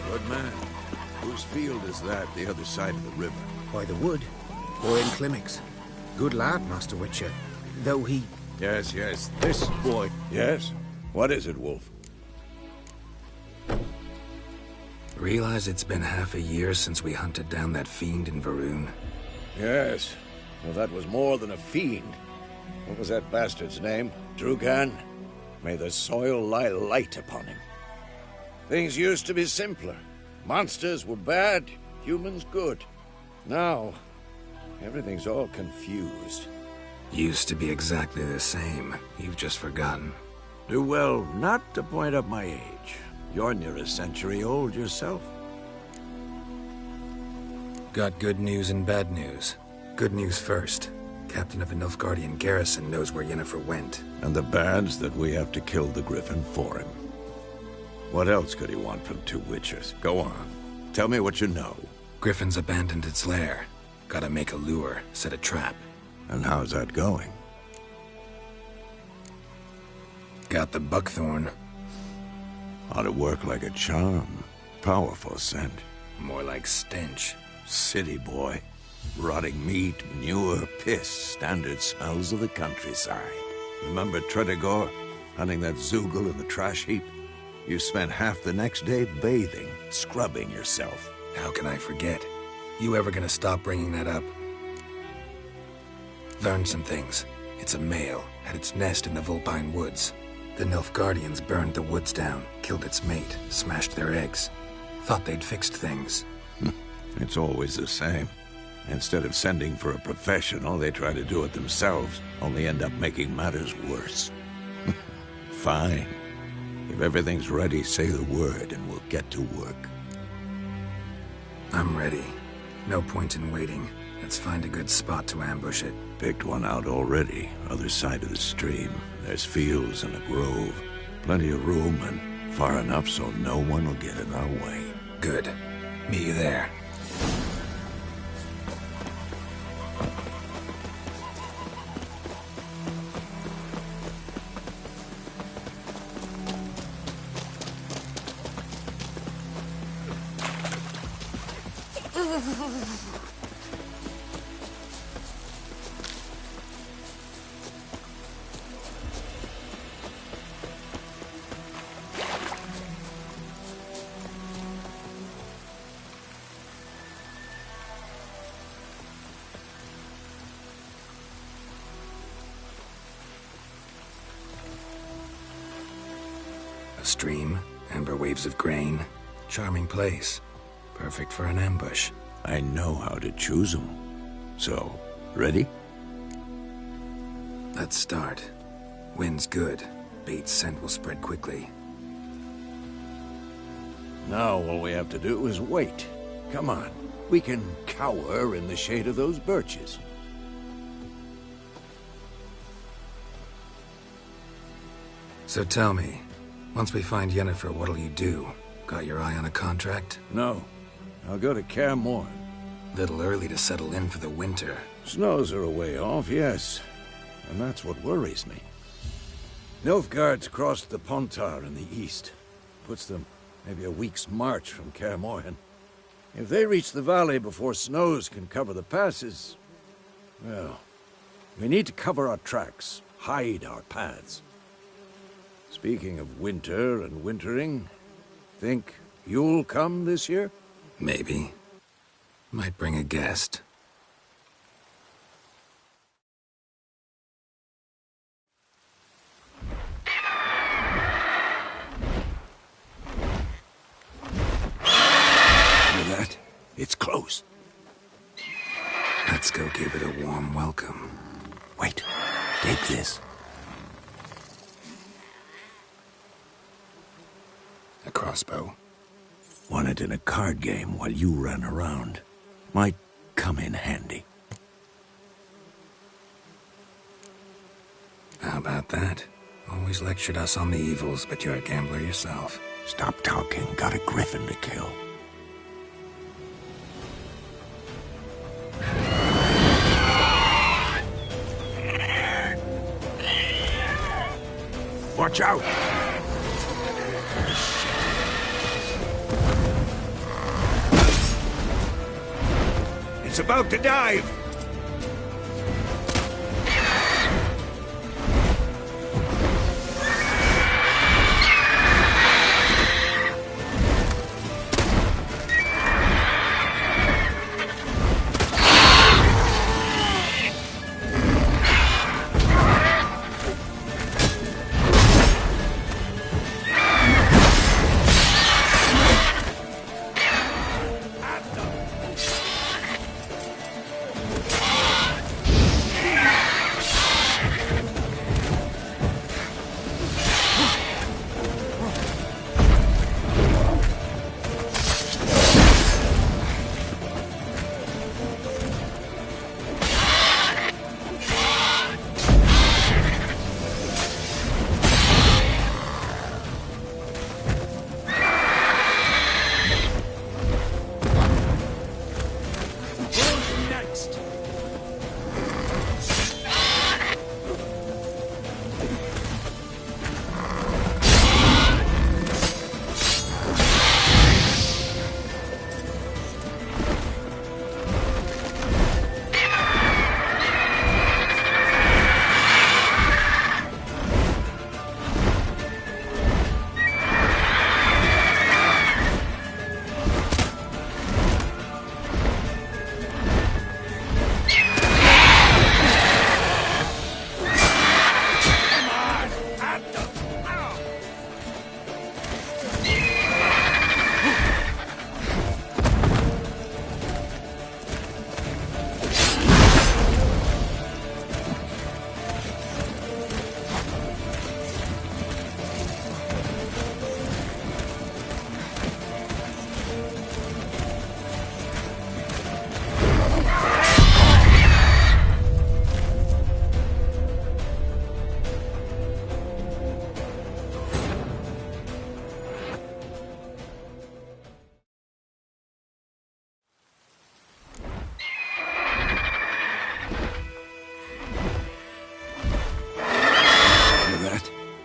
Good man. Whose field is that, the other side of the river? By the wood. Boy in Climmix. Good lad, Master Witcher. Though he... Yes, yes, this boy. Yes? What is it, Wolf? Realize it's been half a year since we hunted down that fiend in Varun? Yes. Well, that was more than a fiend. What was that bastard's name? Drugan? May the soil lie light upon him. Things used to be simpler. Monsters were bad, humans good. Now, everything's all confused. Used to be exactly the same. You've just forgotten. Do well not to point up my age. You're near a century old yourself. Got good news and bad news. Good news first. Captain of a Nilfgaardian garrison knows where Yennefer went. And the bad's that we have to kill the Griffin for him. What else could he want from two witches? Go on. Tell me what you know. Griffin's abandoned its lair. Gotta make a lure, set a trap. And how's that going? Got the buckthorn. Ought to work like a charm. Powerful scent. More like stench. City boy. Rotting meat, manure, piss. Standard smells of the countryside. Remember Tredegor? Hunting that Zoogle in the trash heap? You spent half the next day bathing, scrubbing yourself. How can I forget? You ever gonna stop bringing that up? Learned some things. It's a male, had its nest in the Vulpine Woods. The Nilfgaardians burned the woods down, killed its mate, smashed their eggs. Thought they'd fixed things. It's always the same. Instead of sending for a professional, they try to do it themselves, only end up making matters worse. Fine. If everything's ready, say the word and we'll get to work. I'm ready. No point in waiting. Let's find a good spot to ambush it. Picked one out already, other side of the stream. There's fields and a grove. Plenty of room and far enough so no one will get in our way. Good. Meet you there. A stream, amber waves of grain. Charming place. Perfect for an ambush. I know how to choose them. So, ready? Let's start. Wind's good. Bait's scent will spread quickly. Now all we have to do is wait. Come on. We can cower in the shade of those birches. So tell me, once we find Yennefer, what'll you do? Got your eye on a contract? No. I'll go to Kaer Morhen. Little early to settle in for the winter. Snows are a way off, yes. And that's what worries me. Nilfgaard's crossed the Pontar in the east. Puts them maybe a week's march from Kaer Morhen. If they reach the valley before snows can cover the passes, well, we need to cover our tracks, hide our paths. Speaking of winter and wintering, think you'll come this year? Maybe. Might bring a guest. Hear that? It's close. Let's go give it a warm welcome. Wait. Take this. A crossbow. Won it in a card game while you ran around. Might come in handy. How about that? Always lectured us on the evils, but you're a gambler yourself. Stop talking. Got a griffin to kill. Watch out! It's about to dive!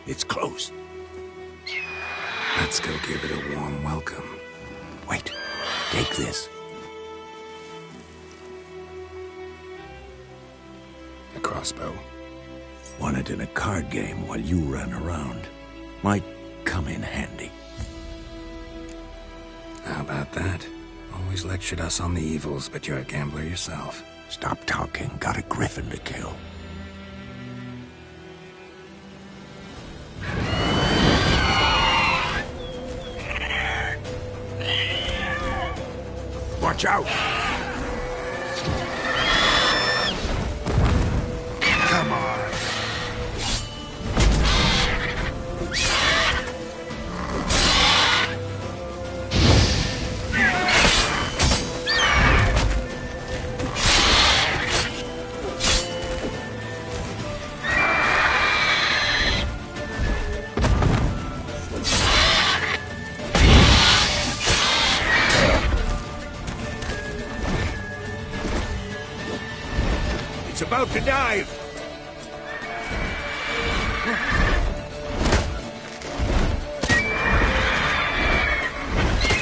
It's close. Let's go give it a warm welcome. Wait, take this. A crossbow. Won it in a card game while you ran around. Might come in handy. How about that? Always lectured us on the evils, but you're a gambler yourself. Stop talking. Got a griffin to kill. Watch out! Come on! It's about to dive!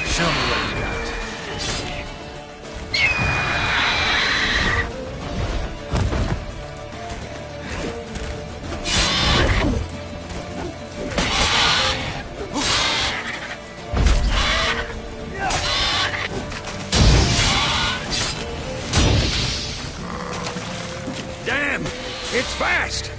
Show me what you got. Damn! It's fast!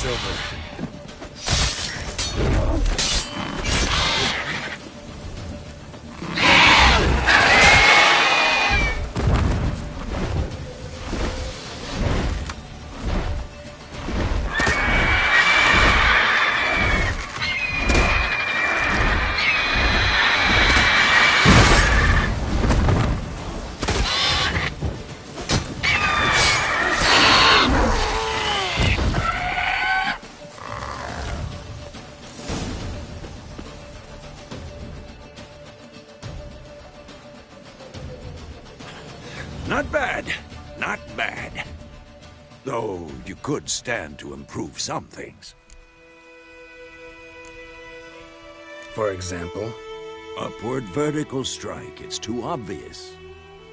over. Not bad. Not bad. Though you could stand to improve some things. For example? Upward vertical strike. It's too obvious.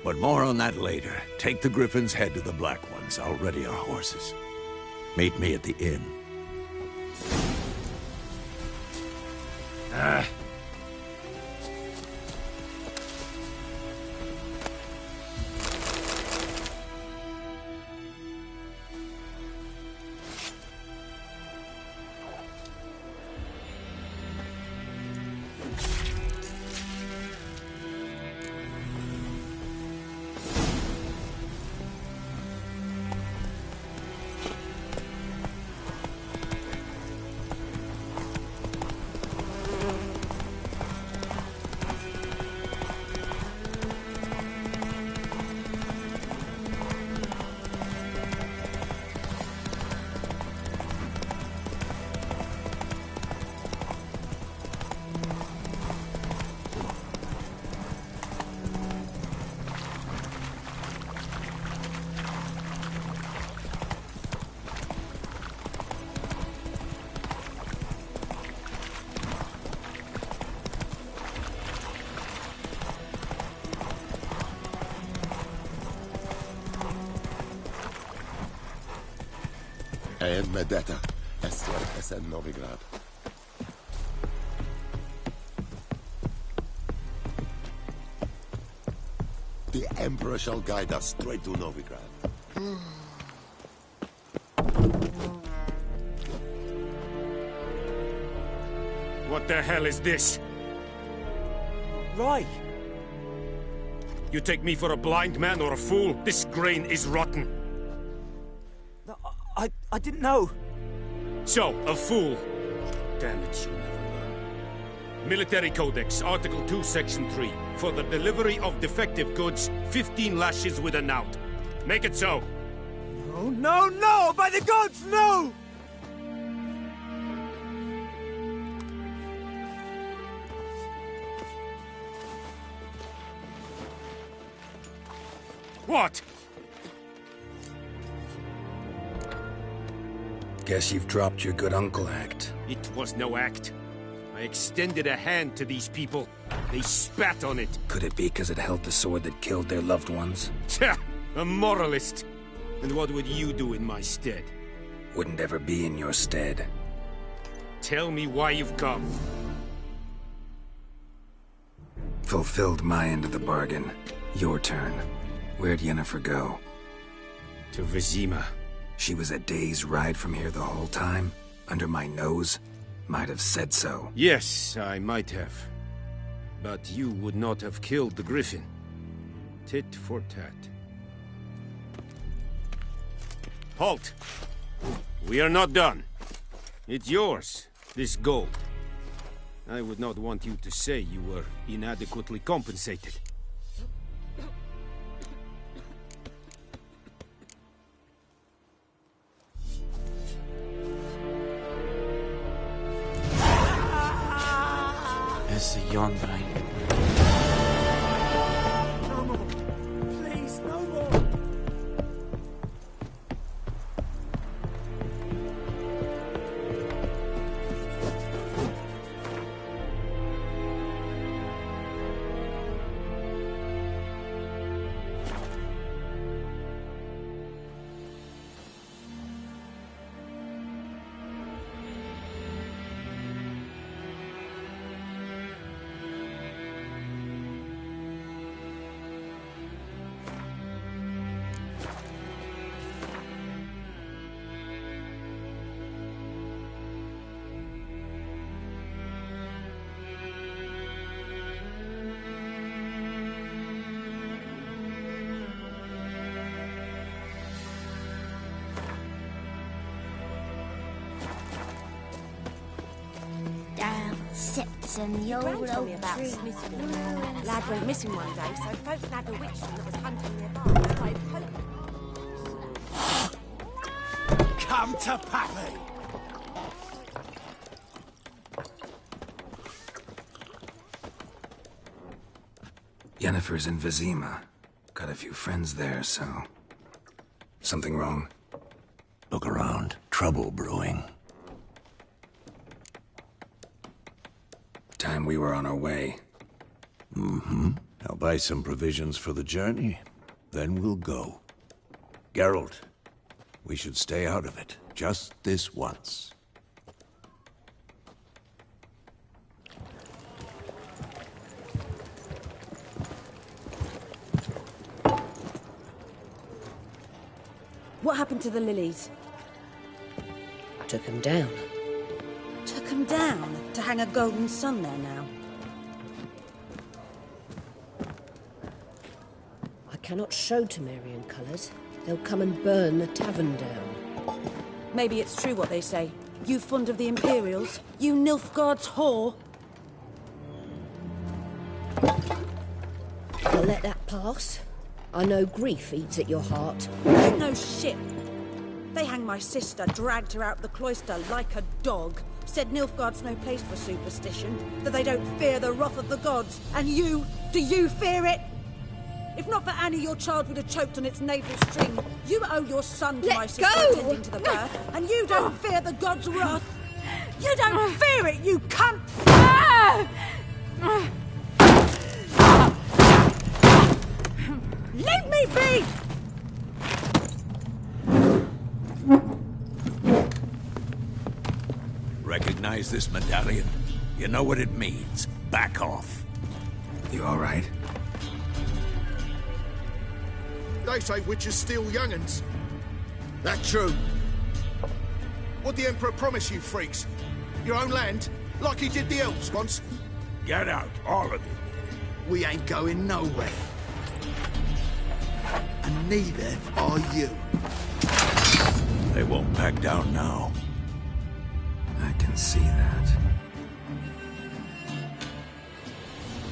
But more on that later. Take the Griffin's head to the Black Ones. I'll ready our horses. Meet me at the inn. And Medetta, Esther, and Novigrad. The Emperor shall guide us straight to Novigrad. What the hell is this? Right. You take me for a blind man or a fool? This grain is rotten. I didn't know. So, a fool. Damn it, you never learn. Military Codex, Article 2, Section 3. For the delivery of defective goods, 15 lashes with a knout. Make it so. No, no, no! By the gods, no! What? Guess you've dropped your good uncle act. It was no act. I extended a hand to these people. They spat on it. Could it be because it held the sword that killed their loved ones? Tja, a moralist. And what would you do in my stead? Wouldn't ever be in your stead. Tell me why you've come. Fulfilled my end of the bargain. Your turn. Where'd Yennefer go? To Vizima. She was a day's ride from here the whole time? Under my nose? Might have said so. Yes, I might have. But you would not have killed the Griffin. Tit for tat. Halt! We are not done. It's yours, this gold. I would not want you to say you were inadequately compensated. It's a young brain. No more. Please, no more. Sits in the Your old gran told me about tree. Smithfield. Lad went missing one day, so folks nabbed a witch that was hunting nearby. Now I've hoped. Come to Pappy! Yennefer's in Vizima. Got a few friends there, so... Something wrong? Look around. Trouble brewing. Time we were on our way. Mm-hmm. I'll buy some provisions for the journey. Then we'll go. Geralt, we should stay out of it. Just this once. What happened to the lilies? Took him down. Took him down to hang a golden sun there now. I cannot show Temerian colours. They'll come and burn the tavern down. Maybe it's true what they say. You fond of the Imperials? You Nilfgaard's whore? I'll let that pass. I know grief eats at your heart. You know shit. They hanged my sister, dragged her out the cloister like a dog. Said Nilfgaard's no place for superstition, that they don't fear the wrath of the gods. And you, do you fear it? If not for Annie, your child would have choked on its navel string. You owe your son to my sister attending to the birth, and you don't fear the gods' wrath. You don't fear it, you cunt! Leave me be! Recognize this medallion? You know what it means. Back off. You all right? They say witches steal young'uns. That true? What'd the Emperor promise you, freaks? Your own land? Like he did the elves once? Get out, all of you. We ain't going nowhere. And neither are you. They won't back down now. I can see that.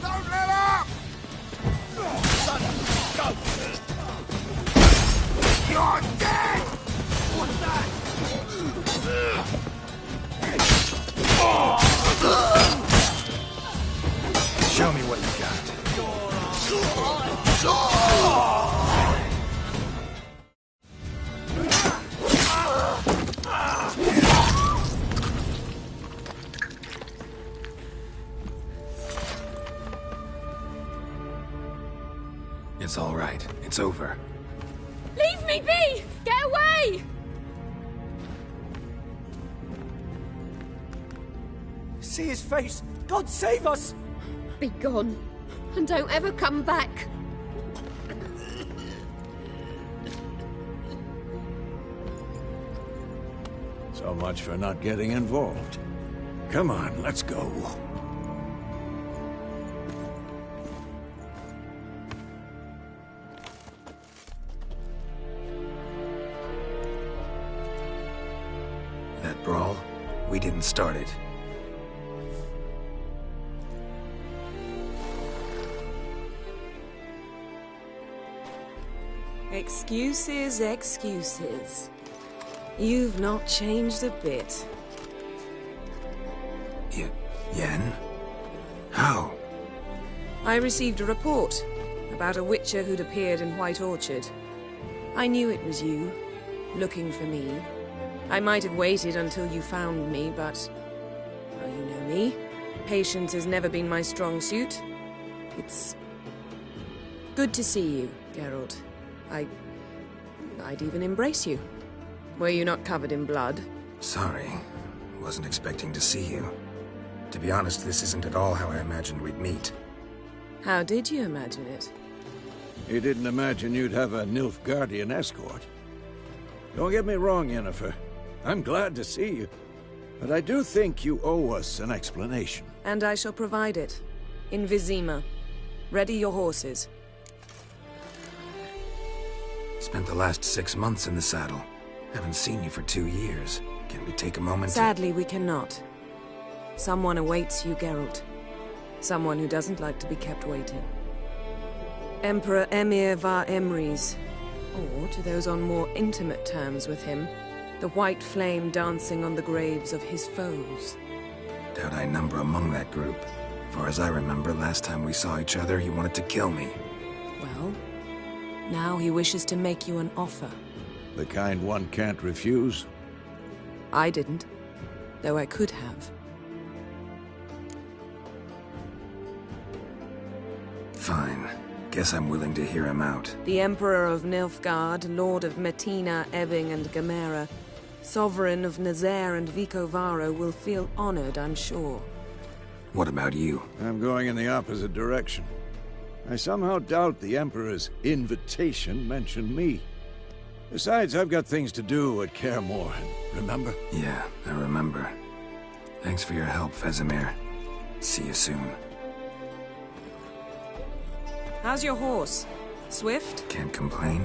Don't let up! Son of a goat! You're dead! What's that? Show me what you got. It's all right. It's over. Leave me be! Get away! See his face! God save us! Be gone, and don't ever come back. So much for not getting involved. Come on, let's go. That brawl, we didn't start it. Excuses, excuses. You've not changed a bit. Yen? How? I received a report about a witcher who'd appeared in White Orchard. I knew it was you, looking for me. I might have waited until you found me, but... well, you know me. Patience has never been my strong suit. It's... good to see you, Geralt. I'd even embrace you. Were you not covered in blood? Sorry. Wasn't expecting to see you. To be honest, this isn't at all how I imagined we'd meet. How did you imagine it? You didn't imagine you'd have a Nilfgaardian escort. Don't get me wrong, Yennefer. I'm glad to see you. But I do think you owe us an explanation. And I shall provide it. In Vizima. Ready your horses. Spent the last 6 months in the saddle. Haven't seen you for 2 years. Can we take a moment Sadly, we cannot. Someone awaits you, Geralt. Someone who doesn't like to be kept waiting. Emperor Emir var Emreis, or, to those on more intimate terms with him, the white flame dancing on the graves of his foes. Doubt I number among that group. For as I remember, last time we saw each other, he wanted to kill me. Well, now he wishes to make you an offer. The kind one can't refuse? I didn't, though I could have. Fine. Guess I'm willing to hear him out. The Emperor of Nilfgaard, Lord of Metina, Ebbing and Gamera, Sovereign of Nazaire and Vicovaro will feel honored, I'm sure. What about you? I'm going in the opposite direction. I somehow doubt the Emperor's invitation mentioned me. Besides, I've got things to do at Kaer Morhen, remember? Yeah, I remember. Thanks for your help, Vesemir. See you soon. How's your horse? Swift? Can't complain.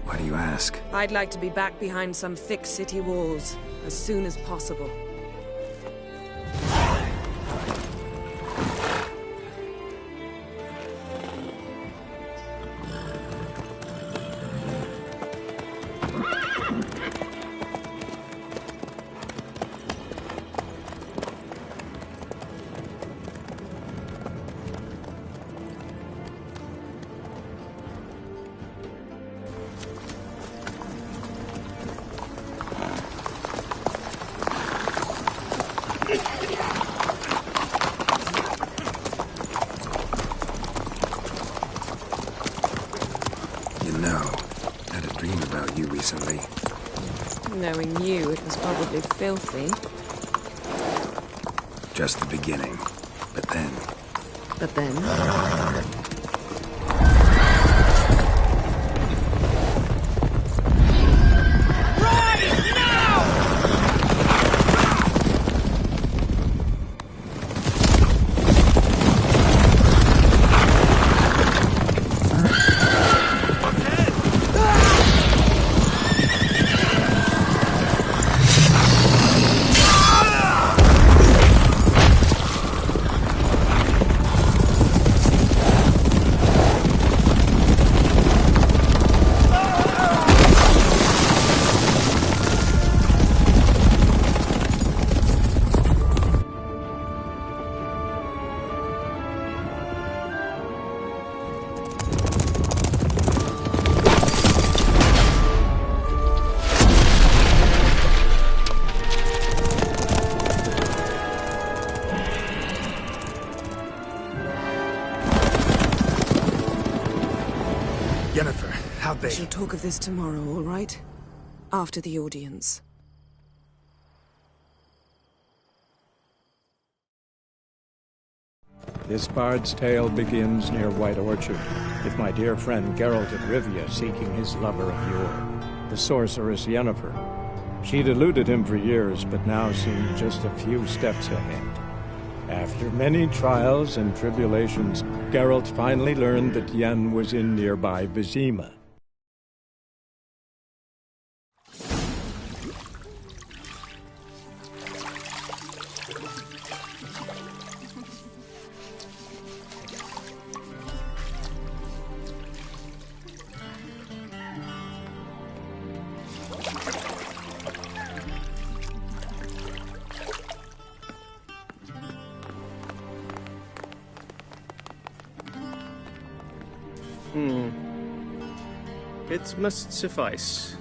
Why do you ask? I'd like to be back behind some thick city walls as soon as possible. Recently. Knowing you, it was probably filthy. Just the beginning. But then... But then? How'd they... We shall talk of this tomorrow, all right? After the audience. This bard's tale begins near White Orchard, with my dear friend Geralt of Rivia seeking his lover of yore, the sorceress Yennefer. She'd eluded him for years, but now seemed just a few steps ahead. After many trials and tribulations, Geralt finally learned that Yen was in nearby Vizima. It must suffice.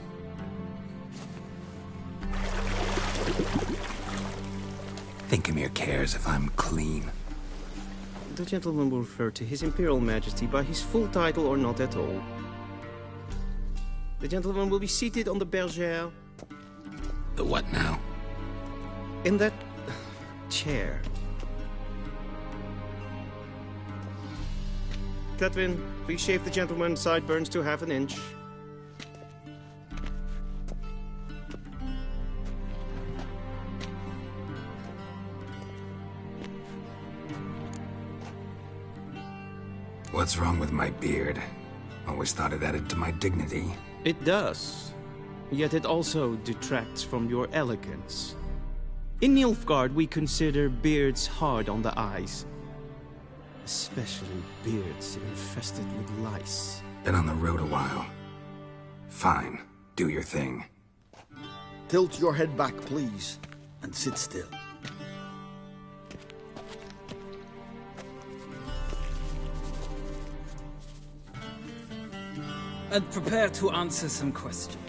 Thinkemir cares if I'm clean. The gentleman will refer to His Imperial Majesty by his full title or not at all. The gentleman will be seated on the bergère. The what now? In that chair. Cletwin, please shave the gentleman's sideburns to half an inch. What's wrong with my beard? Always thought it added to my dignity. It does. Yet it also detracts from your elegance. In Nilfgaard, we consider beards hard on the eyes. Especially beards infested with lice. Been on the road a while. Fine. Do your thing. Tilt your head back, please, and sit still. And prepare to answer some questions.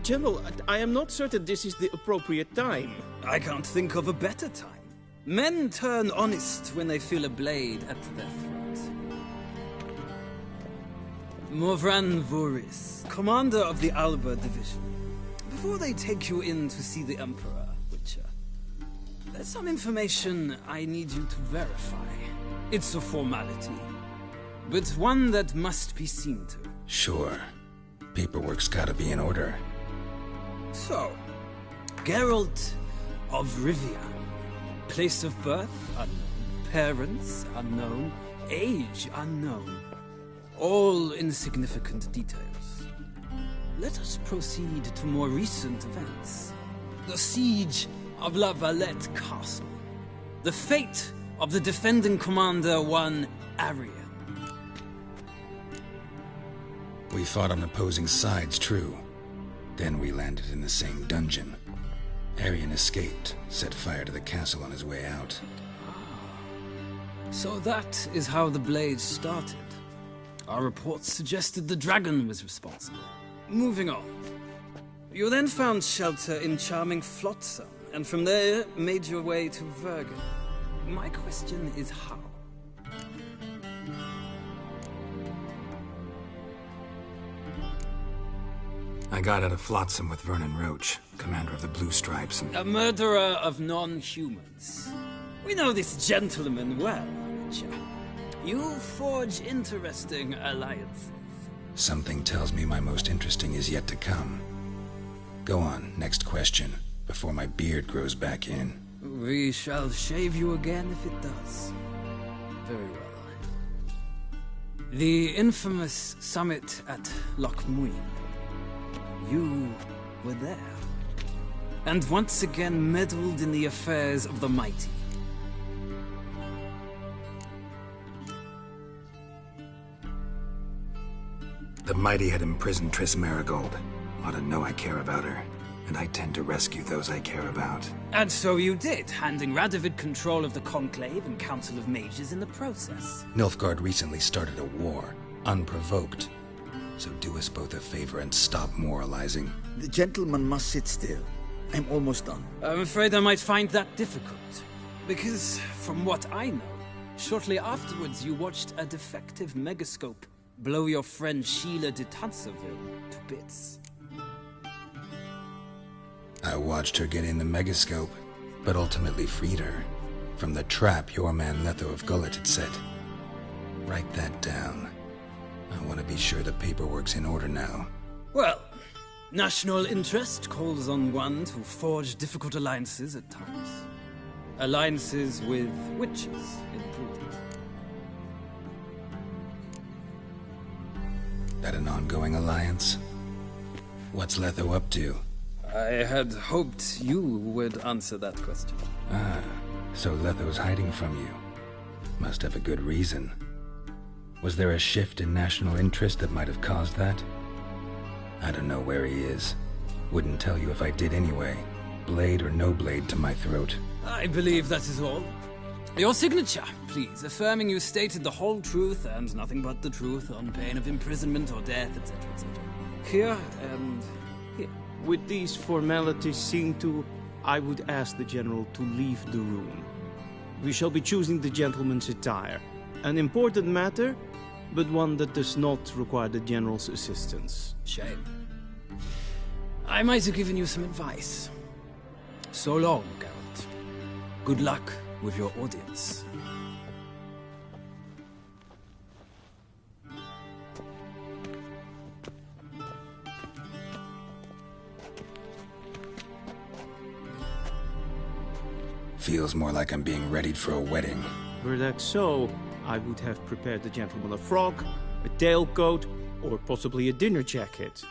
General, I am not certain this is the appropriate time. I can't think of a better time. Men turn honest when they feel a blade at their throat. Morvran Voris, commander of the Alba Division. Before they take you in to see the Emperor, Witcher, there's some information I need you to verify. It's a formality, but one that must be seen to. Sure. Paperwork's gotta be in order. So, Geralt of Rivia. Place of birth, unknown. Parents, unknown. Age, unknown. All insignificant details. Let us proceed to more recent events. The siege of La Valette Castle. The fate of the defending commander, one Arian. We fought on opposing sides, true. Then we landed in the same dungeon. Arian escaped, set fire to the castle on his way out. So that is how the Blade started. Our reports suggested the dragon was responsible. Moving on. You then found shelter in charming Flotsam, and from there made your way to Vergen. My question is how? I got out of Flotsam with Vernon Roach, commander of the Blue Stripes, and... A murderer of non-humans. We know this gentleman well, Witcher. You forge interesting alliances. Something tells me my most interesting is yet to come. Go on, next question, before my beard grows back in. We shall shave you again if it does. Very well. The infamous summit at Loch Muin. You were there. And once again meddled in the affairs of the mighty. The mighty had imprisoned Triss Merigold. Ought to know I care about her. And I tend to rescue those I care about. And so you did, handing Radovid control of the Conclave and Council of Mages in the process. Nilfgaard recently started a war, unprovoked. So do us both a favor and stop moralizing. The gentleman must sit still. I'm almost done. I'm afraid I might find that difficult. Because, from what I know, shortly afterwards you watched a defective megascope blow your friend Sheila de Tanserville to bits. I watched her get in the megascope, but ultimately freed her. From the trap your man Letho of Gullet had set. Write that down. I want to be sure the paperwork's in order now. Well, national interest calls on one to forge difficult alliances at times. Alliances with witches included. That an ongoing alliance? What's Letho up to? I had hoped you would answer that question. Ah, so Letho's hiding from you. Must have a good reason. Was there a shift in national interest that might have caused that? I don't know where he is. Wouldn't tell you if I did anyway. Blade or no blade to my throat. I believe that is all. Your signature, please, affirming you stated the whole truth and nothing but the truth on pain of imprisonment or death, etc., etc. Here and here. With these formalities seen to, I would ask the General to leave the room. We shall be choosing the gentleman's attire. An important matter, but one that does not require the General's assistance. Shame. I might have given you some advice. So long, Geralt. Good luck with your audience. Feels more like I'm being readied for a wedding. Were that so, I would have prepared the gentleman a frock, a tailcoat, or possibly a dinner jacket.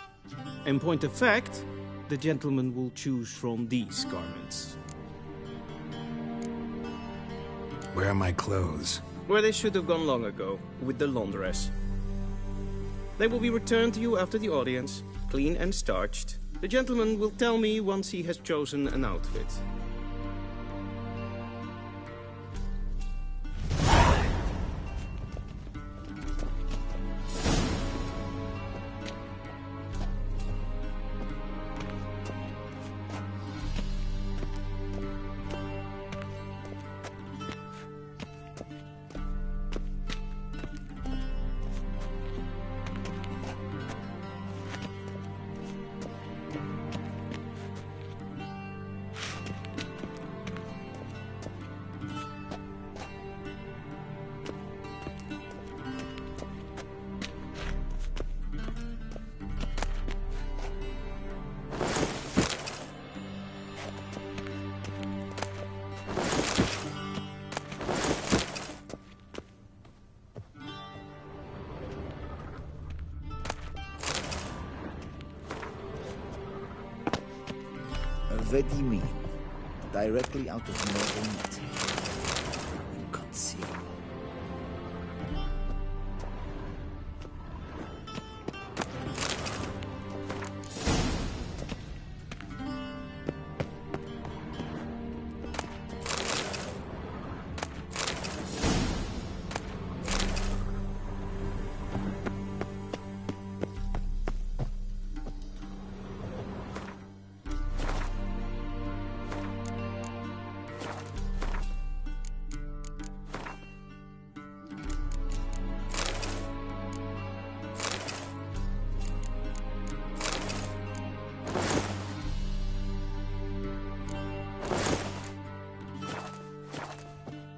In point of fact, the gentleman will choose from these garments. Where are my clothes? Where they should have gone long ago, with the laundress. They will be returned to you after the audience, clean and starched. The gentleman will tell me once he has chosen an outfit. Vedimin, directly out of northern Italy. Inconceivable.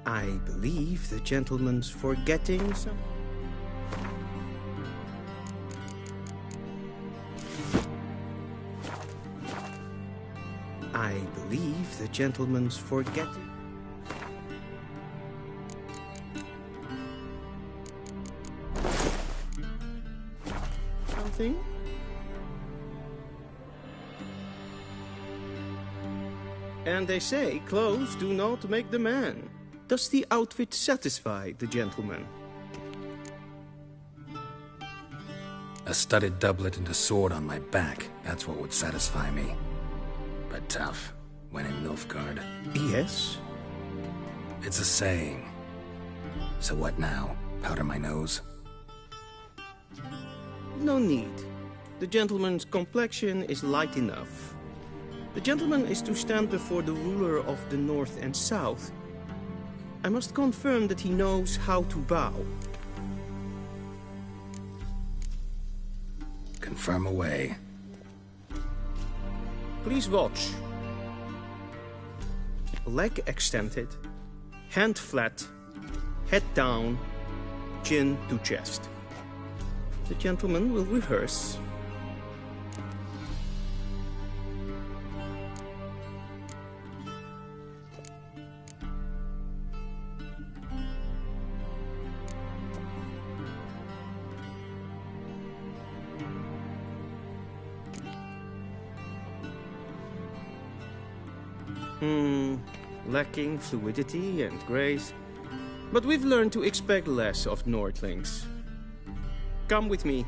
I believe the gentleman's forgetting some... I believe the gentleman's forgetting... something? And they say clothes do not make the man. Does the outfit satisfy the gentleman? A studded doublet and a sword on my back, that's what would satisfy me. But tough, when in Nilfgaard. Yes? It's a saying. So what now? Powder my nose? No need. The gentleman's complexion is light enough. The gentleman is to stand before the ruler of the North and South. I must confirm that he knows how to bow. Confirm away. Please watch. Leg extended, hand flat, head down, chin to chest. The gentleman will rehearse. Lacking fluidity and grace. But we've learned to expect less of Nordlings. Come with me.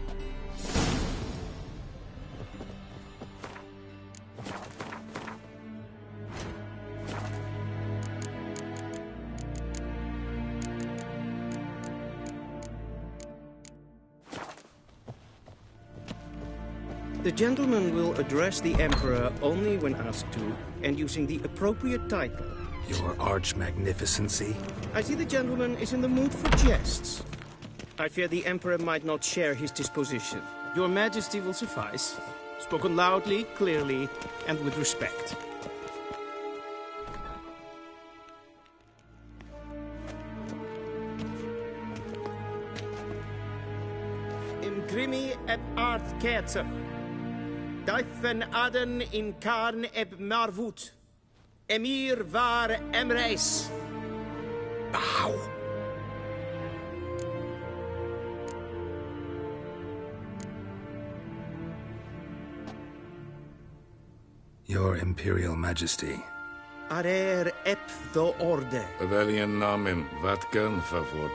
The gentleman will address the Emperor only when asked to, and using the appropriate title. Your Arch-Magnificency? I see the gentleman is in the mood for jests. I fear the Emperor might not share his disposition. Your Majesty will suffice. Spoken loudly, clearly, and with respect. Imgrimi et art ketzer. Daifen aden in karn eb marvut. Emir var emreis. Bow. Your Imperial Majesty. Arer eptho orde. Velian namen, vatgen favor.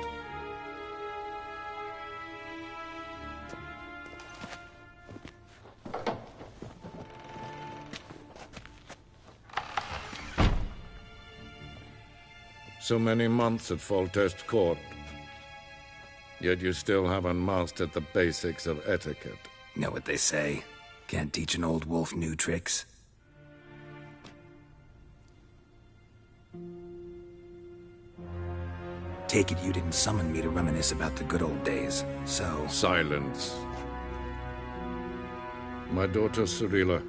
So many months at Foltest Court. Yet you still haven't mastered the basics of etiquette. Know what they say? Can't teach an old wolf new tricks. Take it you didn't summon me to reminisce about the good old days, so... Silence. My daughter Cirilla,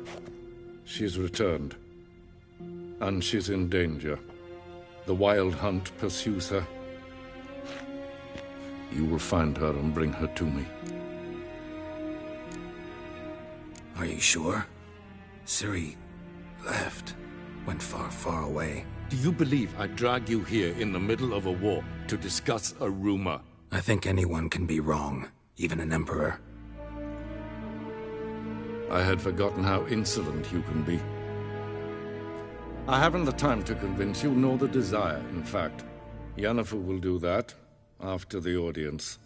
she's returned. And she's in danger. The Wild Hunt pursues her. You will find her and bring her to me. Are you sure? Ciri left. Went far, far away. Do you believe I drag you here in the middle of a war to discuss a rumor? I think anyone can be wrong, even an emperor. I had forgotten how insolent you can be. I haven't the time to convince you, nor the desire, in fact. Yennefer will do that after the audience.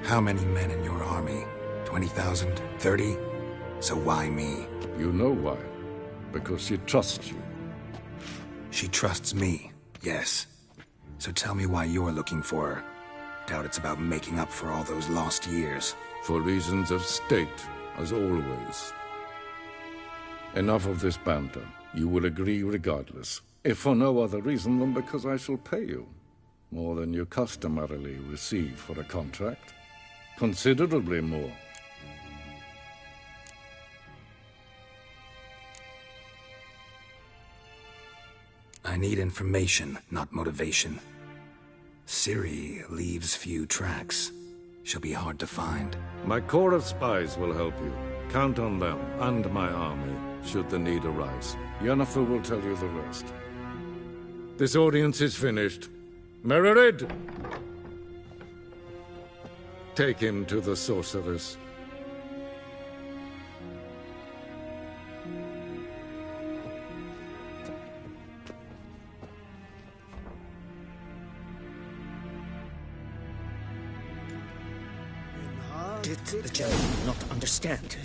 How many men in your army? 20,000? 30? So why me? You know why. Because she trusts you. She trusts me, yes. So tell me why you're looking for her. Doubt it's about making up for all those lost years. For reasons of state, as always. Enough of this banter. You will agree regardless. If for no other reason than because I shall pay you. More than you customarily receive for a contract. Considerably more. I need information, not motivation. Ciri leaves few tracks. She'll be hard to find. My corps of spies will help you. Count on them, and my army, should the need arise. Yennefer will tell you the rest. This audience is finished. Mererid! Take him to the sorceress. Did the gentleman not understand?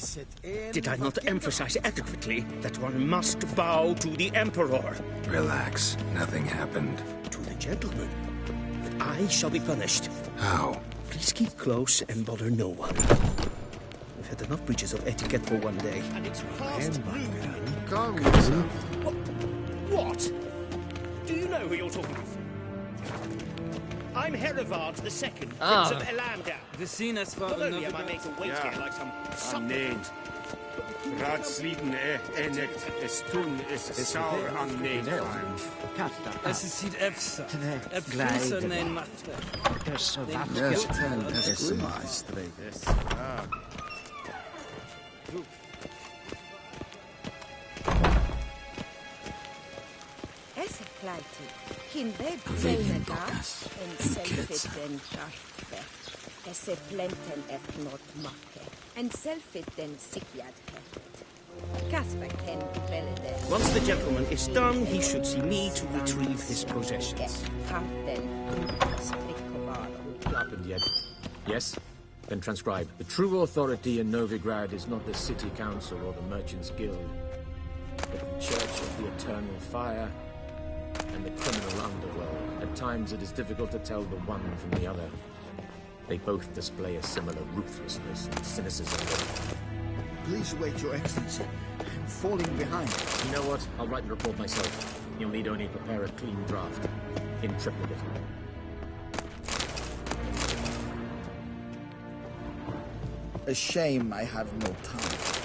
Did I not emphasize adequately that one must bow to the Emperor? Relax. Nothing happened. To the gentleman. But I shall be punished. How? Please keep close and bother no one. We've had enough breaches of etiquette for one day. And it's past What? Do you know who you're talking to? I'm Herivard the Second, Prince of Elandar. We seen us for Not only am I made to wait here like some supplicant. Raadsliden enigt stund is saur an nedfallen. Es sieht Efsa. Efsa nein matte. Kindred Zelnega en selvfitten skärpe. Esse plenten not makke. En selvfitten sikjad Kasper ken velede. Once the gentleman is done, he should see me to retrieve his possessions. Happened yet? Yes? Then transcribe. The true authority in Novigrad is not the city council or the merchants' guild, but the Church of the Eternal Fire and the criminal underworld. At times it is difficult to tell the one from the other. They both display a similar ruthlessness and cynicism. Please wait, Your Excellency. I'm falling behind. You know what? I'll write the report myself. You'll need only prepare a clean draft. In triplicate. A shame I have no time.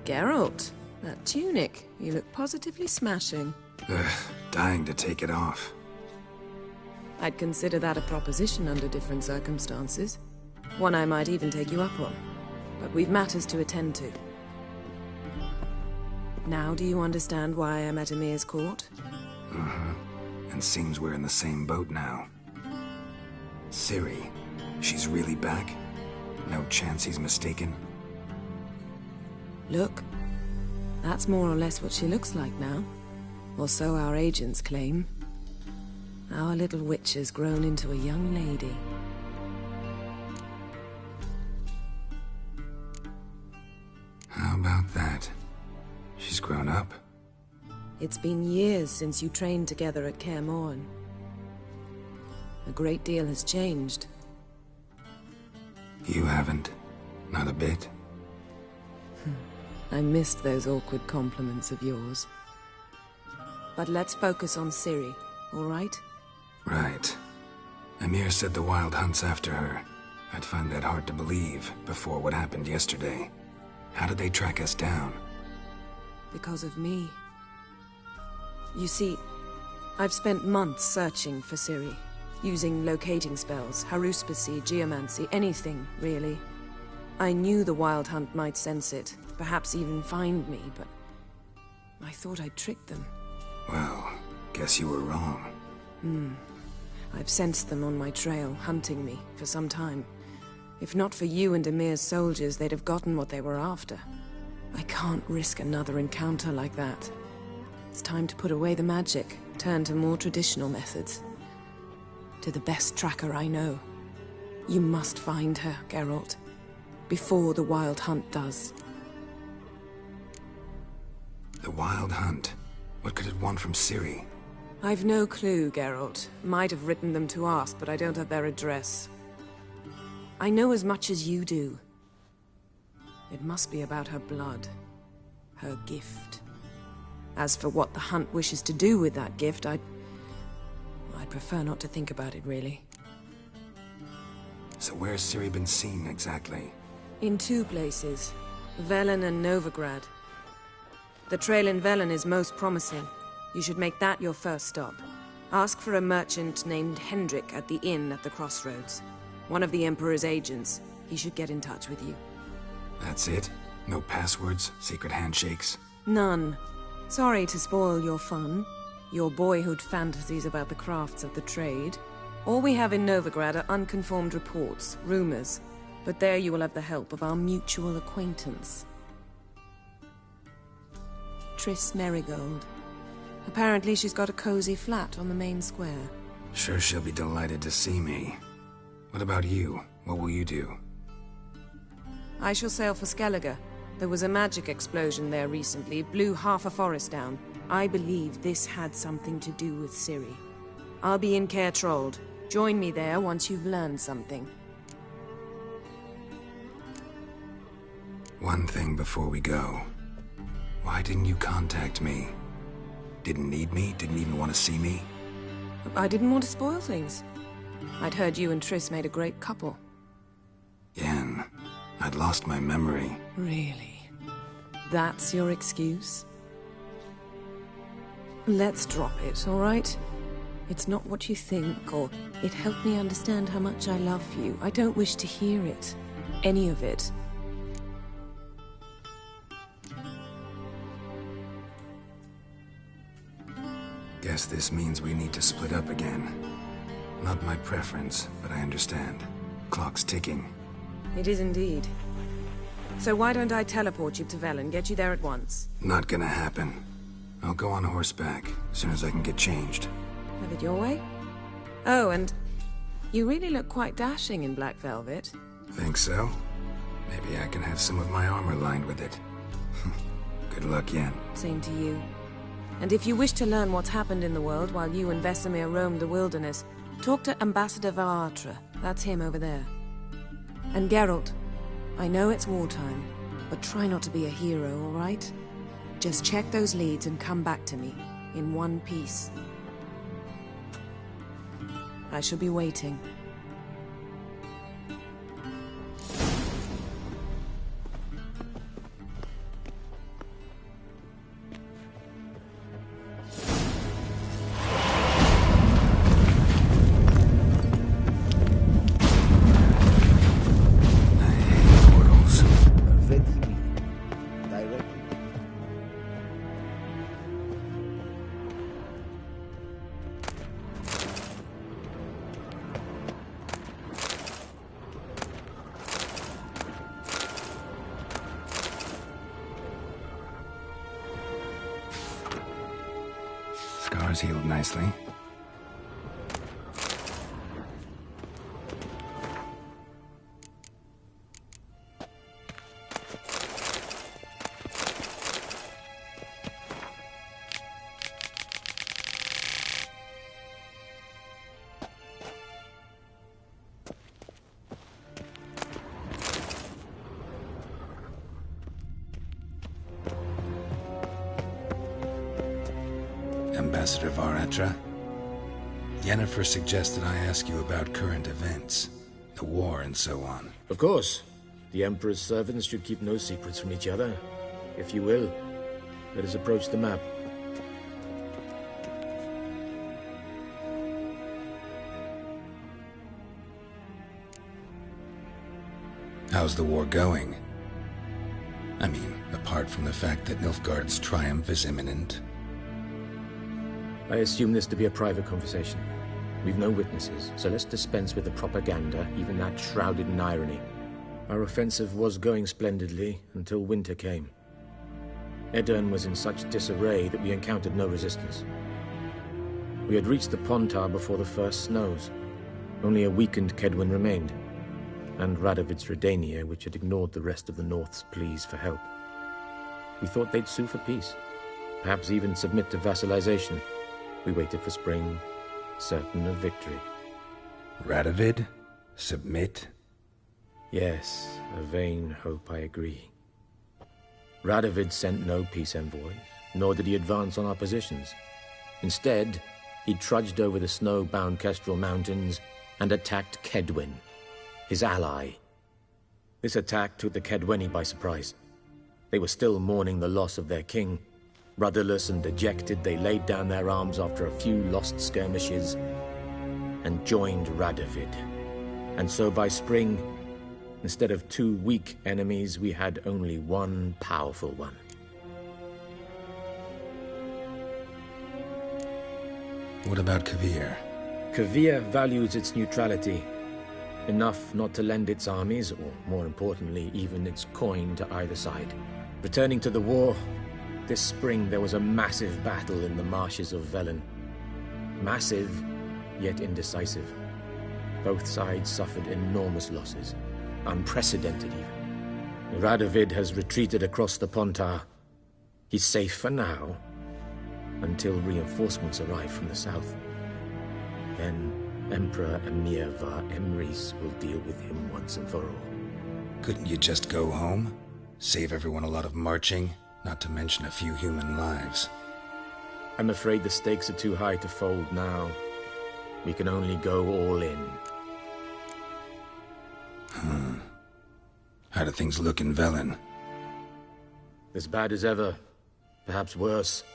Geralt, that tunic. You look positively smashing. Dying to take it off. I'd consider that a proposition under different circumstances. One I might even take you up on. But we've matters to attend to. Now do you understand why I'm at Emir's court? and seems we're in the same boat now. Ciri, she's really back? No chance he's mistaken? Look, that's more or less what she looks like now. Or so our agents claim. Our little witch has grown into a young lady. How about that? She's grown up. It's been years since you trained together at Kaer Morhen. A great deal has changed. You haven't. Not a bit. I missed those awkward compliments of yours. But let's focus on Ciri, all right? Right. Emhyr said the Wild Hunt's after her. I'd find that hard to believe before what happened yesterday. How did they track us down? Because of me. You see, I've spent months searching for Ciri, using locating spells, haruspicy, geomancy, anything, really. I knew the Wild Hunt might sense it, perhaps even find me, but I thought I'd tricked them. Well, guess you were wrong. I've sensed them on my trail, hunting me, for some time. If not for you and Emhyr's soldiers, they'd have gotten what they were after. I can't risk another encounter like that. It's time to put away the magic, turn to more traditional methods. To the best tracker I know. You must find her, Geralt. Before the Wild Hunt does. The Wild Hunt? What could it want from Ciri? I've no clue, Geralt. Might have written them to ask, but I don't have their address. I know as much as you do. It must be about her blood. Her gift. As for what the Hunt wishes to do with that gift, I'd prefer not to think about it, really. So where's Ciri been seen, exactly? In two places. Velen and Novigrad. The trail in Velen is most promising. You should make that your first stop. Ask for a merchant named Hendrik at the inn at the crossroads. One of the Emperor's agents. He should get in touch with you. That's it? No passwords? Secret handshakes? None. Sorry to spoil your fun. Your boyhood fantasies about the crafts of the trade. All we have in Novigrad are unconfirmed reports, rumors. But there you will have the help of our mutual acquaintance. Triss Merigold. Apparently she's got a cozy flat on the main square. Sure she'll be delighted to see me. What about you? What will you do? I shall sail for Skellige. There was a magic explosion there recently, blew half a forest down. I believe this had something to do with Ciri. I'll be in Caer Trolde. Join me there once you've learned something. One thing before we go. Why didn't you contact me? Didn't need me? Didn't even want to see me? I didn't want to spoil things. I'd heard you and Triss made a great couple. Yen, I'd lost my memory. Really? That's your excuse? Let's drop it, all right? It's not what you think, or it helped me understand how much I love you. I don't wish to hear it. Any of it. Guess this means we need to split up again. Not my preference, but I understand. Clock's ticking. It is indeed. So why don't I teleport you to Velen, get you there at once? Not gonna happen. I'll go on horseback, as soon as I can get changed. Have it your way? Oh, and you really look quite dashing in black velvet. Think so? Maybe I can have some of my armor lined with it. Good luck, Yen. Same to you. And if you wish to learn what's happened in the world while you and Vesemir roamed the wilderness, talk to Ambassador Varatra. That's him over there. And Geralt, I know it's wartime, but try not to be a hero, all right? Just check those leads and come back to me, in one piece. I shall be waiting. Scar's healed nicely. Ambassador Varatra, Yennefer suggested I ask you about current events, the war and so on. Of course. The Emperor's servants should keep no secrets from each other. If you will, let us approach the map. How's the war going? I mean, apart from the fact that Nilfgaard's triumph is imminent. I assume this to be a private conversation. We've no witnesses, so let's dispense with the propaganda, even that shrouded in irony. Our offensive was going splendidly until winter came. Edirn was in such disarray that we encountered no resistance. We had reached the Pontar before the first snows. Only a weakened Kedwen remained, and Radovid's Redania, which had ignored the rest of the North's pleas for help. We thought they'd sue for peace, perhaps even submit to vassalization. We waited for spring, certain of victory. Radovid? Submit? Yes, a vain hope, I agree. Radovid sent no peace envoys, nor did he advance on our positions. Instead, he trudged over the snow-bound Kestrel Mountains and attacked Kedwen, his ally. This attack took the Kedweni by surprise. They were still mourning the loss of their king. Rudderless and dejected, they laid down their arms after a few lost skirmishes and joined Radovid. And so by spring, instead of 2 weak enemies, we had only one powerful one. What about Kovir? Kovir values its neutrality, enough not to lend its armies, or more importantly, even its coin to either side. Returning to the war, this spring there was a massive battle in the marshes of Velen. Massive, yet indecisive. Both sides suffered enormous losses, unprecedented even. Radovid has retreated across the Pontar. He's safe for now, until reinforcements arrive from the south. Then Emperor Emir var Emrys will deal with him once and for all. Couldn't you just go home? Save everyone a lot of marching, not to mention a few human lives. I'm afraid the stakes are too high to fold now. We can only go all in. How do things look in Velen? As bad as ever, perhaps worse.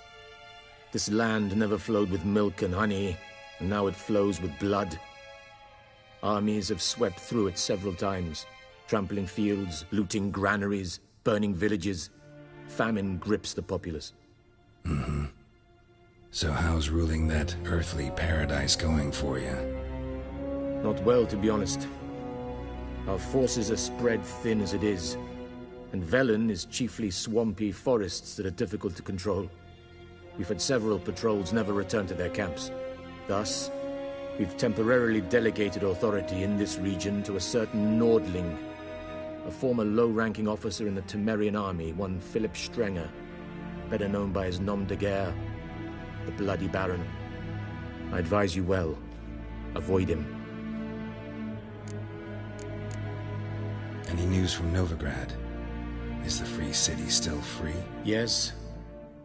This land never flowed with milk and honey, and now it flows with blood. Armies have swept through it several times, trampling fields, looting granaries, burning villages. Famine grips the populace. So how's ruling that earthly paradise going for you? Not well, to be honest. Our forces are spread thin as it is, and Velen is chiefly swampy forests that are difficult to control. We've had several patrols never return to their camps. Thus, we've temporarily delegated authority in this region to a certain Nordling, a former low-ranking officer in the Temerian army, one Philip Strenger, better known by his nom de guerre, the Bloody Baron. I advise you well. Avoid him. Any news from Novigrad? Is the free city still free? Yes,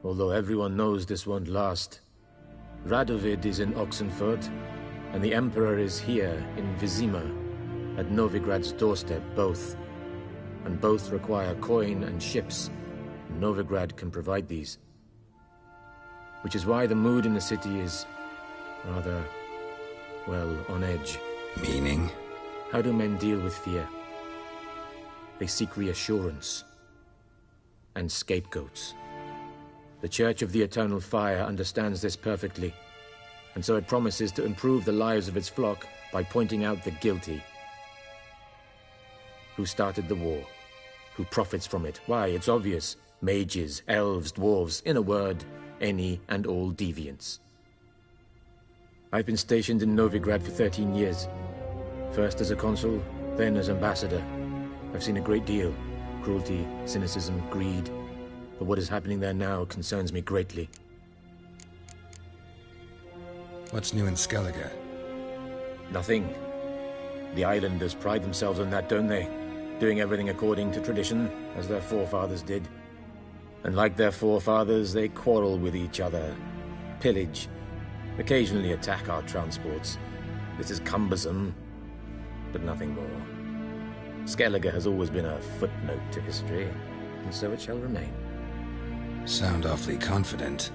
although everyone knows this won't last. Radovid is in Oxenfurt, and the Emperor is here in Vizima, at Novigrad's doorstep, both. And both require coin and ships. Novigrad can provide these. Which is why the mood in the city is rather, well, on edge. Meaning? How do men deal with fear? They seek reassurance and scapegoats. The Church of the Eternal Fire understands this perfectly, and so it promises to improve the lives of its flock by pointing out the guilty. Who started the war? Who profits from it? Why, it's obvious. Mages, elves, dwarves, in a word, any and all deviants. I've been stationed in Novigrad for 13 years. First as a consul, then as ambassador. I've seen a great deal. Cruelty, cynicism, greed. But what is happening there now concerns me greatly. What's new in Skellige? Nothing. The islanders pride themselves on that, don't they? Doing everything according to tradition, as their forefathers did. And like their forefathers, they quarrel with each other, pillage, occasionally attack our transports. This is cumbersome, but nothing more. Skellige has always been a footnote to history, and so it shall remain. Sound awfully confident.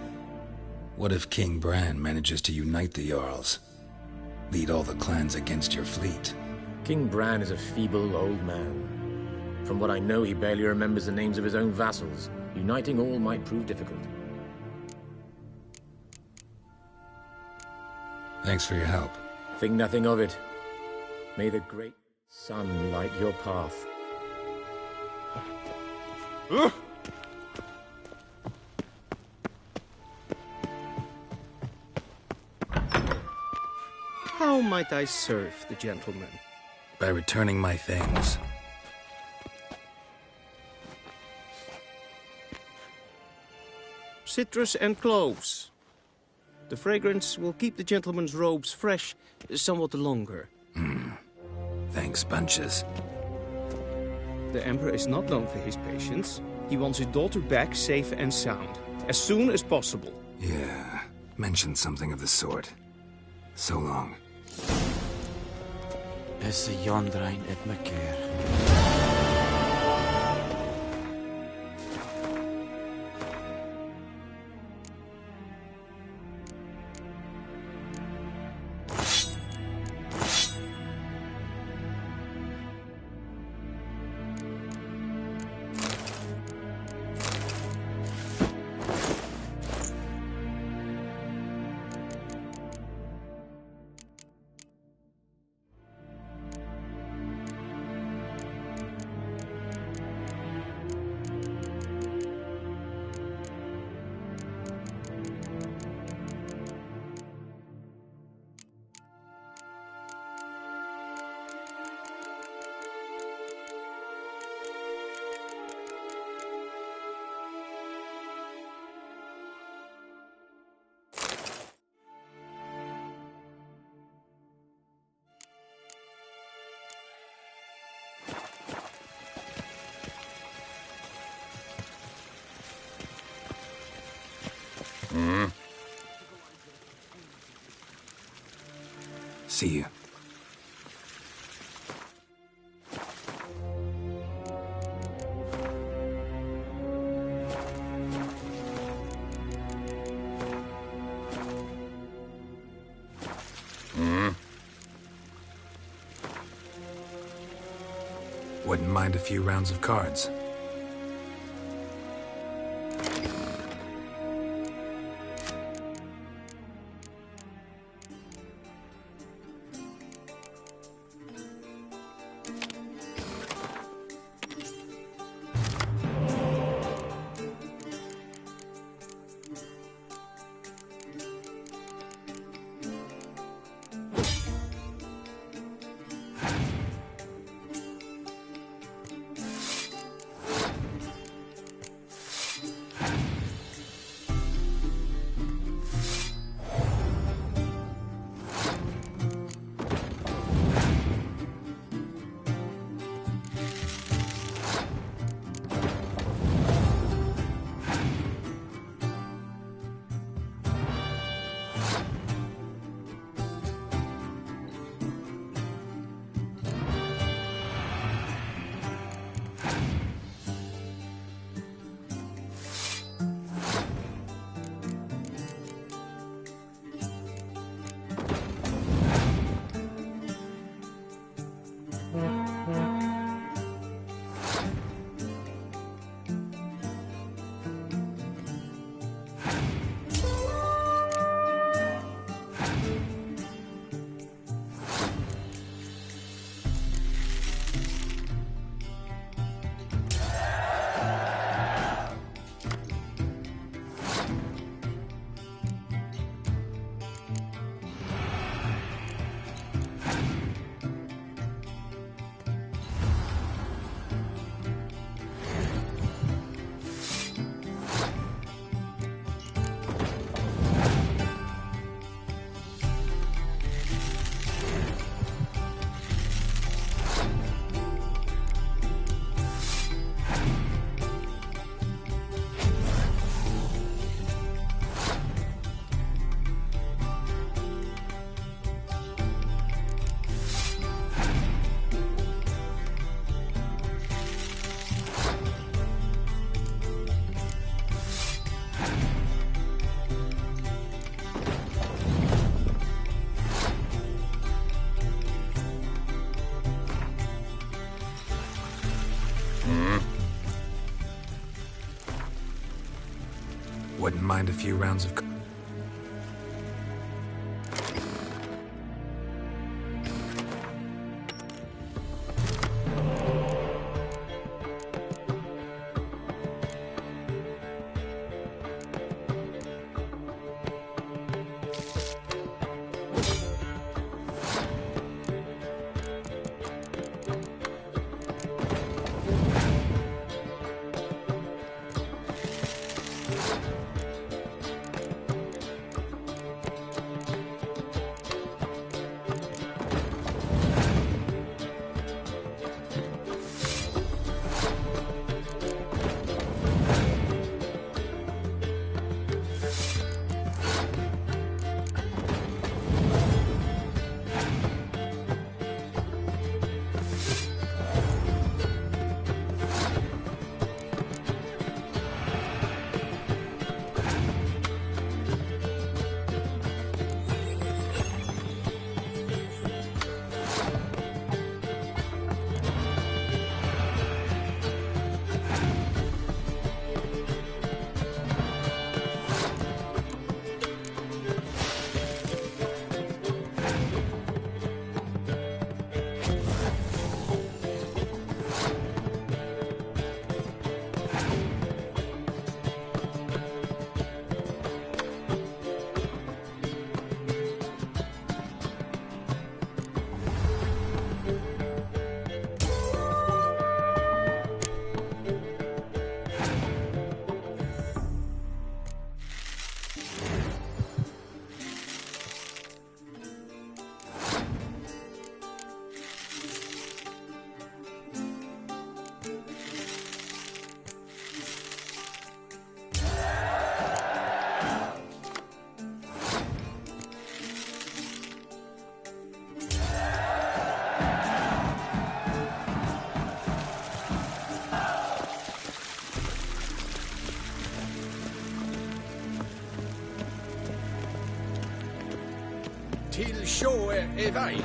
What if King Bran manages to unite the Jarls? Lead all the clans against your fleet? King Bran is a feeble old man. From what I know, he barely remembers the names of his own vassals. Uniting all might prove difficult. Thanks for your help. Think nothing of it. May the great sun light your path. How might I serve the gentleman? By returning my things. Citrus and cloves. The fragrance will keep the gentleman's robes fresh somewhat longer. Thanks, bunches. The Emperor is not known for his patience. He wants his daughter back safe and sound, as soon as possible. Yeah, mentioned something of the sort. So long. Is the Yondrain et Maker. See you. Wouldn't mind a few rounds of cards. Wouldn't mind a few rounds of... Till sjå är väg.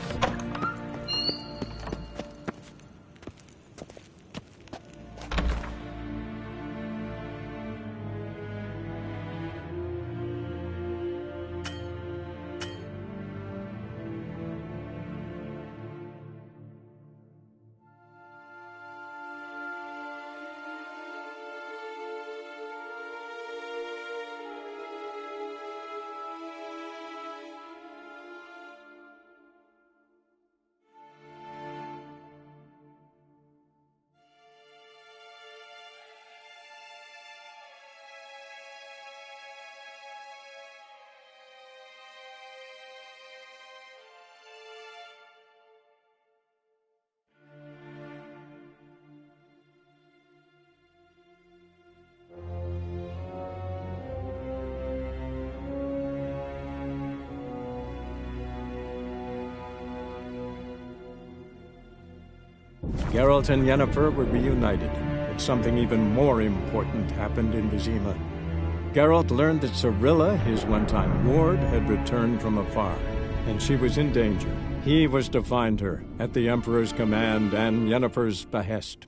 Geralt and Yennefer were reunited, but something even more important happened in Vizima. Geralt learned that Cirilla, his one-time ward, had returned from afar, and she was in danger. He was to find her, at the Emperor's command and Yennefer's behest.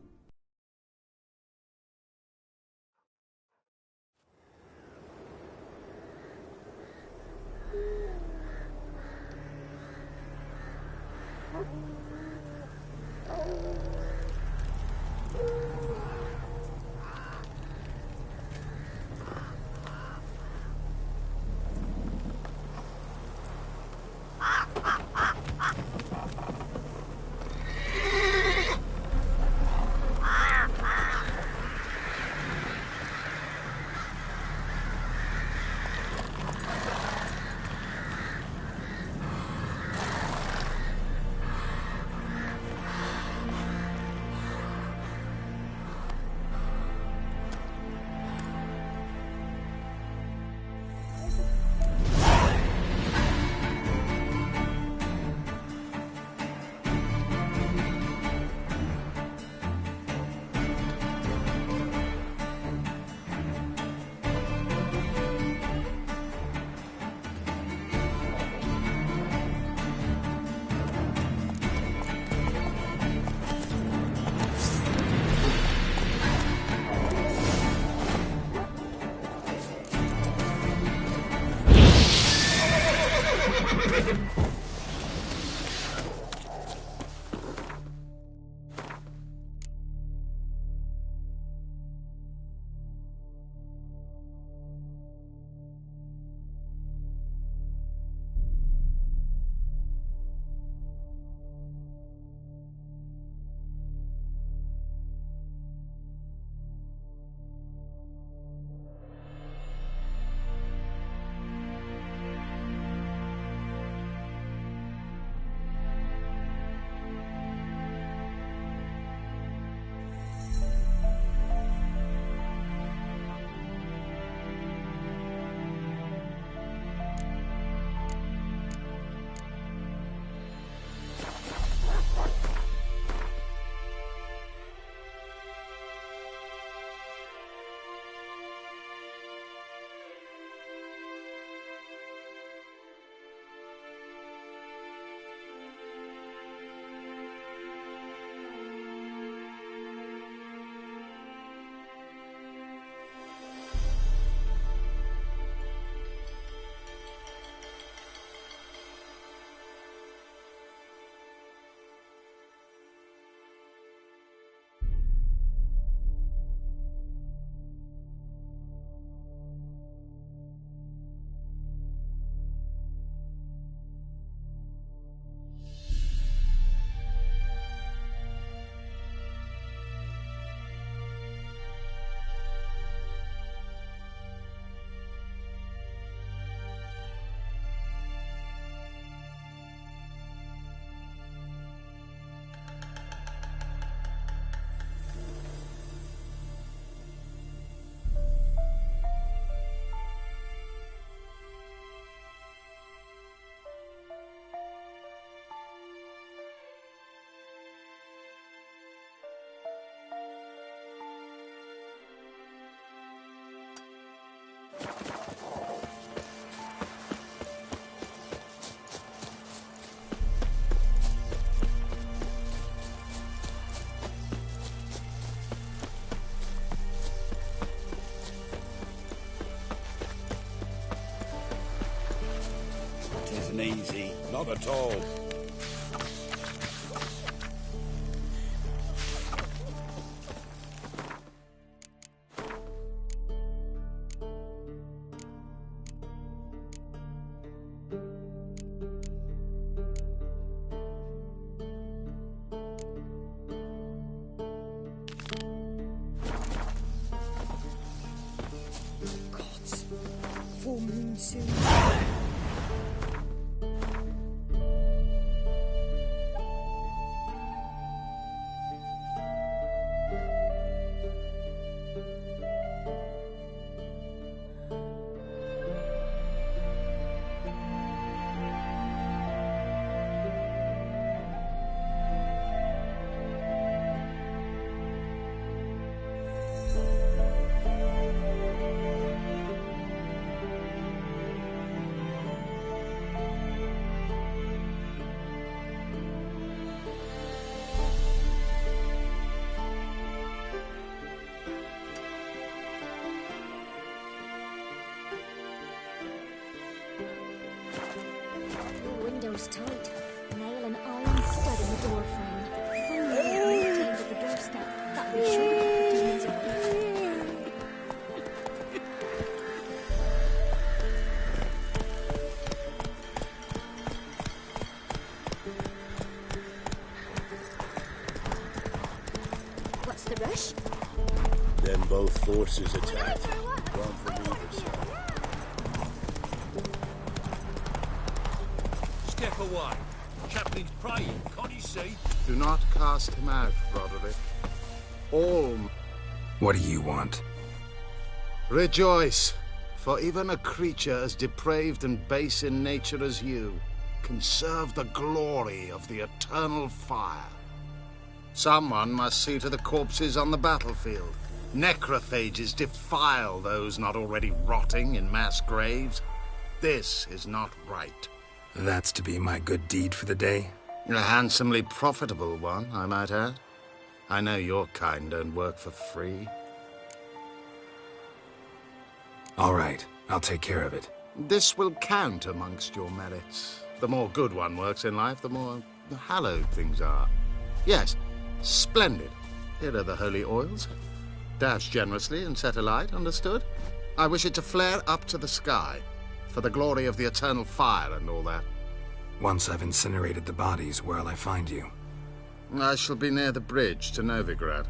easy. Not at all. Gods. Full moon soon. The window's tight. Nail an iron stud in the door frame. If only I had maintained at the doorstep, that'd be sure to keep the demons away. What's the rush? Then both forces attacked. One from either side. Step away. Chaplin's praying. Can't you see? Do not cast him out, Roderick. All What do you want? rejoice, for even a creature as depraved and base in nature as you can serve the glory of the eternal fire. Someone must see to the corpses on the battlefield. Necrophages defile those not already rotting in mass graves. This is not right. That's to be my good deed for the day? A handsomely profitable one, I might add. I know your kind don't work for free. All right, I'll take care of it. This will count amongst your merits. The more good one works in life, the more hallowed things are. Yes, splendid. Here are the holy oils. Dash generously and set alight, understood? I wish it to flare up to the sky, for the glory of the eternal fire and all that. Once I've incinerated the bodies, where'll I find you? I shall be near the bridge to Novigrad.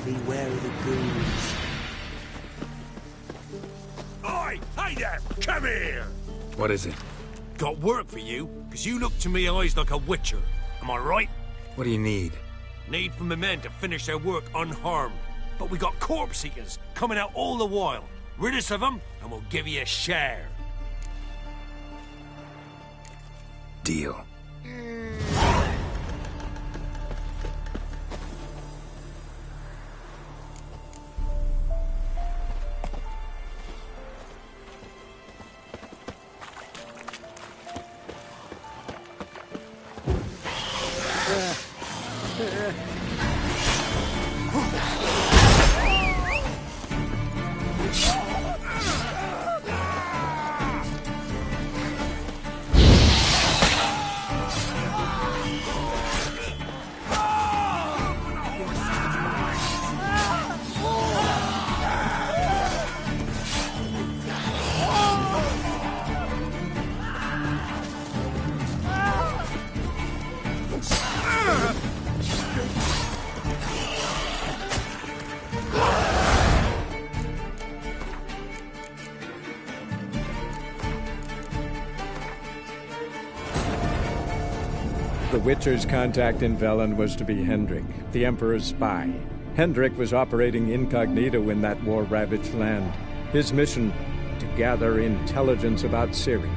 Beware of the goons. Oi! Hey there! Come here! What is it? Got work for you, because you look to me eyes like a witcher. Am I right? What do you need? Need for my men to finish their work unharmed. But we got corpse eaters coming out all the while. Rid us of them, and we'll give you a share. Deal. The Witcher's contact in Velen was to be Hendrik, the Emperor's spy. Hendrik was operating incognito in that war-ravaged land. His mission, to gather intelligence about Ciri.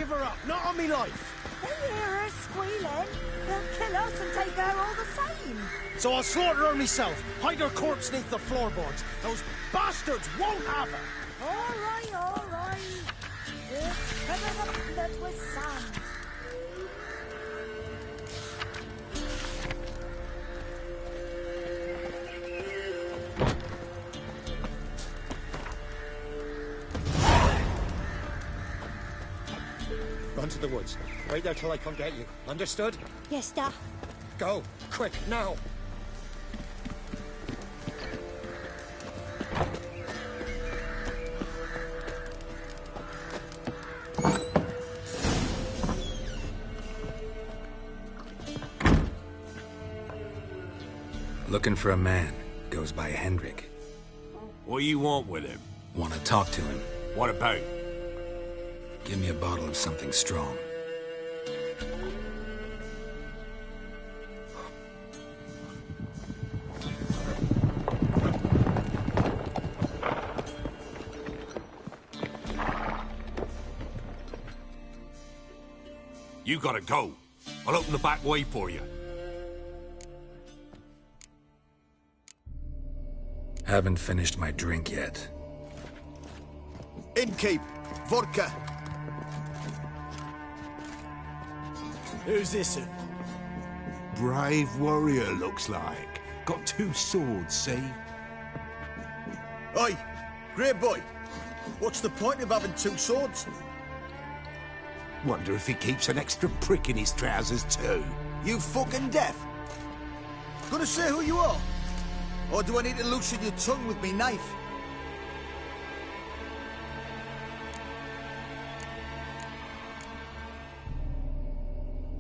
give her up, not on me life. They hear her squealing. They'll kill us and take her all the same. So I'll slaughter her myself, hide her corpse neath the floorboards. Those bastards won't have her. All right, all right. Just cover the blood with sand. Run to the woods. Wait there till I come get you. Understood? Yes, Da. Go. Quick, now. Looking for a man. Goes by Hendrik. What do you want with him? Want to talk to him. What about? Give me a bottle of something strong. You gotta go. I'll open the back way for you. Haven't finished my drink yet. Innkeep, vodka. Who's this? Brave warrior, looks like. Got 2 swords, see? Oi, grey boy. What's the point of having 2 swords? Wonder if he keeps an extra prick in his trousers too. You fucking deaf? Gonna say who you are? Or do I need to loosen your tongue with me knife?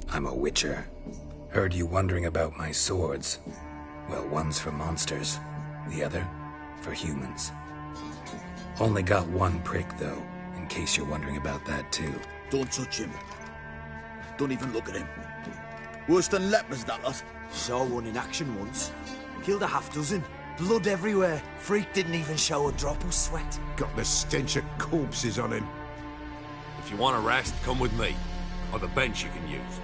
I'm a witcher. Heard you wondering about my swords. Well, one's for monsters, the other for humans. Only got 1 prick, though, in case you're wondering about that, too. Don't touch him. Don't even look at him. Worse than lepers, that lot. Saw one in action once. Killed a half-dozen. Blood everywhere. Freak didn't even show a drop of sweat. Got the stench of corpses on him. If you want a rest, come with me. Or the bench you can use.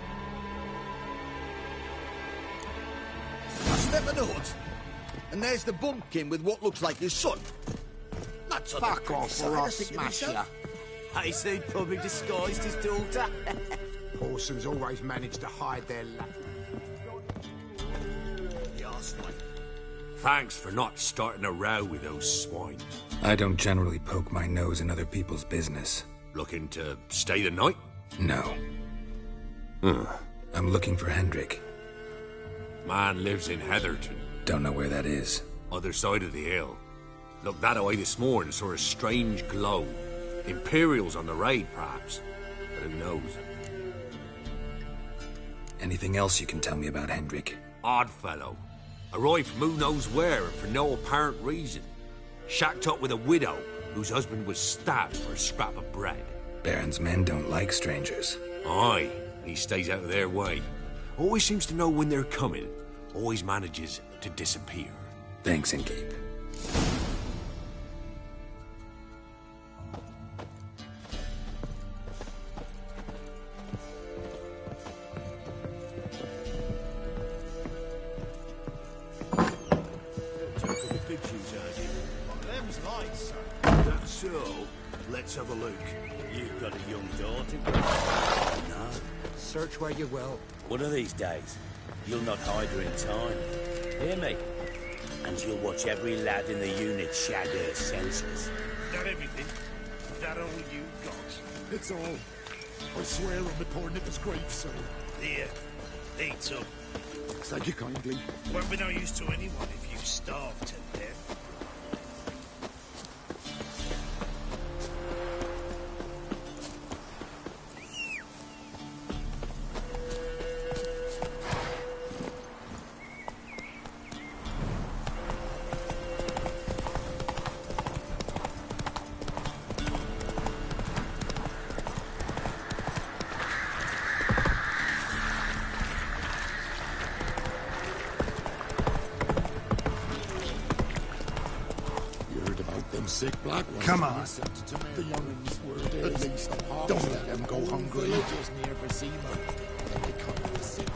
I step in the hut, and there's the bumpkin with what looks like his son. That's Fuck off, or I'll smash ya. Hayes, he'd probably disguised his daughter. Horsons always manage to hide their luck. Thanks for not starting a row with those swine. I don't generally poke my nose in other people's business. Looking to stay the night? No. I'm looking for Hendrik. Man lives in Heatherton. Don't know where that is. Other side of the hill. Looked that way this morning, saw a strange glow. Imperials on the raid, perhaps. But who knows? Anything else you can tell me about Hendrik? Odd fellow. Arrived from who knows where and for no apparent reason. Shacked up with a widow whose husband was stabbed for a scrap of bread. Baron's men don't like strangers. Aye, he stays out of their way. Always seems to know when they're coming. Always manages to disappear. Thanks, Innkeep. Let's have a look. You've got a young daughter? No. Search where you will. One of these days, you'll not hide her in time. Hear me? And you'll watch every lad in the unit shag her senseless. That everything? That all you got? It's all. I swear on the poor nipper's grave, sir. Here, eat up. Thank you kindly. Won't be no use to anyone if you starve to death. sick black ones. Come on. The young ones were at least don't let them go hungry. Villagers near Vizima. They come to the sick.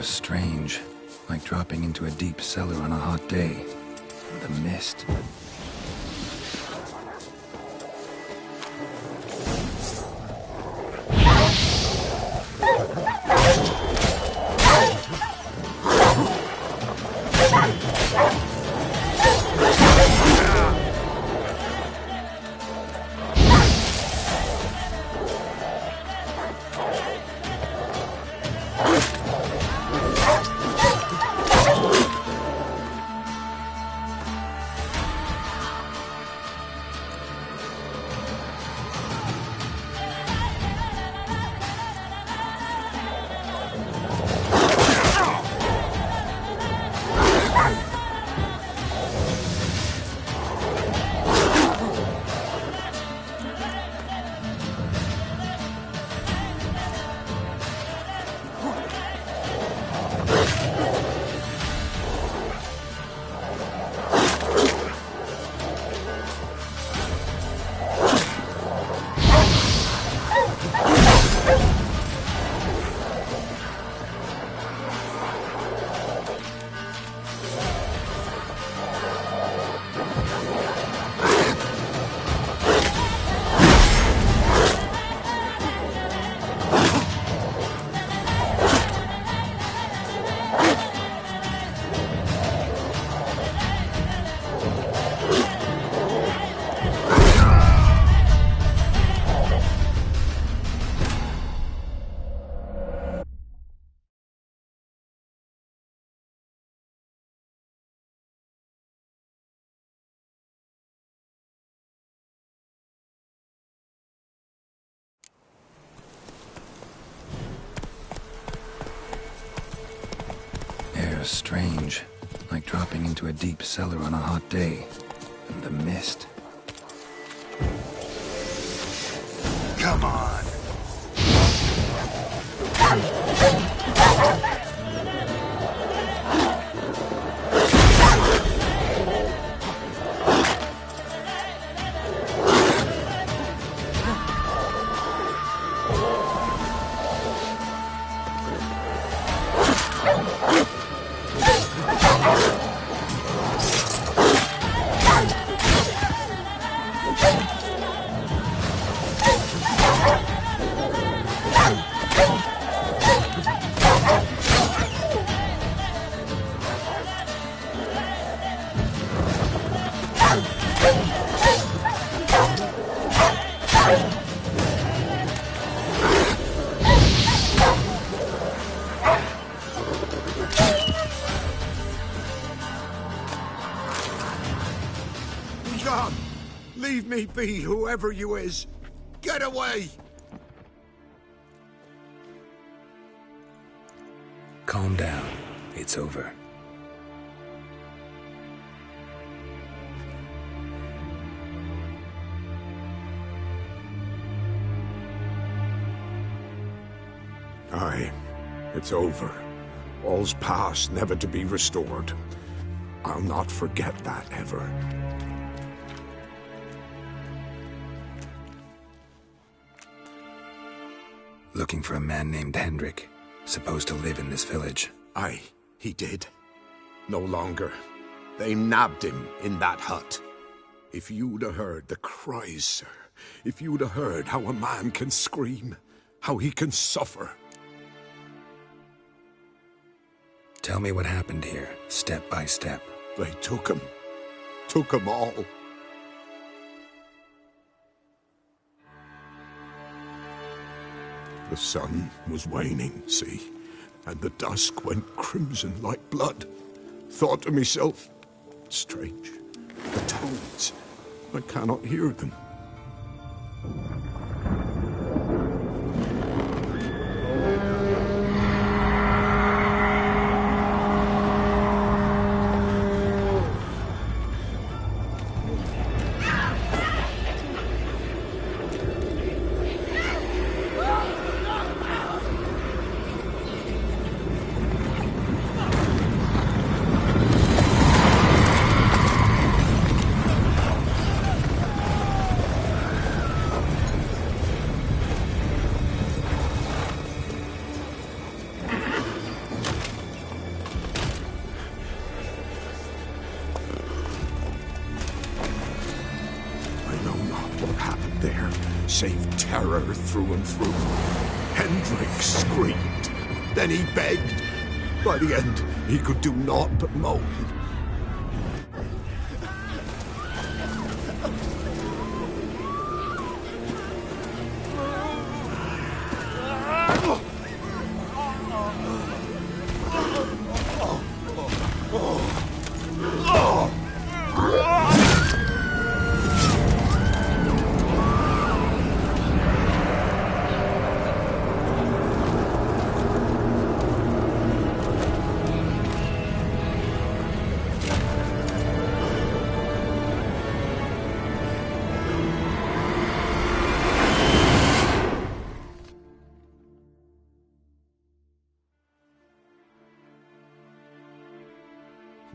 Strange, like dropping into a deep cellar on a hot day. The mist. Strange, like dropping into a deep cellar on a hot day. And the mist. Come on. Leave me be, whoever you is. Get away! Calm down. It's over. Aye, it's over. All's past, never to be restored. I'll not forget that ever. Looking for a man named Hendrik, supposed to live in this village. Aye, he did. No longer. They nabbed him in that hut. If you'd have heard the cries, sir, if you'd have heard how a man can scream, how he can suffer. Tell me what happened here, step by step. They took him. Took him all. The sun was waning, see, and the dusk went crimson like blood. Thought to myself, strange, the toads. I cannot hear them. Save terror through and through. Hendrik screamed. Then he begged. By the end, he could do naught but moan.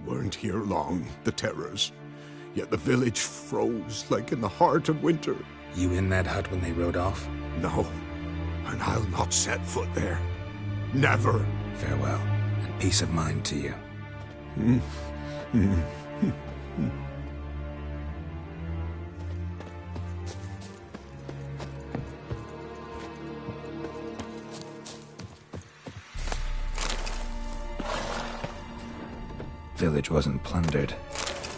Weren't here long, the terrors. Yet the village froze like in the heart of winter. You in that hut when they rode off? No, and I'll not set foot there. Never. Farewell, and peace of mind to you. Village wasn't plundered.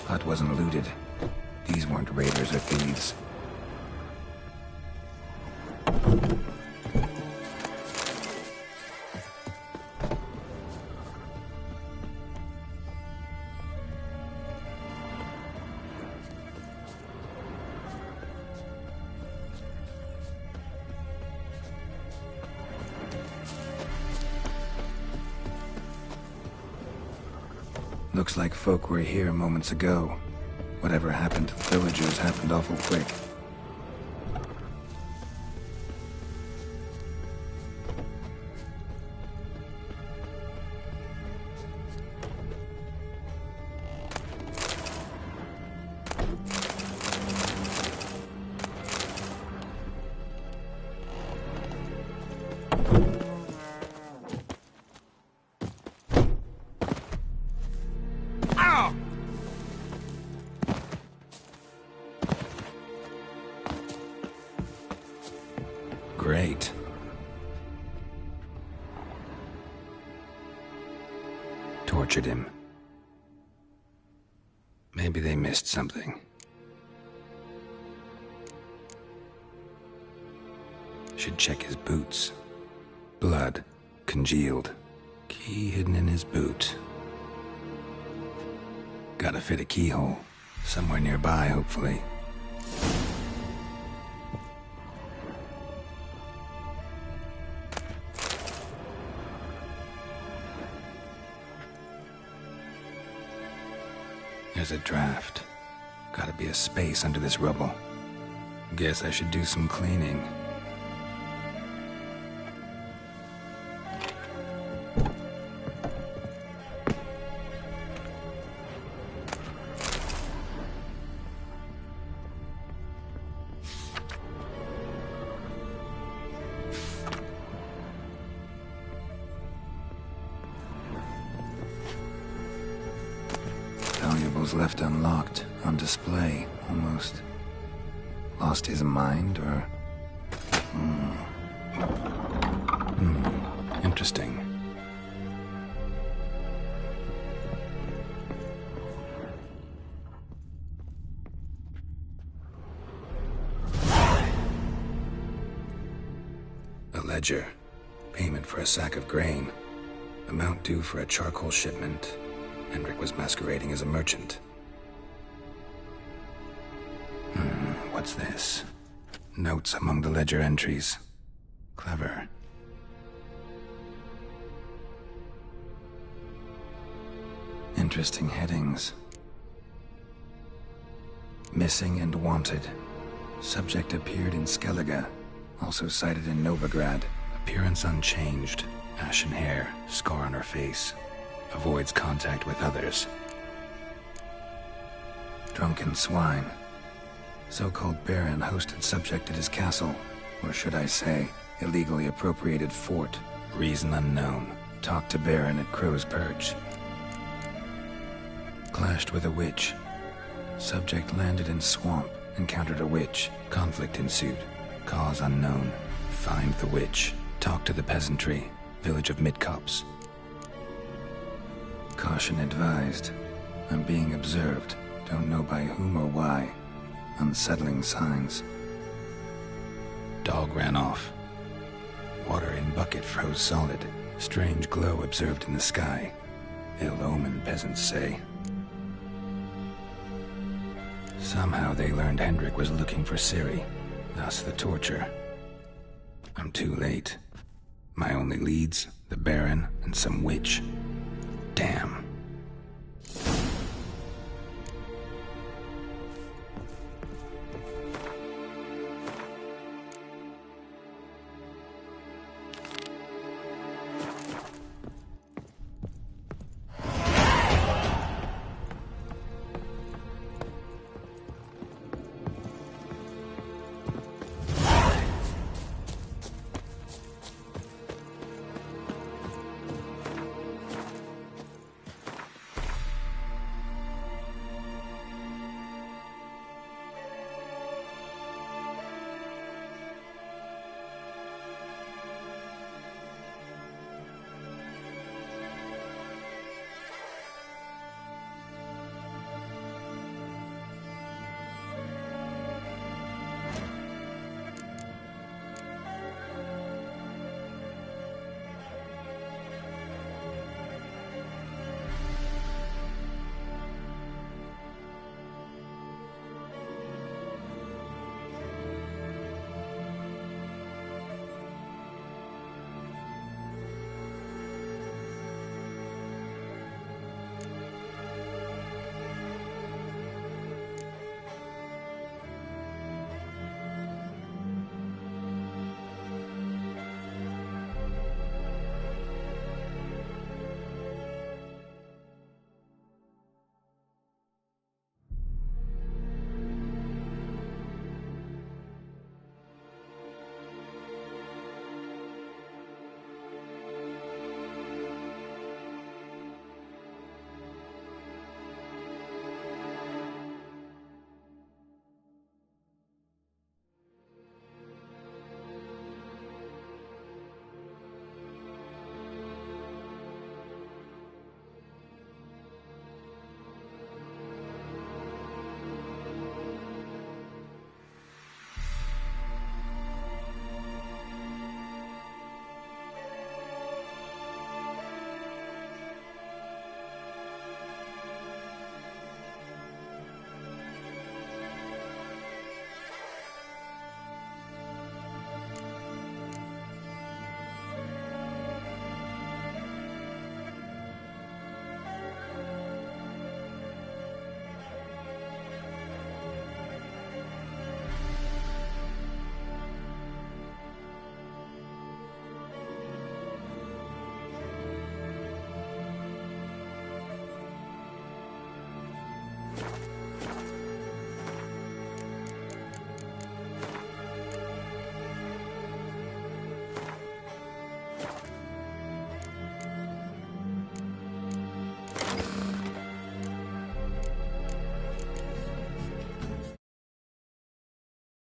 Hut wasn't looted. These weren't raiders or thieves. Looks like folk were here moments ago. Whatever happened to the villagers happened awful quick. Great. Tortured him. Maybe they missed something. Should check his boots. Blood. Congealed. Key hidden in his boot. Gotta fit a keyhole. Somewhere nearby, hopefully. There's a draft. Gotta be a space under this rubble. Guess I should do some cleaning. Valuables left unlocked, on display, almost. Lost his mind, or... Interesting. A ledger. Payment for a sack of grain. Amount due for a charcoal shipment. Hendrik was masquerading as a merchant. What's this? Notes among the ledger entries. Clever. Interesting headings. Missing and wanted. Subject appeared in Skellige. Also cited in Novigrad. Appearance unchanged. Ashen hair. Scar on her face. Avoids contact with others. Drunken swine. So-called Baron hosted subject at his castle. Or should I say, illegally appropriated fort. Reason unknown. Talked to Baron at Crow's Perch. Clashed with a witch. Subject landed in swamp. Encountered a witch. Conflict ensued. Cause unknown. Find the witch. Talk to the peasantry. Village of Midcopse. Caution advised. I'm being observed. Don't know by whom or why. Unsettling signs. Dog ran off. Water in bucket froze solid. Strange glow observed in the sky. Ill omen, peasants say. Somehow they learned Hendrik was looking for Ciri. Thus the torture. I'm too late. My only leads, the Baron and some witch. Damn.